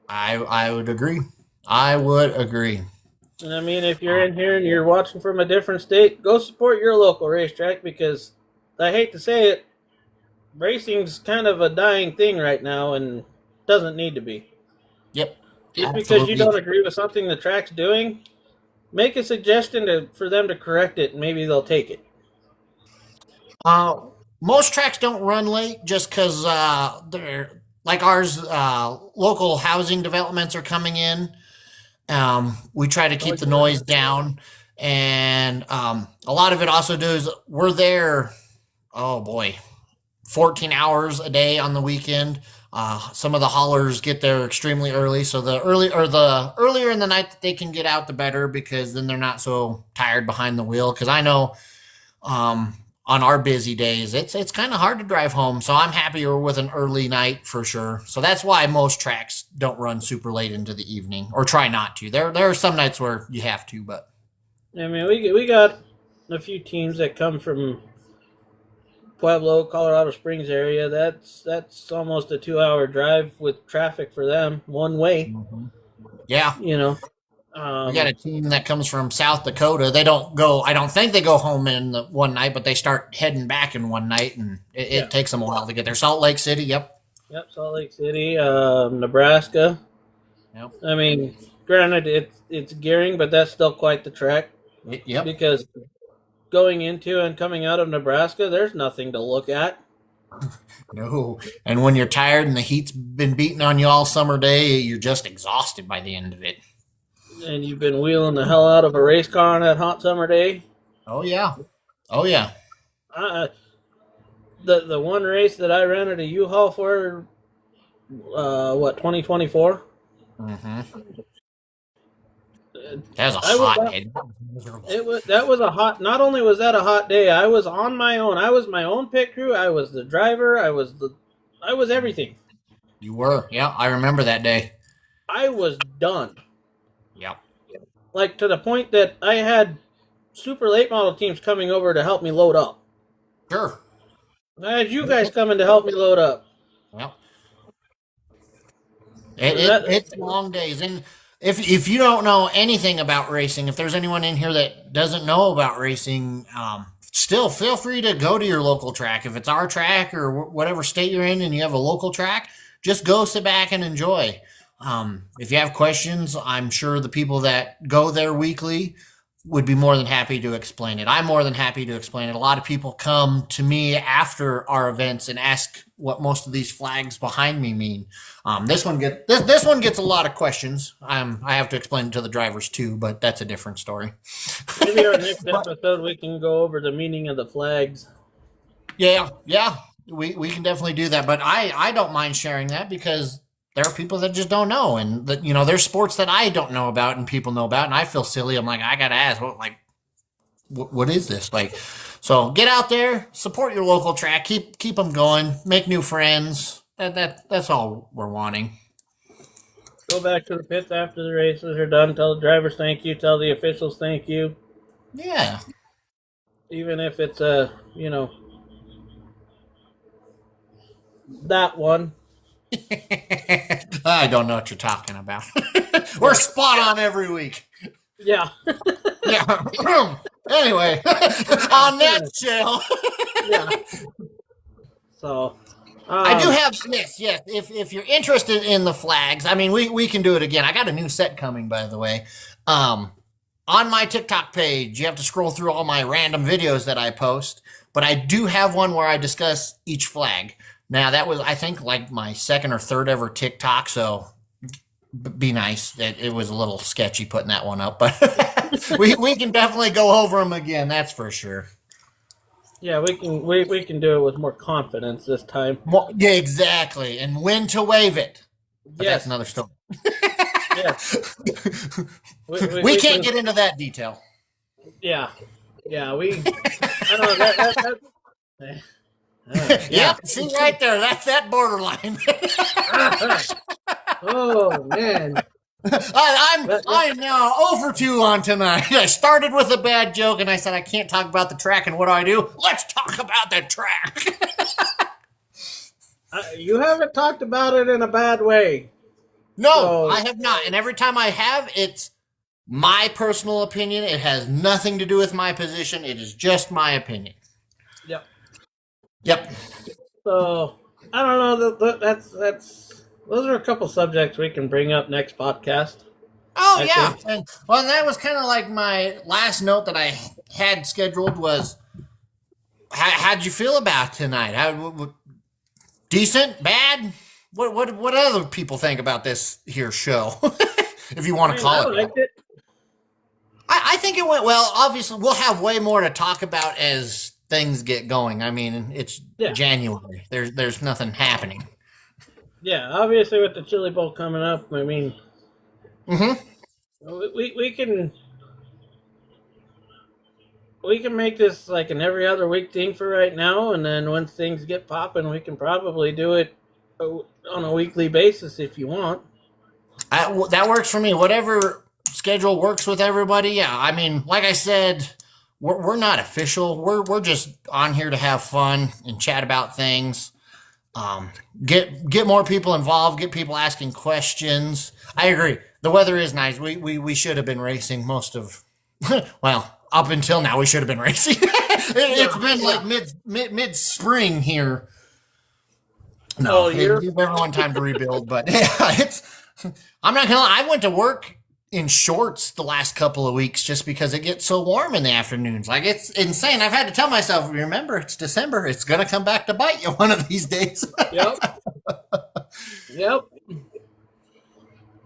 I would agree. I would agree. And I mean, if you're in here and you're watching from a different state, go support your local racetrack, because I hate to say it, racing's kind of a dying thing right now and doesn't need to be. Yep. Just because you don't agree with something the track's doing, make a suggestion for them to correct it, and maybe they'll take it. Most tracks don't run late just because they're like ours. Local housing developments are coming in. We try to keep the noise down, And a lot of it also does, we're there, oh boy, 14 hours a day on the weekend. Some of the haulers get there extremely early, so the earlier in the night that they can get out, the better, because then they're not so tired behind the wheel. Because I know on our busy days, it's kind of hard to drive home. So I'm happier with an early night for sure. So that's why most tracks don't run super late into the evening, or try not to. There are some nights where you have to, but I mean, we got a few teams that come from Pueblo, Colorado Springs area. That's almost a 2 hour drive with traffic for them one way. yeah. You know, We got a team that comes from South Dakota. They don't go, I don't think they go home in the one night, but they start heading back in one night, and it takes them a while to get there. Salt Lake City, yep. Yep, Salt Lake City, Nebraska. Yep. I mean, granted, it's gearing, but that's still quite the trek. Yep. Because going into and coming out of Nebraska, there's nothing to look at. No. And when you're tired and the heat's been beating on you all summer day, you're just exhausted by the end of it. And you've been wheeling the hell out of a race car on that hot summer day. Oh, yeah. Oh, yeah. The one race that I rented a U-Haul for, 2024? Mm-hmm. That was a hot day. That was a hot. Not only was that a hot day, I was on my own. I was my own pit crew. I was the driver. I was everything. You were, yeah. I remember that day. I was done. Yep. Like, to the point that I had super late model teams coming over to help me load up. Sure. I had you guys coming to help me load up. Yep. It's long days, and if you don't know anything about racing, if there's anyone in here that doesn't know about racing, still feel free to go to your local track. If it's our track or whatever state you're in and you have a local track, just go sit back and enjoy. If you have questions, I'm sure the people that go there weekly would be more than happy to explain it. I'm more than happy to explain it. A lot of people come to me after our events and ask what most of these flags behind me mean. This one gets a lot of questions. I have to explain it to the drivers too, but that's a different story. Maybe our next episode we can go over the meaning of the flags. Yeah, we can definitely do that. But I don't mind sharing that, because there are people that just don't know, and that, there's sports that I don't know about and people know about, and I feel silly. I'm like, I gotta ask, what is this? So get out there, support your local track, keep them going, make new friends. That's all we're wanting. Go back to the pits after the races are done. Tell the drivers thank you. Tell the officials thank you. Yeah. Even if it's that one. I don't know what you're talking about. We're spot on every week. Yeah. Yeah. Anyway, on that shell. Yeah. So, I do have this. Yes, if you're interested in the flags, I mean, we can do it again. I got a new set coming, by the way. On my TikTok page, you have to scroll through all my random videos that I post, but I do have one where I discuss each flag. Now, that was, I think, like my second or third ever TikTok, so be nice. It was a little sketchy putting that one up, but we can definitely go over them again, that's for sure. Yeah, we can do it with more confidence this time. Well, yeah, exactly, and when to wave it. But yes. That's another story. Yes. We can't get into that detail. Yeah, we. I don't know Yeah, see right there. That's that borderline. Oh man, I'm now over 2 on tonight. I started with a bad joke, and I said I can't talk about the track. And what do? Let's talk about the track. You haven't talked about it in a bad way. No, I have not. And every time I have, it's my personal opinion. It has nothing to do with my position. It is just my opinion. Yep. So I don't know. That's those are a couple subjects we can bring up next podcast. Oh, yeah. And that was kind of like my last note that I had scheduled was, how'd you feel about tonight? Decent? Bad? What other people think about this here show? If you want to call it. I think it went well. Obviously, we'll have way more to talk about as things get going. I mean, it's Yeah, January. There's nothing happening. yeah. Obviously, with the Chili Bowl coming up, I mean, Mm-hmm. we can make this like an every other week thing for right now, and then once things get popping, we can probably do it on a weekly basis if you want. That works for me. Whatever schedule works with everybody. Yeah, I mean, like I said, we're not official. We're just on here to have fun and chat about things. Um, get more people involved. Get people asking questions. I agree. The weather is nice. We should have been racing most of. Well, up until now, we should have been racing. It's been like mid spring here. No, Oh, it you're gives everyone time to rebuild, but yeah, it's. I'm not gonna lie. I went to work in shorts the last couple of weeks just because it gets so warm in the afternoons. Like it's insane. I've had to tell myself, remember, it's December. It's gonna come back to bite you one of these days. yep, yep.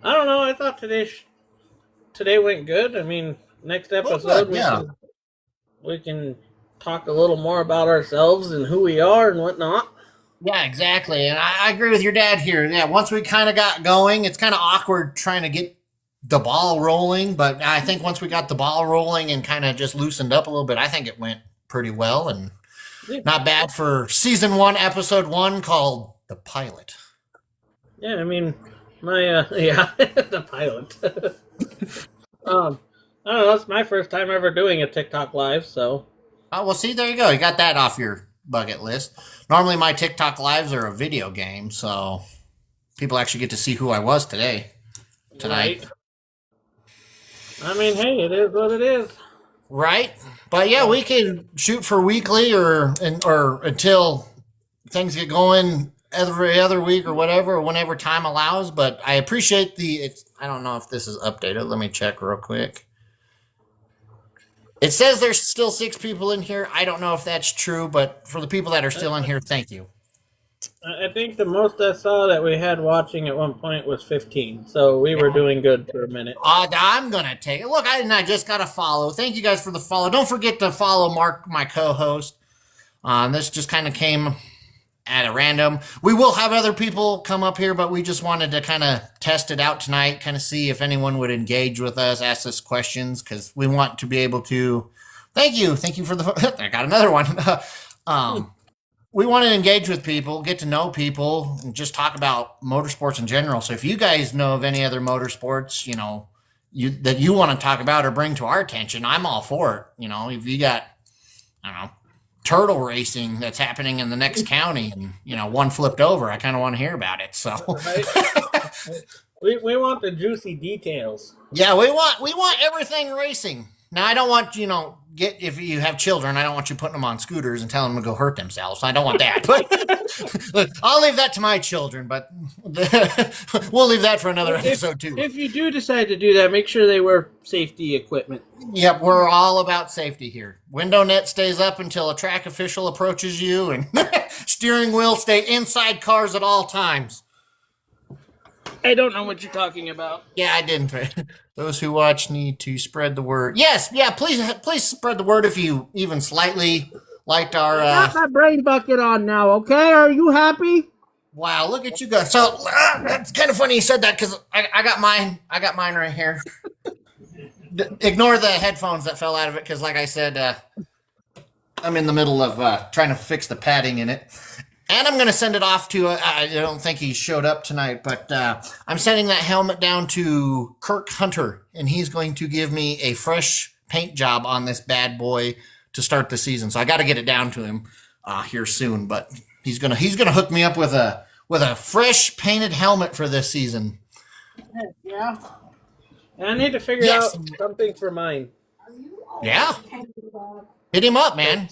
I don't know. I thought today went good. I mean, next episode Good, yeah. we can talk a little more about ourselves and who we are and whatnot. Yeah, exactly. And I agree with your dad here. Yeah, once we kind of got going, it's kind of awkward trying to get the ball rolling. But I think once we got the ball rolling and kind of just loosened up a little bit, I think it went pretty well and Yeah, not bad for season 1, episode 1 called The Pilot. yeah. I mean, my yeah, the pilot. I don't know. It's my first time ever doing a TikTok live, so Oh, well, see, there you go. You got that off your bucket list. Normally, my TikTok lives are a video game, so people actually get to see who I was tonight. right. I mean, hey, it is what it is. Right? But yeah, we can shoot for weekly or until things get going every other week or whatever, or whenever time allows. But I appreciate I don't know if this is updated. Let me check real quick. It says there's still 6 people in here. I don't know if that's true, but for the people that are still in here, thank you. I think the most I saw that we had watching at one point was 15, so we were doing good for a minute. I'm gonna take it. Look, I just got to follow. Thank you guys for the follow. Don't forget to follow Mark, my co-host. This just kind of came at a random. We will have other people come up here, but we just wanted to kind of test it out tonight, kind of see if anyone would engage with us, ask us questions, because we want to be able to. Thank you for the. I got another one. We want to engage with people, get to know people, and just talk about motorsports in general. So if you guys know of any other motorsports, that you want to talk about or bring to our attention, I'm all for it. If you got, I don't know, turtle racing that's happening in the next county and, one flipped over, I kind of want to hear about it. So Right? we want the juicy details. yeah, we want everything racing. Now, I don't want, if you have children, I don't want you putting them on scooters and telling them to go hurt themselves. I don't want that. But I'll leave that to my children, but we'll leave that for another episode too. If you do decide to do that, make sure they wear safety equipment. Yep, we're all about safety here. Window net stays up until a track official approaches you, and steering wheel stay inside cars at all times. I don't know what you're talking about. Yeah, I didn't. Those who watch need to spread the word. Yes, yeah, please spread the word if you even slightly liked our. Got my brain bucket on now, okay? Are you happy? Wow, look at you guys. So that's kind of funny you said that because I got mine. I got mine right here. Ignore the headphones that fell out of it because, like I said, I'm in the middle of trying to fix the padding in it. And I'm going to send it off to, I don't think he showed up tonight, but I'm sending that helmet down to Kirk Hunter, and he's going to give me a fresh paint job on this bad boy to start the season. So I got to get it down to him here soon, but he's gonna hook me up with a fresh painted helmet for this season. Yeah. I need to figure out something for mine. Yeah. Hit him up, man.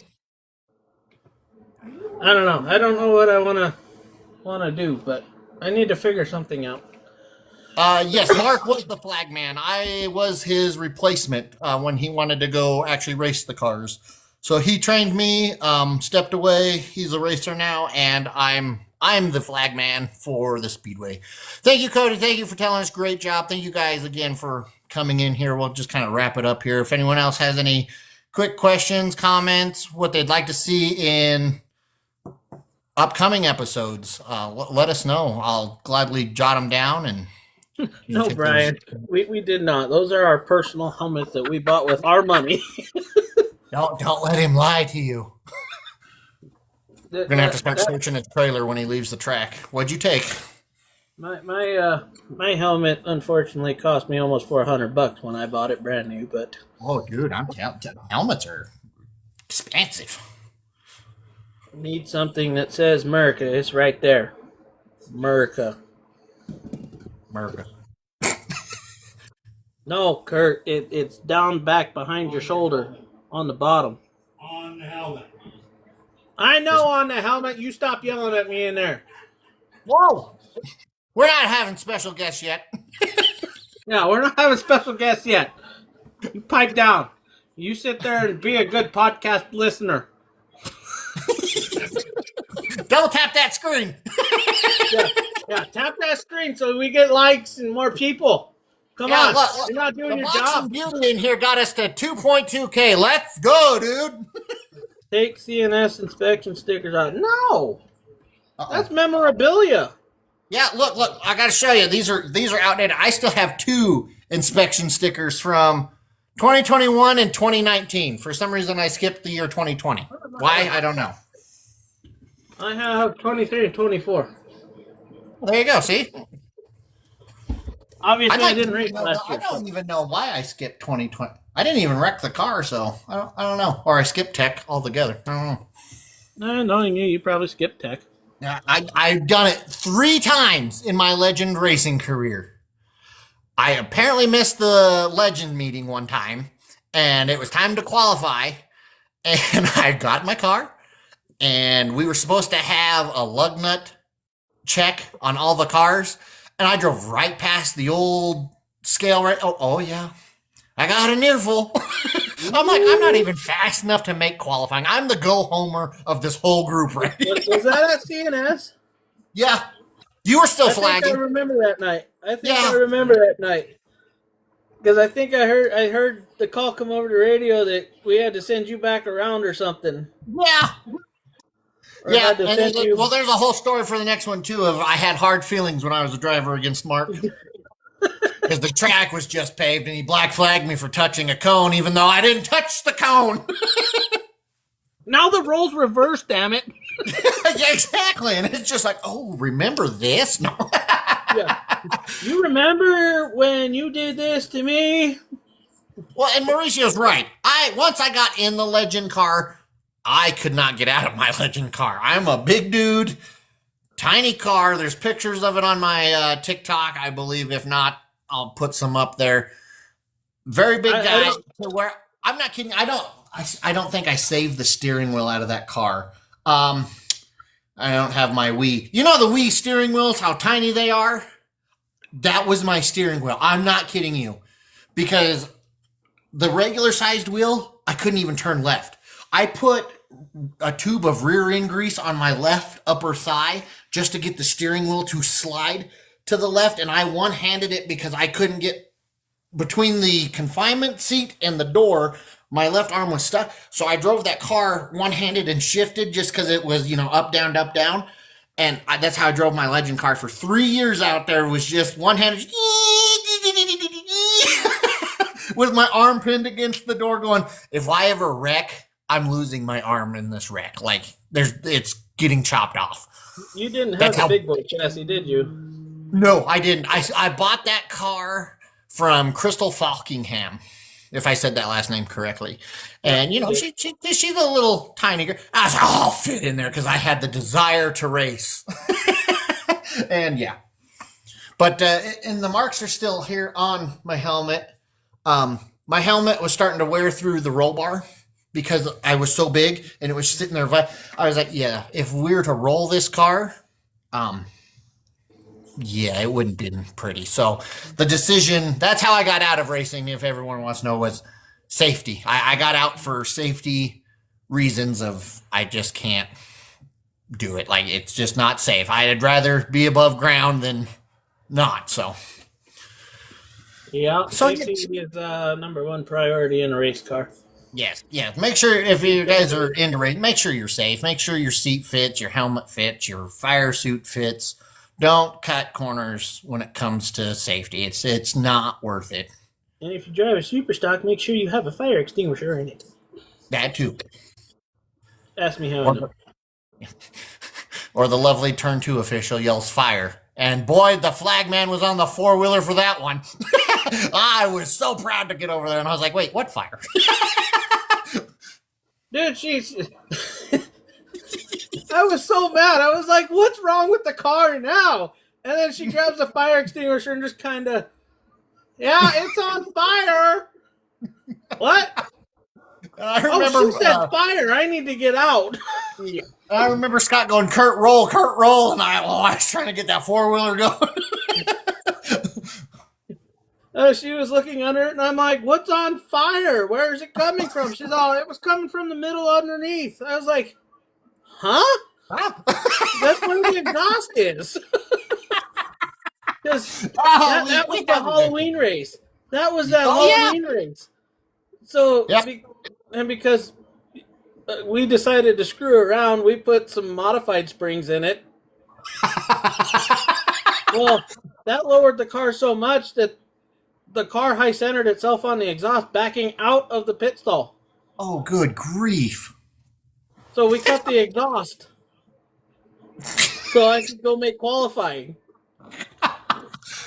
I don't know. I don't know what I want to do, but I need to figure something out. Yes, Mark was the flag man. I was his replacement when he wanted to go actually race the cars. So he trained me, stepped away. He's a racer now, and I'm the flag man for the Speedway. Thank you, Cody. Thank you for telling us. Great job. Thank you guys again for coming in here. We'll just kind of wrap it up here. If anyone else has any quick questions, comments, what they'd like to see in upcoming episodes, let us know. I'll gladly jot them down. And no, Brian, we did not. Those are our personal helmets that we bought with our money. Don't let him lie to you. We're gonna have to start searching his trailer when he leaves the track. What'd you take? My helmet unfortunately cost me almost $400 when I bought it brand new. But dude, I'm telling you, helmets are expensive. Need something that says America. It's right there. America. No, Kurt, it's down back behind your shoulder on the bottom. On the helmet. I know on the helmet. You stop yelling at me in there. Whoa! We're not having special guests yet. Yeah, we're not having special guests yet. You pipe down. You sit there and be a good podcast listener. Double tap that screen. Yeah, tap that screen so we get likes and more people. Come on, look, you're not doing the your Boxing job. Beauty in here got us to 2.2K. Let's go, dude. Take CNS inspection stickers out. No, that's memorabilia. Yeah, look, I got to show you. These are outdated. I still have 2 inspection stickers from 2021 and 2019. For some reason, I skipped the year 2020. Why? I don't know. I have 23 and 24. Well, there you go. See? Obviously, I didn't race last year. I don't even know why I skipped 2020. I didn't even wreck the car, so I don't know. Or I skipped tech altogether. I don't know. No, knowing you probably skipped tech. Yeah, I've done it 3 times in my Legend racing career. I apparently missed the Legend meeting one time, and it was time to qualify, and I got in my car, and we were supposed to have a lug nut check on all the cars, and I drove right past the old scale. Right? Oh yeah. I got an earful. I'm like, I'm not even fast enough to make qualifying. I'm the go-homer of this whole group right here. Was that at CNS? Yeah. You were still flagging. I remember that night. I remember that night. Because I think I heard the call come over the radio that we had to send you back around or something. Yeah. Yeah, well, there's a whole story for the next one, too, of I had hard feelings when I was a driver against Mark. Because the track was just paved, and he black flagged me for touching a cone, even though I didn't touch the cone. Now the role's reversed, damn it. Yeah, exactly. And it's just like, oh, remember this? No. Yeah. You remember when you did this to me? Well, and Mauricio's right. Once I got in the Legend car, I could not get out of my Legend car. I'm a big dude, tiny car. There's pictures of it on my TikTok, I believe. If not, I'll put some up there. Very big guy. I'm not kidding. I don't think I saved the steering wheel out of that car. I don't have my Wii. You know the Wii steering wheels, how tiny they are? That was my steering wheel. I'm not kidding you. Because the regular sized wheel, I couldn't even turn left. I put a tube of rear end grease on my left upper thigh just to get the steering wheel to slide to the left, and I one-handed it because I couldn't get between the confinement seat and the door. My left arm was stuck, so I drove that car one-handed and shifted just because it was, up, down, up, down. And that's how I drove my Legend car for 3 years out there, was just one-handed with my arm pinned against the door going, if I ever wreck, I'm losing my arm in this wreck. Like, it's getting chopped off. You didn't have the big boy chassis, did you? No, I didn't. I bought that car from Crystal Falkingham, if I said that last name correctly. And, she's a little tiny girl. I was like, oh, I'll fit in there because I had the desire to race. And, yeah. But, and the marks are still here on my helmet. My helmet was starting to wear through the roll bar because I was so big and it was sitting there. I was like, yeah, if we were to roll this car, yeah, it wouldn't have been pretty. So the decision, that's how I got out of racing, if everyone wants to know, was safety. I got out for safety reasons of I just can't do it. Like, it's just not safe. I'd rather be above ground than not, so. Yeah, So safety is number one priority in a race car. yes, yes. Make sure if you guys are into racing, make sure you're safe. Make sure your seat fits, your helmet fits, your fire suit fits. Don't cut corners when it comes to safety. It's not worth it. And if you drive a super stock, make sure you have a fire extinguisher in it. That too. Ask me how I Or know. or the lovely turn two official yells fire. And boy, the flag man was on the four-wheeler for that one. I was so proud to get over there, and I was like, wait, what fire? Dude, she's. I was so mad. I was like, what's wrong with the car now? And then she grabs a fire extinguisher and just kind of, yeah, it's on fire. What? I remember, she said fire. I need to get out. I remember Scott going, Kurt, roll, and I was trying to get that four-wheeler going. She was looking under it, and I'm like, what's on fire? Where is it coming from? She's all, it was coming from the middle underneath. I was like, huh? That's where the exhaust is. Because that was the Halloween race. That was that Halloween race. So, and because we decided to screw around, we put some modified springs in it. Well, that lowered the car so much that the car high-centered itself on the exhaust, backing out of the pit stall. Oh, good grief. So we cut the exhaust so I could go make qualifying.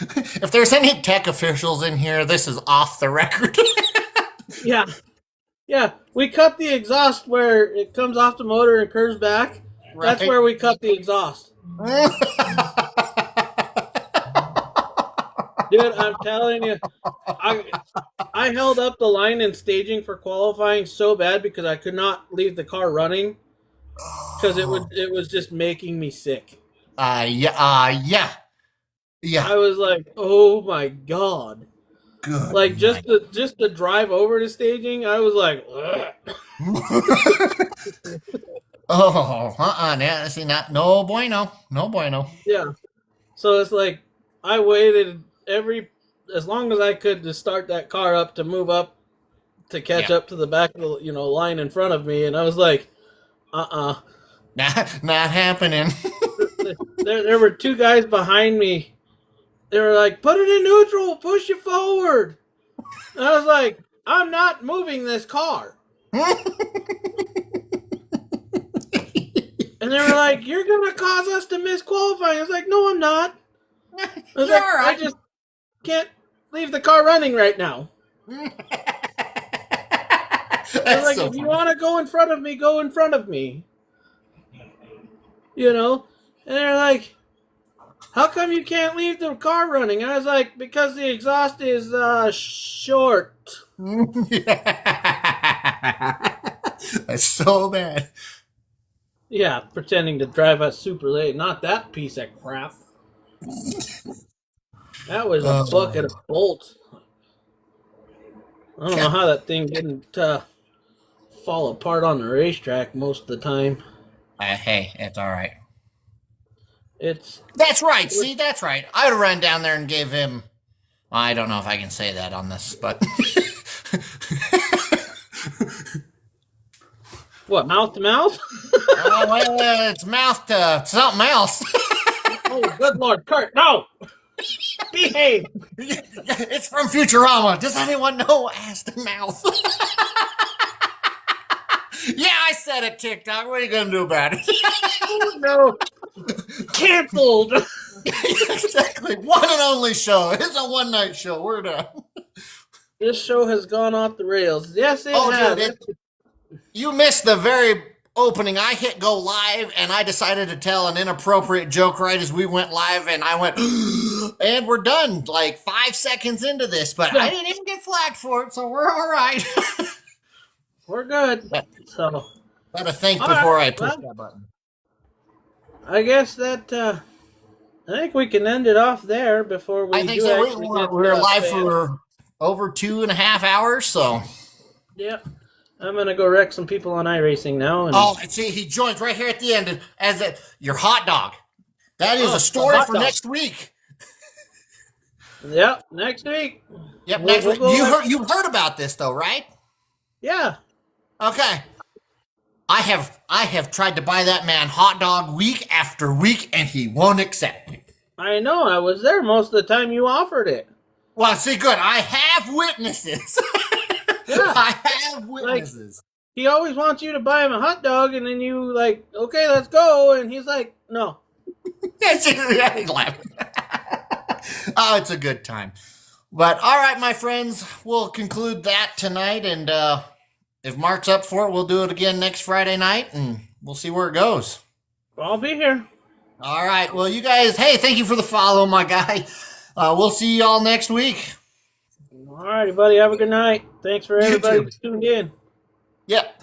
If there's any tech officials in here, this is off the record. Yeah. Yeah, we cut the exhaust where it comes off the motor and curves back. Right. That's where we cut the exhaust. Dude, I'm telling you, I held up the line in staging for qualifying so bad because I could not leave the car running because it was just making me sick. Yeah. I was like, oh my god. Good. Like just the drive over to staging, I was like, yeah, see, no bueno. Yeah. So it's like I waited as long as I could to start that car up to move up to catch up to the back of the line in front of me, and I was like, not happening. there were two guys behind me. They were like, put it in neutral, push it forward. And I was like, I'm not moving this car. And they were like, you're going to cause us to miss qualifying. I was like, no, I'm not. I was like, I just can't leave the car running right now. I was like, if you want to go in front of me, go in front of me. And they're like, how come you can't leave the car running? I was like, because the exhaust is short. That's so bad. Yeah, pretending to drive us super late. Not that piece of crap. That was a bucket of bolts. I don't know how that thing didn't fall apart on the racetrack most of the time. Hey, it's all right. That's right. See, that's right. I would have run down there and gave him. I don't know if I can say that on this, but what, mouth to mouth? It's mouth to something else. Oh, good Lord, Kurt, no! Behave! It's from Futurama. Does anyone know ass to mouth? Yeah, I said it, TikTok. What are you going to do about it? Oh, no. Canceled. Exactly. One and only show. It's a one-night show. We're done. This show has gone off the rails. Yes, it has. Dude, you missed the very opening. I hit go live, and I decided to tell an inappropriate joke right as we went live, and I went, and we're done, like 5 seconds into this, but I didn't even get flagged for it, so we're all right. We're good. So, gotta think before I push that button. I guess that I think we can end it off there before we. I think so. We're live for over 2.5 hours, so. Yep. I'm gonna go wreck some people on iRacing now. And see, he joins right here at the end as your hot dog. That is a story for next week. Yep, next week. Yep, We'll next week. go You've heard about this though, right? Yeah. Okay. I have tried to buy that man hot dog week after week, and he won't accept it. I know. I was there most of the time you offered it. Well, see, good. I have witnesses. Yeah. I have witnesses. He always wants you to buy him a hot dog, and then you like, okay, let's go, and he's like, no. Yeah, he's laughing. Oh, it's a good time. But all right, my friends, we'll conclude that tonight, and if Mark's up for it, we'll do it again next Friday night, and we'll see where it goes. I'll be here. All right. Well, you guys, hey, thank you for the follow, my guy. We'll see you all next week. All righty, buddy. Have a good night. Thanks for everybody who tuned in. Yep.